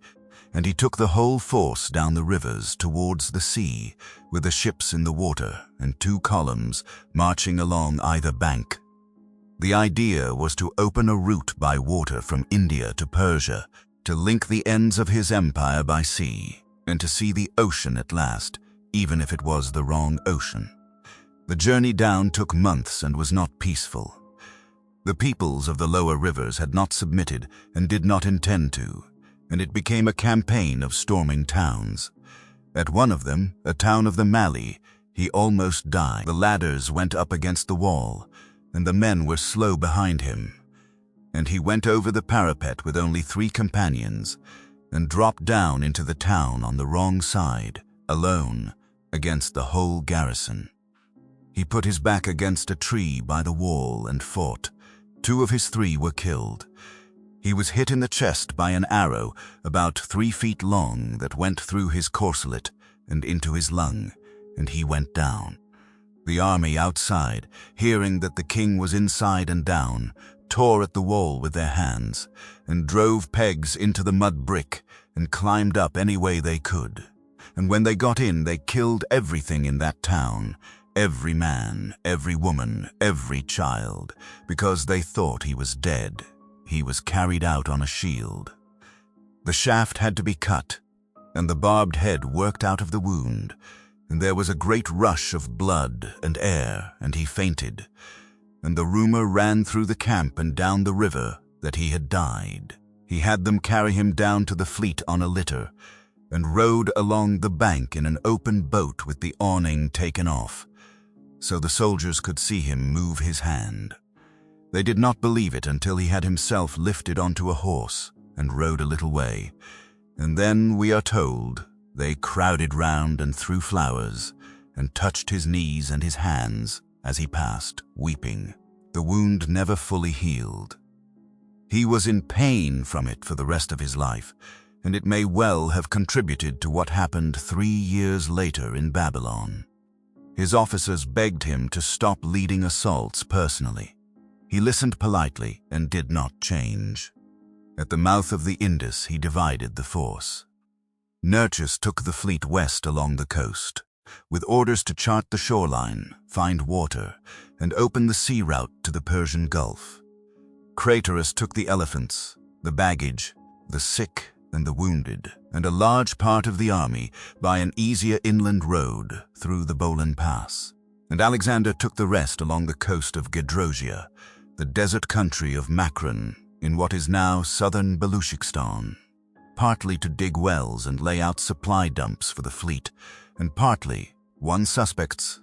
and he took the whole force down the rivers towards the sea, with the ships in the water and 2 columns marching along either bank. The idea was to open a route by water from India to Persia, to link the ends of his empire by sea, and to see the ocean at last, even if it was the wrong ocean. The journey down took months and was not peaceful. The peoples of the lower rivers had not submitted and did not intend to, and it became a campaign of storming towns. At one of them, a town of the Mali, he almost died. The ladders went up against the wall, and the men were slow behind him. And he went over the parapet with only 3 companions, and dropped down into the town on the wrong side, alone, against the whole garrison. He put his back against a tree by the wall and fought. 2 of his 3 were killed. He was hit in the chest by an arrow about 3 feet long that went through his corselet and into his lung, and he went down. The army outside, hearing that the king was inside and down, tore at the wall with their hands, and drove pegs into the mud brick, and climbed up any way they could. And when they got in, they killed everything in that town, every man, every woman, every child, because they thought he was dead. He was carried out on a shield. The shaft had to be cut, and the barbed head worked out of the wound, and there was a great rush of blood and air, and he fainted. And the rumor ran through the camp and down the river that he had died. He had them carry him down to the fleet on a litter, and rowed along the bank in an open boat with the awning taken off, so the soldiers could see him move his hand. They did not believe it until he had himself lifted onto a horse and rode a little way, and then, we are told, they crowded round and threw flowers, and touched his knees and his hands as he passed, weeping. The wound never fully healed. He was in pain from it for the rest of his life, and it may well have contributed to what happened 3 years later in Babylon. His officers begged him to stop leading assaults personally. He listened politely and did not change. At the mouth of the Indus, he divided the force. Nearchus took the fleet west along the coast, with orders to chart the shoreline, find water, and open the sea route to the Persian Gulf. Craterus took the elephants, the baggage, the sick and the wounded, and a large part of the army by an easier inland road through the Bolan Pass. And Alexander took the rest along the coast of Gedrosia, the desert country of Makron, in what is now southern Baluchistan, partly to dig wells and lay out supply dumps for the fleet, and partly, one suspects,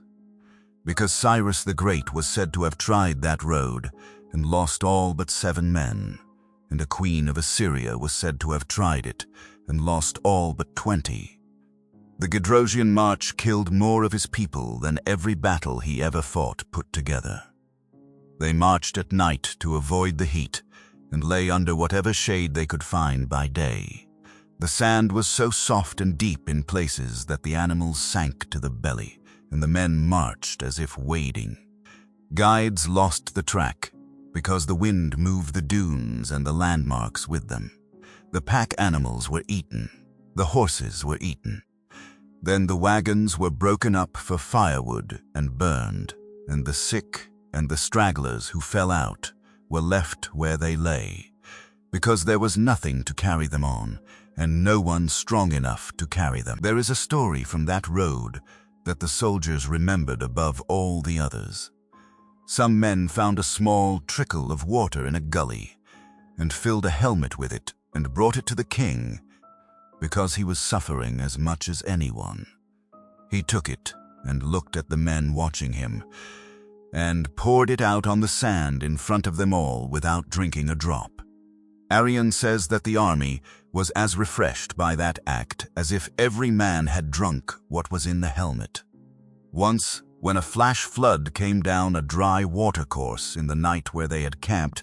because Cyrus the Great was said to have tried that road and lost all but 7 men, and a queen of Assyria was said to have tried it and lost all but 20. The Gedrosian march killed more of his people than every battle he ever fought put together. They marched at night to avoid the heat and lay under whatever shade they could find by day. The sand was so soft and deep in places that the animals sank to the belly, and the men marched as if wading. Guides lost the track because the wind moved the dunes and the landmarks with them. The pack animals were eaten. The horses were eaten. Then the wagons were broken up for firewood and burned, and the sick and the stragglers who fell out were left where they lay, because there was nothing to carry them on, and no one strong enough to carry them. There is a story from that road that the soldiers remembered above all the others. Some men found a small trickle of water in a gully, and filled a helmet with it and brought it to the king, because he was suffering as much as anyone. He took it and looked at the men watching him, and poured it out on the sand in front of them all without drinking a drop. Arrian says that the army was as refreshed by that act as if every man had drunk what was in the helmet. Once, when a flash flood came down a dry watercourse in the night where they had camped,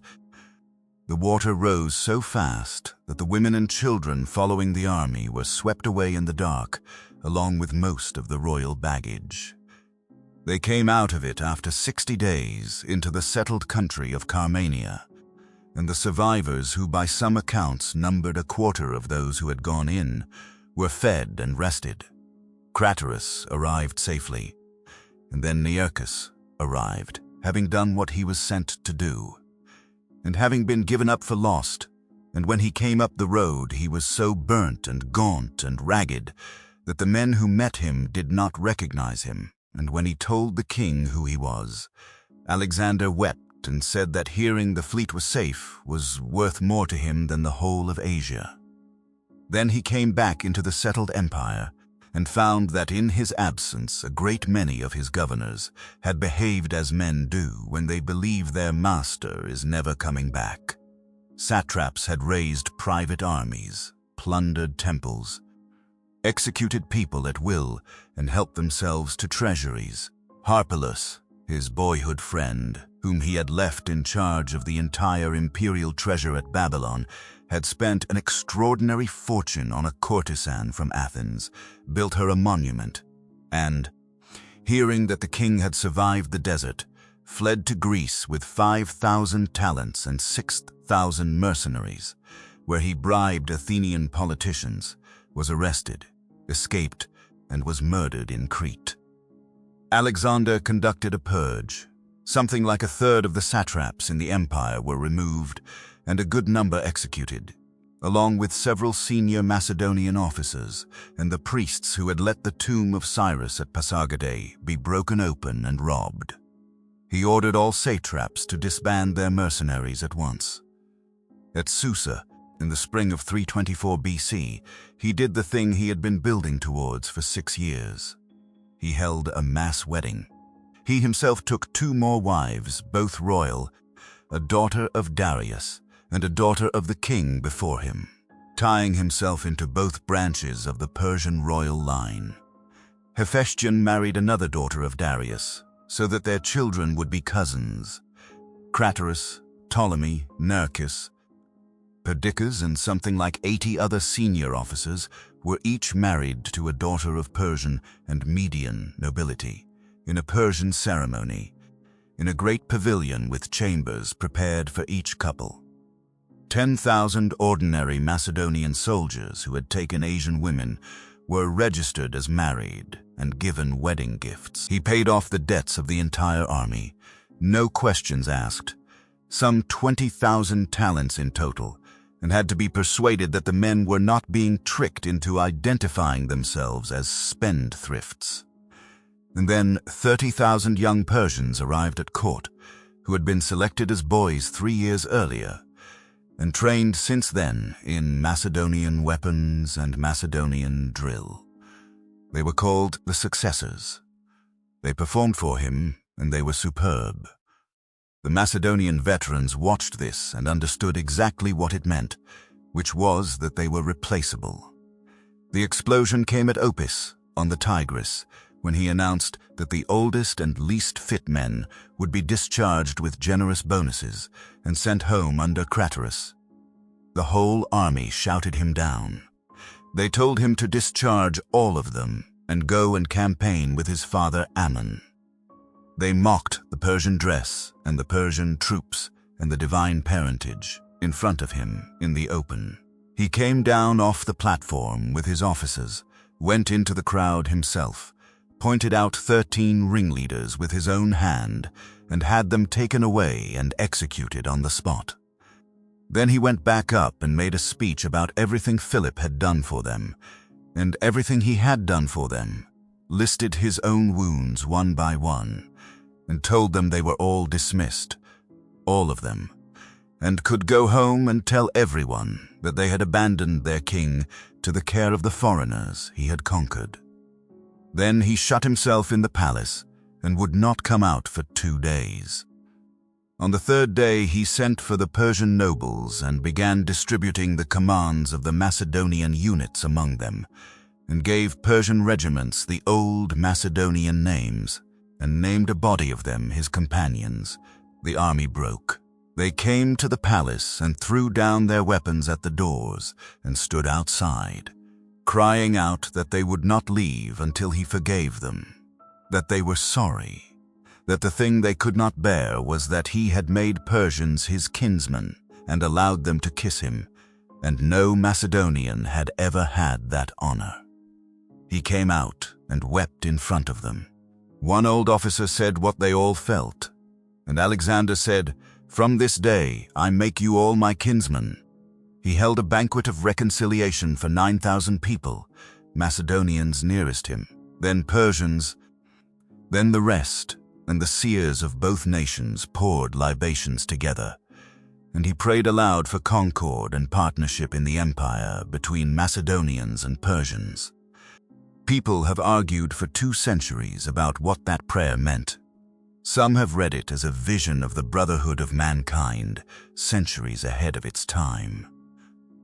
the water rose so fast that the women and children following the army were swept away in the dark, along with most of the royal baggage. They came out of it after 60 days into the settled country of Carmania, and the survivors, who by some accounts numbered a quarter of those who had gone in, were fed and rested. Craterus arrived safely, and then Nearchus arrived. having done what he was sent to do, and having been given up for lost. And when he came up the road, he was so burnt and gaunt and ragged that the men who met him did not recognize him. And when he told the king who he was, Alexander wept and said that hearing the fleet was safe was worth more to him than the whole of Asia. Then he came back into the settled empire and found that in his absence a great many of his governors had behaved as men do when they believe their master is never coming back. Satraps had raised private armies, plundered temples, executed people at will, and helped themselves to treasuries. Harpalus, his boyhood friend, whom he had left in charge of the entire imperial treasure at Babylon, had spent an extraordinary fortune on a courtesan from Athens, built her a monument, and, hearing that the king had survived the desert, fled to Greece with 5,000 talents and 6,000 mercenaries, where he bribed Athenian politicians, was arrested, escaped, and was murdered in Crete. Alexander conducted a purge. Something like a third of the satraps in the empire were removed and a good number executed, along with several senior Macedonian officers and the priests who had let the tomb of Cyrus at Pasargadae be broken open and robbed. He ordered all satraps to disband their mercenaries at once. At Susa, in the spring of 324 BC, he did the thing he had been building towards for 6 years. He held a mass wedding. He himself took 2 more wives, both royal, a daughter of Darius and a daughter of the king before him, tying himself into both branches of the Persian royal line. Hephaestion married another daughter of Darius, so that their children would be cousins. Craterus, Ptolemy, Nearchus, Perdiccas, and something like 80 other senior officers were each married to a daughter of Persian and Median nobility, in a Persian ceremony, in a great pavilion with chambers prepared for each couple. 10,000 ordinary Macedonian soldiers who had taken Asian women were registered as married and given wedding gifts. He paid off the debts of the entire army, no questions asked, some 20,000 talents in total, and had to be persuaded that the men were not being tricked into identifying themselves as spendthrifts. And then 30,000 young Persians arrived at court, who had been selected as boys 3 years earlier, and trained since then in Macedonian weapons and Macedonian drill. They were called the successors. They performed for him, and they were superb. The Macedonian veterans watched this and understood exactly what it meant, which was that they were replaceable. The explosion came at Opis, on the Tigris, when he announced that the oldest and least fit men would be discharged with generous bonuses and sent home under Craterus. The whole army shouted him down. They told him to discharge all of them and go and campaign with his father Ammon. They mocked the Persian dress and the Persian troops and the divine parentage in front of him in the open. He came down off the platform with his officers, went into the crowd himself, pointed out 13 ringleaders with his own hand, and had them taken away and executed on the spot. Then he went back up and made a speech about everything Philip had done for them, and everything he had done for them, listed his own wounds one by one, and told them they were all dismissed, all of them, and could go home and tell everyone that they had abandoned their king to the care of the foreigners he had conquered. Then he shut himself in the palace and would not come out for 2 days. On the 3rd day he sent for the Persian nobles and began distributing the commands of the Macedonian units among them, and gave Persian regiments the old Macedonian names, and named a body of them his companions. The army broke. They came to the palace and threw down their weapons at the doors and stood outside, crying out that they would not leave until he forgave them, that they were sorry, that the thing they could not bear was that he had made Persians his kinsmen and allowed them to kiss him, and no Macedonian had ever had that honor. He came out and wept in front of them. One old officer said what they all felt. And Alexander said, "From this day I make you all my kinsmen." He held a banquet of reconciliation for 9,000 people, Macedonians nearest him, then Persians, then the rest, and the seers of both nations poured libations together. And he prayed aloud for concord and partnership in the empire between Macedonians and Persians. People have argued for 2 centuries about what that prayer meant. Some have read it as a vision of the brotherhood of mankind, centuries ahead of its time.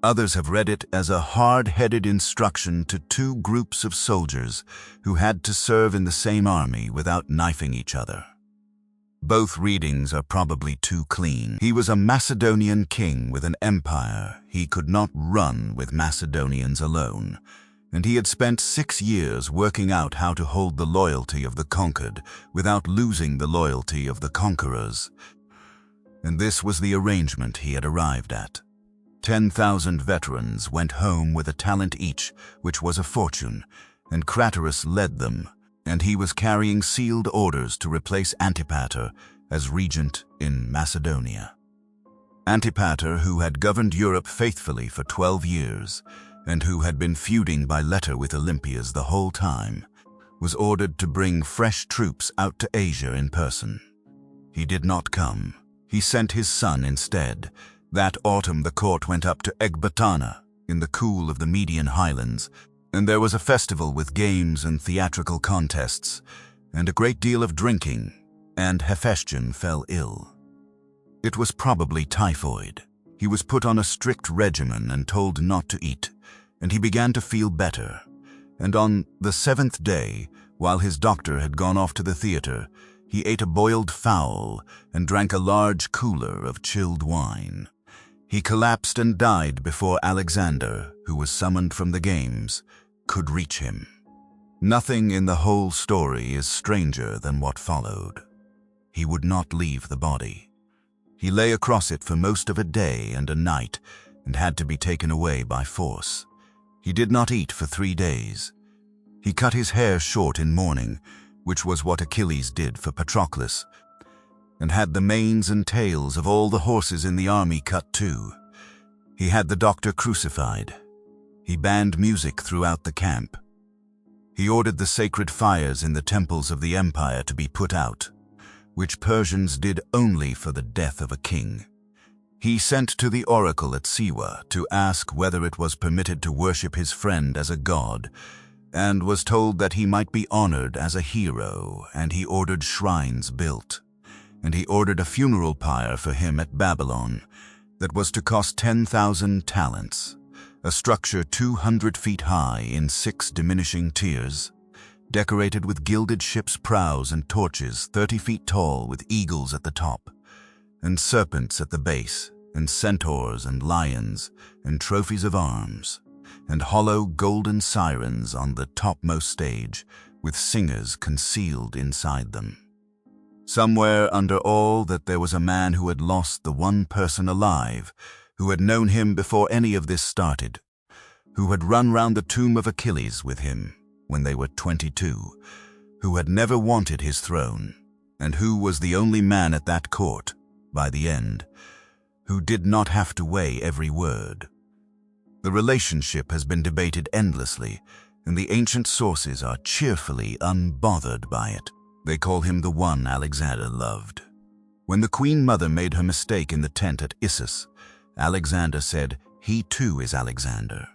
Others have read it as a hard-headed instruction to 2 groups of soldiers who had to serve in the same army without knifing each other. Both readings are probably too clean. He was a Macedonian king with an empire. He could not run with Macedonians alone, and he had spent 6 years working out how to hold the loyalty of the conquered without losing the loyalty of the conquerors. And this was the arrangement he had arrived at. 10,000 veterans went home with a talent each, which was a fortune, and Craterus led them, and he was carrying sealed orders to replace Antipater as regent in Macedonia. Antipater, who had governed Europe faithfully for 12 years, and who had been feuding by letter with Olympias the whole time, was ordered to bring fresh troops out to Asia in person. He did not come. He sent his son instead. That autumn the court went up to Ecbatana, in the cool of the Median highlands, and there was a festival with games and theatrical contests, and a great deal of drinking, and Hephaestion fell ill. It was probably typhoid. He was put on a strict regimen and told not to eat, and he began to feel better. And on the 7th day, while his doctor had gone off to the theater, he ate a boiled fowl and drank a large cooler of chilled wine. He collapsed and died before Alexander, who was summoned from the games, could reach him. Nothing in the whole story is stranger than what followed. He would not leave the body. He lay across it for most of a day and a night and had to be taken away by force. He did not eat for 3 days. He cut his hair short in mourning, which was what Achilles did for Patroclus, and had the manes and tails of all the horses in the army cut too. He had the doctor crucified. He banned music throughout the camp. He ordered the sacred fires in the temples of the empire to be put out, which Persians did only for the death of a king. He sent to the oracle at Siwa to ask whether it was permitted to worship his friend as a god, and was told that he might be honored as a hero, and he ordered shrines built. And he ordered a funeral pyre for him at Babylon that was to cost 10,000 talents, a structure 200 feet high in 6 diminishing tiers, decorated with gilded ship's prows and torches 30 feet tall with eagles at the top, and serpents at the base, and centaurs and lions, and trophies of arms, and hollow golden sirens on the topmost stage, with singers concealed inside them. Somewhere under all that there was a man who had lost the one person alive, who had known him before any of this started, who had run round the tomb of Achilles with him when they were 22, who had never wanted his throne, and who was the only man at that court, by the end, who did not have to weigh every word. The relationship has been debated endlessly, and the ancient sources are cheerfully unbothered by it. They call him the one Alexander loved. When the Queen Mother made her mistake in the tent at Issus, Alexander said, "He too is Alexander."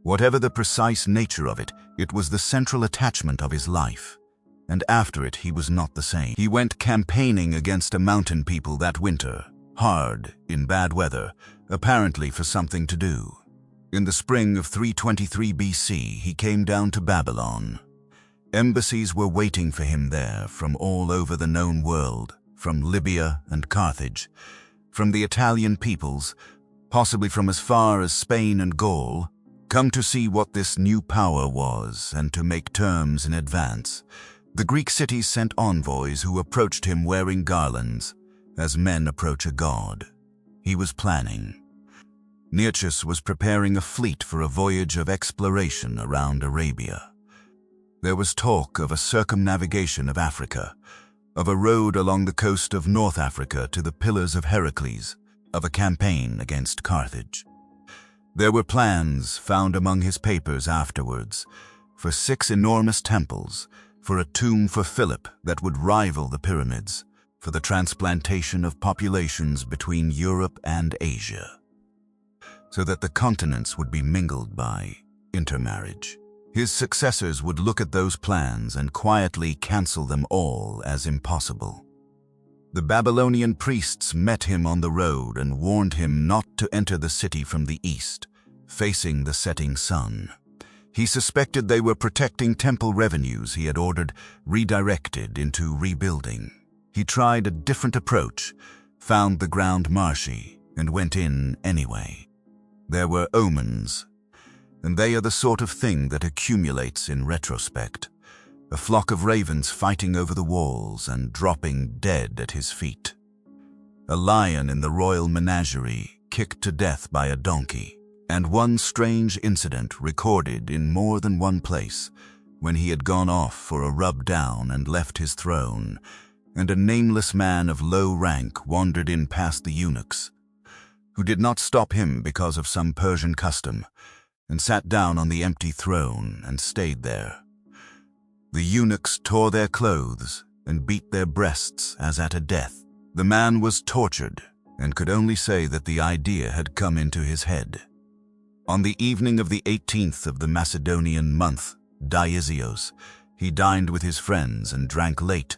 Whatever the precise nature of it, it was the central attachment of his life. And after it, he was not the same. He went campaigning against a mountain people that winter, hard, in bad weather, apparently for something to do. In the spring of 323 BC, he came down to Babylon. Embassies were waiting for him there from all over the known world, from Libya and Carthage, from the Italian peoples, possibly from as far as Spain and Gaul, come to see what this new power was and to make terms in advance. The Greek cities sent envoys who approached him wearing garlands, as men approach a god. He was planning. Nearchus was preparing a fleet for a voyage of exploration around Arabia. There was talk of a circumnavigation of Africa, of a road along the coast of North Africa to the Pillars of Heracles, of a campaign against Carthage. There were plans, found among his papers afterwards, for 6 enormous temples, for a tomb for Philip that would rival the pyramids, for the transplantation of populations between Europe and Asia, so that the continents would be mingled by intermarriage. His successors would look at those plans and quietly cancel them all as impossible. The Babylonian priests met him on the road and warned him not to enter the city from the east, facing the setting sun. He suspected they were protecting temple revenues he had ordered redirected into rebuilding. He tried a different approach, found the ground marshy, and went in anyway. There were omens, and they are the sort of thing that accumulates in retrospect. A flock of ravens fighting over the walls and dropping dead at his feet. A lion in the royal menagerie kicked to death by a donkey. And one strange incident recorded in more than one place, when he had gone off for a rub down and left his throne, and a nameless man of low rank wandered in past the eunuchs, who did not stop him because of some Persian custom, and sat down on the empty throne and stayed there. The eunuchs tore their clothes and beat their breasts as at a death. The man was tortured and could only say that the idea had come into his head. On the evening of the 18th of the Macedonian month, Dionysios, he dined with his friends and drank late,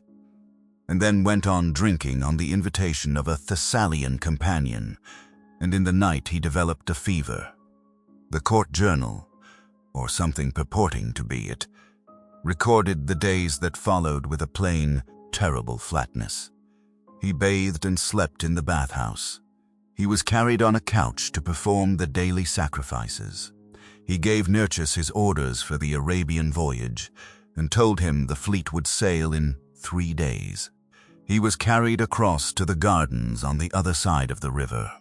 and then went on drinking on the invitation of a Thessalian companion, and in the night he developed a fever. The court journal, or something purporting to be it, recorded the days that followed with a plain, terrible flatness. He bathed and slept in the bathhouse. He was carried on a couch to perform the daily sacrifices. He gave Nearchus his orders for the Arabian voyage and told him the fleet would sail in 3 days. He was carried across to the gardens on the other side of the river.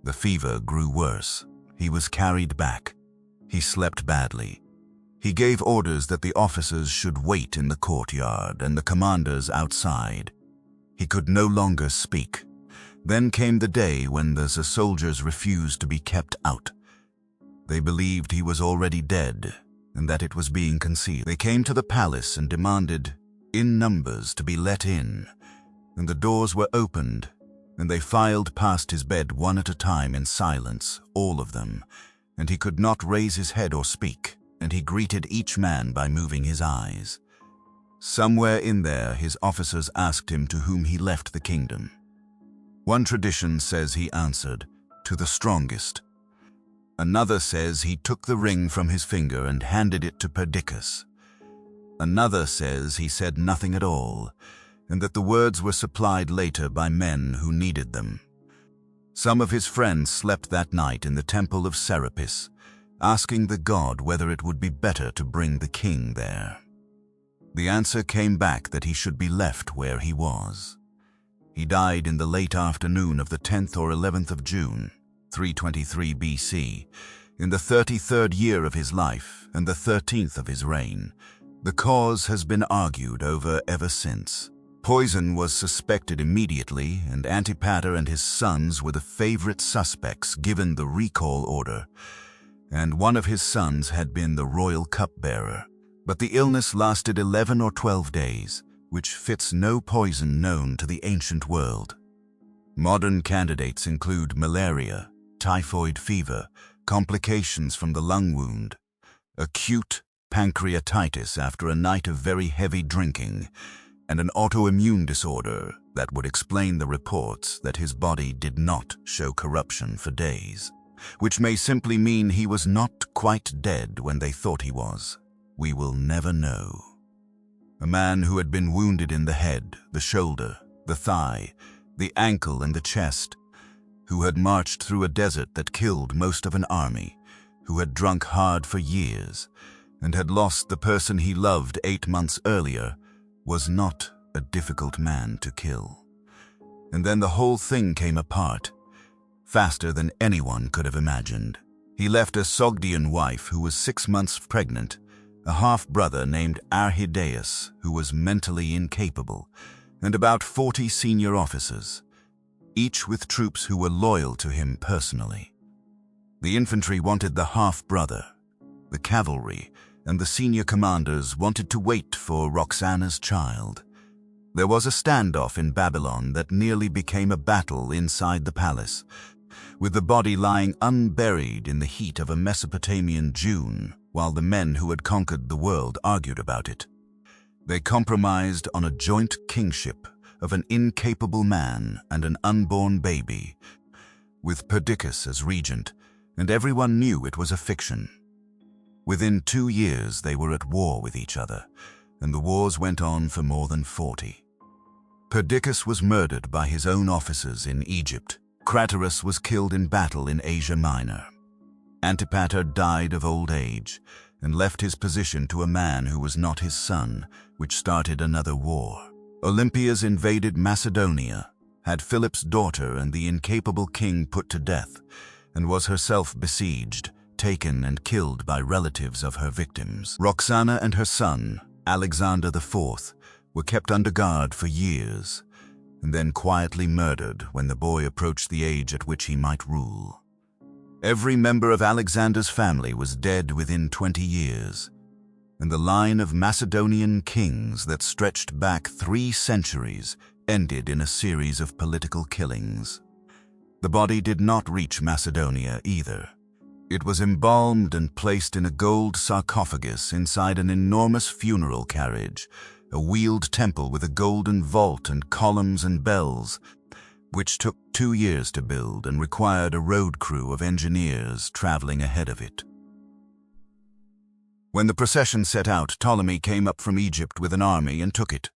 The fever grew worse. He was carried back. He slept badly. He gave orders that the officers should wait in the courtyard and the commanders outside. He could no longer speak. Then came the day when the soldiers refused to be kept out. They believed he was already dead and that it was being concealed. They came to the palace and demanded, in numbers, to be let in, and the doors were opened, and they filed past his bed one at a time in silence, all of them, and he could not raise his head or speak, and he greeted each man by moving his eyes. Somewhere in there, his officers asked him to whom he left the kingdom. One tradition says he answered, to the strongest. Another says he took the ring from his finger and handed it to Perdiccas. Another says he said nothing at all, and that the words were supplied later by men who needed them. Some of his friends slept that night in the temple of Serapis, asking the god whether it would be better to bring the king there. The answer came back that he should be left where he was. He died in the late afternoon of the 10th or 11th of June, 323 BC, in the 33rd year of his life and the 13th of his reign. The cause has been argued over ever since. Poison was suspected immediately, and Antipater and his sons were the favorite suspects given the recall order, and one of his sons had been the royal cupbearer. But the illness lasted 11 or 12 days, which fits no poison known to the ancient world. Modern candidates include malaria, typhoid fever, complications from the lung wound, acute pancreatitis after a night of very heavy drinking, and an autoimmune disorder that would explain the reports that his body did not show corruption for days, which may simply mean he was not quite dead when they thought he was. We will never know. A man who had been wounded in the head, the shoulder, the thigh, the ankle and the chest, who had marched through a desert that killed most of an army, who had drunk hard for years, and had lost the person he loved 8 months earlier, was not a difficult man to kill. And then the whole thing came apart, faster than anyone could have imagined. He left a Sogdian wife who was 6 months pregnant, a half-brother named Arhidaeus who was mentally incapable, and about 40 senior officers, each with troops who were loyal to him personally. The infantry wanted the half-brother. The cavalry and the senior commanders wanted to wait for Roxana's child. There was a standoff in Babylon that nearly became a battle inside the palace, with the body lying unburied in the heat of a Mesopotamian June, while the men who had conquered the world argued about it. They compromised on a joint kingship of an incapable man and an unborn baby, with Perdiccas as regent, and everyone knew it was a fiction. Within 2 years they were at war with each other, and the wars went on for more than 40. Perdiccas was murdered by his own officers in Egypt. Craterus was killed in battle in Asia Minor. Antipater died of old age and left his position to a man who was not his son, which started another war. Olympias invaded Macedonia, had Philip's daughter and the incapable king put to death, and was herself besieged, taken and killed by relatives of her victims. Roxana and her son, Alexander IV, were kept under guard for years, and then quietly murdered when the boy approached the age at which he might rule. Every member of Alexander's family was dead within 20 years, and the line of Macedonian kings that stretched back 3 centuries ended in a series of political killings. The body did not reach Macedonia either. It was embalmed and placed in a gold sarcophagus inside an enormous funeral carriage, a wheeled temple with a golden vault and columns and bells, which took 2 years to build and required a road crew of engineers traveling ahead of it. When the procession set out, Ptolemy came up from Egypt with an army and took it.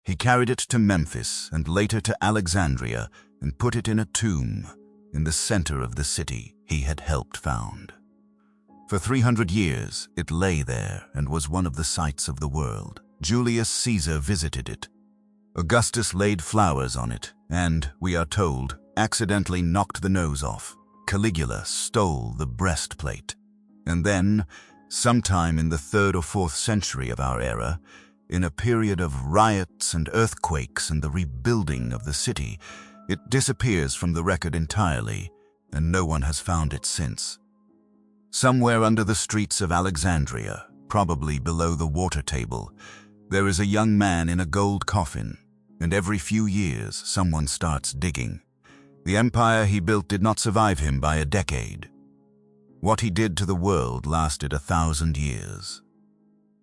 He carried it to Memphis and later to Alexandria and put it in a tomb in the center of the city he had helped found. For 300 years it lay there and was one of the sights of the world. Julius Caesar visited it. Augustus laid flowers on it and, we are told, accidentally knocked the nose off. Caligula stole the breastplate. And then, sometime in the 3rd or 4th century of our era, in a period of riots and earthquakes and the rebuilding of the city, it disappears from the record entirely, and no one has found it since. Somewhere under the streets of Alexandria, probably below the water table, there is a young man in a gold coffin, and every few years someone starts digging. The empire he built did not survive him by a decade. What he did to the world lasted 1,000 years.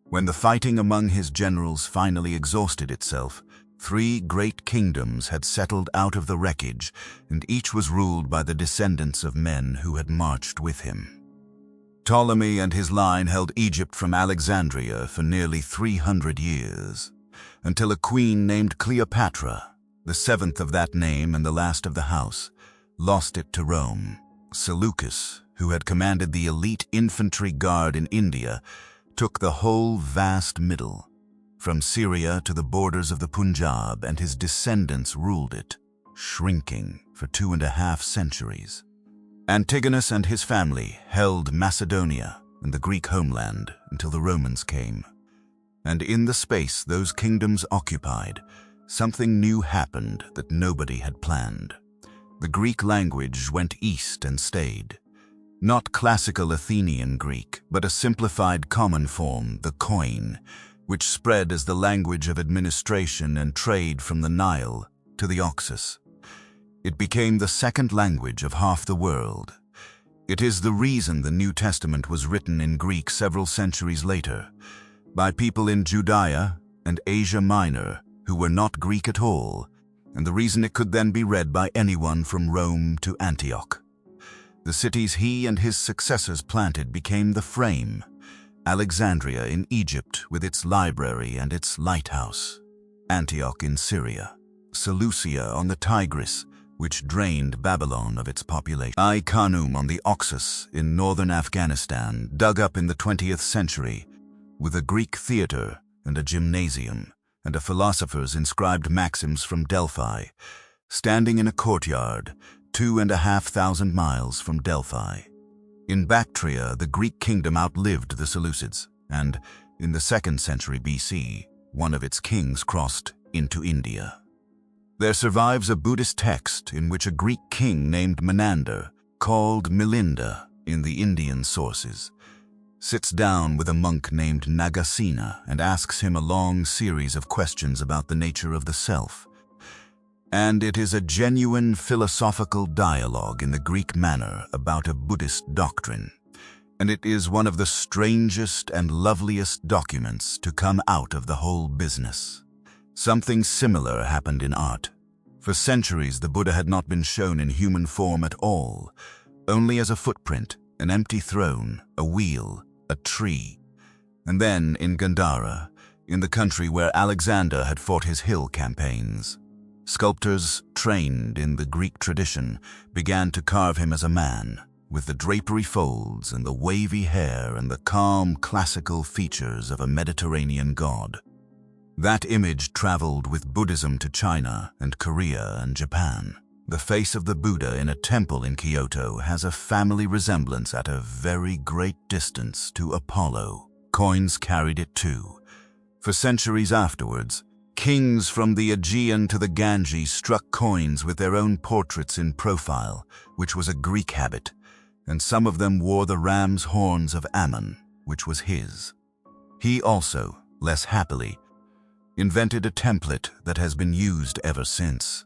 When the fighting among his generals finally exhausted itself, 3 great kingdoms had settled out of the wreckage, and each was ruled by the descendants of men who had marched with him. Ptolemy and his line held Egypt from Alexandria for nearly 300 years, until a queen named Cleopatra, the 7th of that name and the last of the house, lost it to Rome. Seleucus, who had commanded the elite infantry guard in India, took the whole vast middle, from Syria to the borders of the Punjab, and his descendants ruled it, shrinking for 2.5 centuries. Antigonus and his family held Macedonia and the Greek homeland until the Romans came. And in the space those kingdoms occupied, something new happened that nobody had planned. The Greek language went east and stayed. Not classical Athenian Greek, but a simplified common form, the Koine, which spread as the language of administration and trade from the Nile to the Oxus. It became the 2nd language of half the world. It is the reason the New Testament was written in Greek several centuries later, by people in Judea and Asia Minor who were not Greek at all, and the reason it could then be read by anyone from Rome to Antioch. The cities he and his successors planted became the frame. Alexandria in Egypt with its library and its lighthouse, Antioch in Syria, Seleucia on the Tigris, which drained Babylon of its population. Ai-Khanum on the Oxus in northern Afghanistan, dug up in the 20th century, with a Greek theater and a gymnasium, and a philosopher's inscribed maxims from Delphi, standing in a courtyard 2,500 miles from Delphi. In Bactria, the Greek kingdom outlived the Seleucids, and in the 2nd century BC, one of its kings crossed into India. There survives a Buddhist text in which a Greek king named Menander, called Milinda in the Indian sources, sits down with a monk named Nagasena and asks him a long series of questions about the nature of the self. And it is a genuine philosophical dialogue in the Greek manner about a Buddhist doctrine. And it is one of the strangest and loveliest documents to come out of the whole business. Something similar happened in art. For centuries, the Buddha had not been shown in human form at all, only as a footprint, an empty throne, a wheel, a tree. And then in Gandhara, in the country where Alexander had fought his hill campaigns, sculptors trained in the Greek tradition began to carve him as a man, with the drapery folds and the wavy hair and the calm classical features of a Mediterranean god. That image traveled with Buddhism to China and Korea and Japan. The face of the Buddha in a temple in Kyoto has a family resemblance at a very great distance to Apollo. Coins carried it too. For centuries afterwards, kings from the Aegean to the Ganges struck coins with their own portraits in profile, which was a Greek habit, and some of them wore the ram's horns of Ammon, which was his. He also, less happily, invented a template that has been used ever since.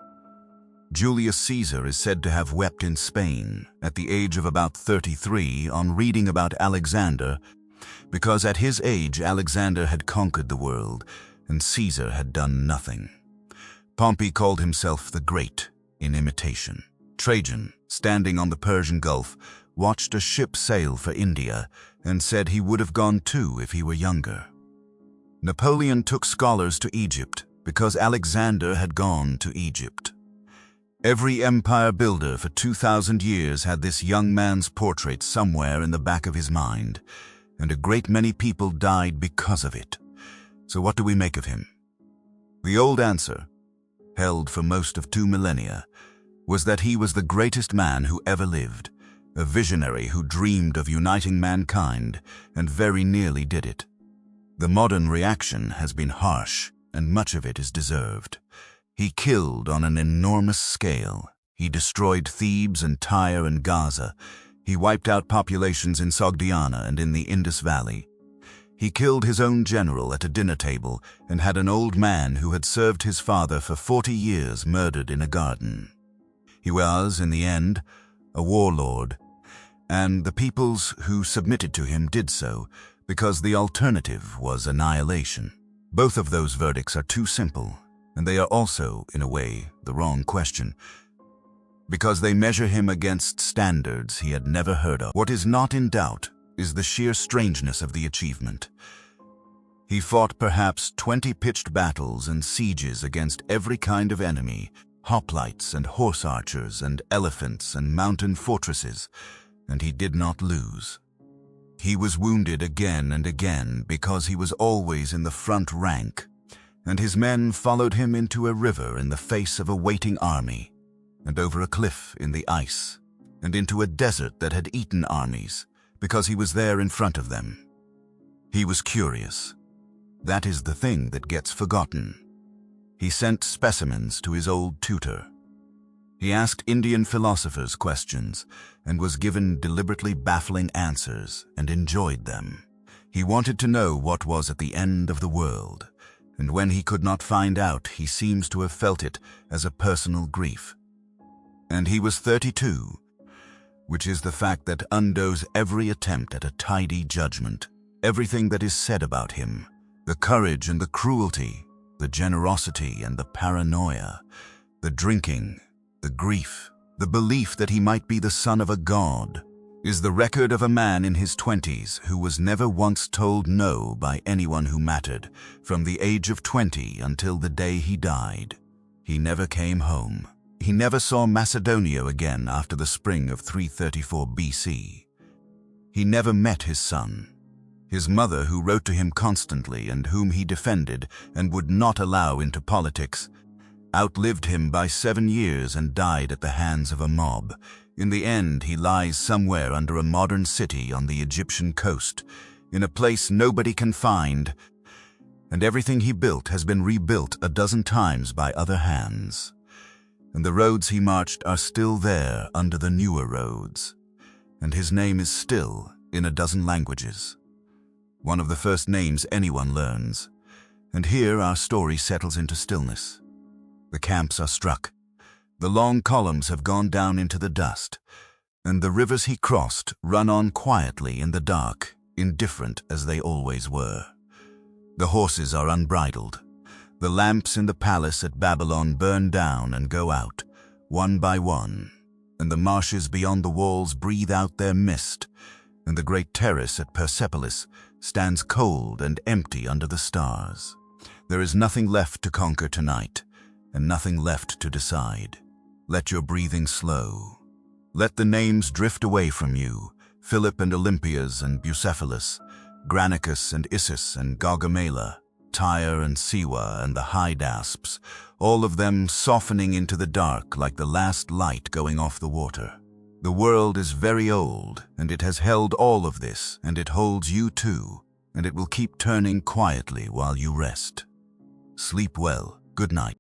Julius Caesar is said to have wept in Spain at the age of about 33 on reading about Alexander, because at his age Alexander had conquered the world and Caesar had done nothing. Pompey called himself the Great in imitation. Trajan, standing on the Persian Gulf, watched a ship sail for India and said he would have gone too if he were younger. Napoleon took scholars to Egypt because Alexander had gone to Egypt. Every empire builder for 2,000 years had this young man's portrait somewhere in the back of his mind, and a great many people died because of it. So what do we make of him? The old answer, held for most of 2 millennia, was that he was the greatest man who ever lived, a visionary who dreamed of uniting mankind and very nearly did it. The modern reaction has been harsh, and much of it is deserved. He killed on an enormous scale. He destroyed Thebes and Tyre and Gaza. He wiped out populations in Sogdiana and in the Indus Valley. He killed his own general at a dinner table and had an old man who had served his father for 40 years murdered in a garden. He was, in the end, a warlord, and the peoples who submitted to him did so because the alternative was annihilation. Both of those verdicts are too simple, and they are also, in a way, the wrong question, because they measure him against standards he had never heard of. What is not in doubt is the sheer strangeness of the achievement. He fought perhaps 20 pitched battles and sieges against every kind of enemy, hoplites and horse archers and elephants and mountain fortresses, and he did not lose. He was wounded again and again because he was always in the front rank, and his men followed him into a river in the face of a waiting army, and over a cliff in the ice, and into a desert that had eaten armies, because he was there in front of them. He was curious. That is the thing that gets forgotten. He sent specimens to his old tutor. He asked Indian philosophers questions and was given deliberately baffling answers and enjoyed them. He wanted to know what was at the end of the world, and when he could not find out, he seems to have felt it as a personal grief. And he was 32, which is the fact that undoes every attempt at a tidy judgment. Everything that is said about him, the courage and the cruelty, the generosity and the paranoia, the drinking, the grief, the belief that he might be the son of a god, is the record of a man in his 20s who was never once told no by anyone who mattered, from the age of 20 until the day he died. He never came home. He never saw Macedonia again after the spring of 334 BC. He never met his son. His mother, who wrote to him constantly and whom he defended and would not allow into politics, outlived him by 7 years and died at the hands of a mob. In the end, he lies somewhere under a modern city on the Egyptian coast, in a place nobody can find, and everything he built has been rebuilt a dozen times by other hands. And the roads he marched are still there under the newer roads, and his name is still in a dozen languages. One of the first names anyone learns, and here our story settles into stillness. The camps are struck, the long columns have gone down into the dust, and the rivers he crossed run on quietly in the dark, indifferent as they always were. The horses are unbridled. The lamps in the palace at Babylon burn down and go out, one by one, and the marshes beyond the walls breathe out their mist, and the great terrace at Persepolis stands cold and empty under the stars. There is nothing left to conquer tonight, and nothing left to decide. Let your breathing slow. Let the names drift away from you, Philip and Olympias and Bucephalus, Granicus and Issus and Gaugamela, Tyre and Siwa and the Hydasps, all of them softening into the dark like the last light going off the water. The world is very old, and it has held all of this, and it holds you too, and it will keep turning quietly while you rest. Sleep well. Good night.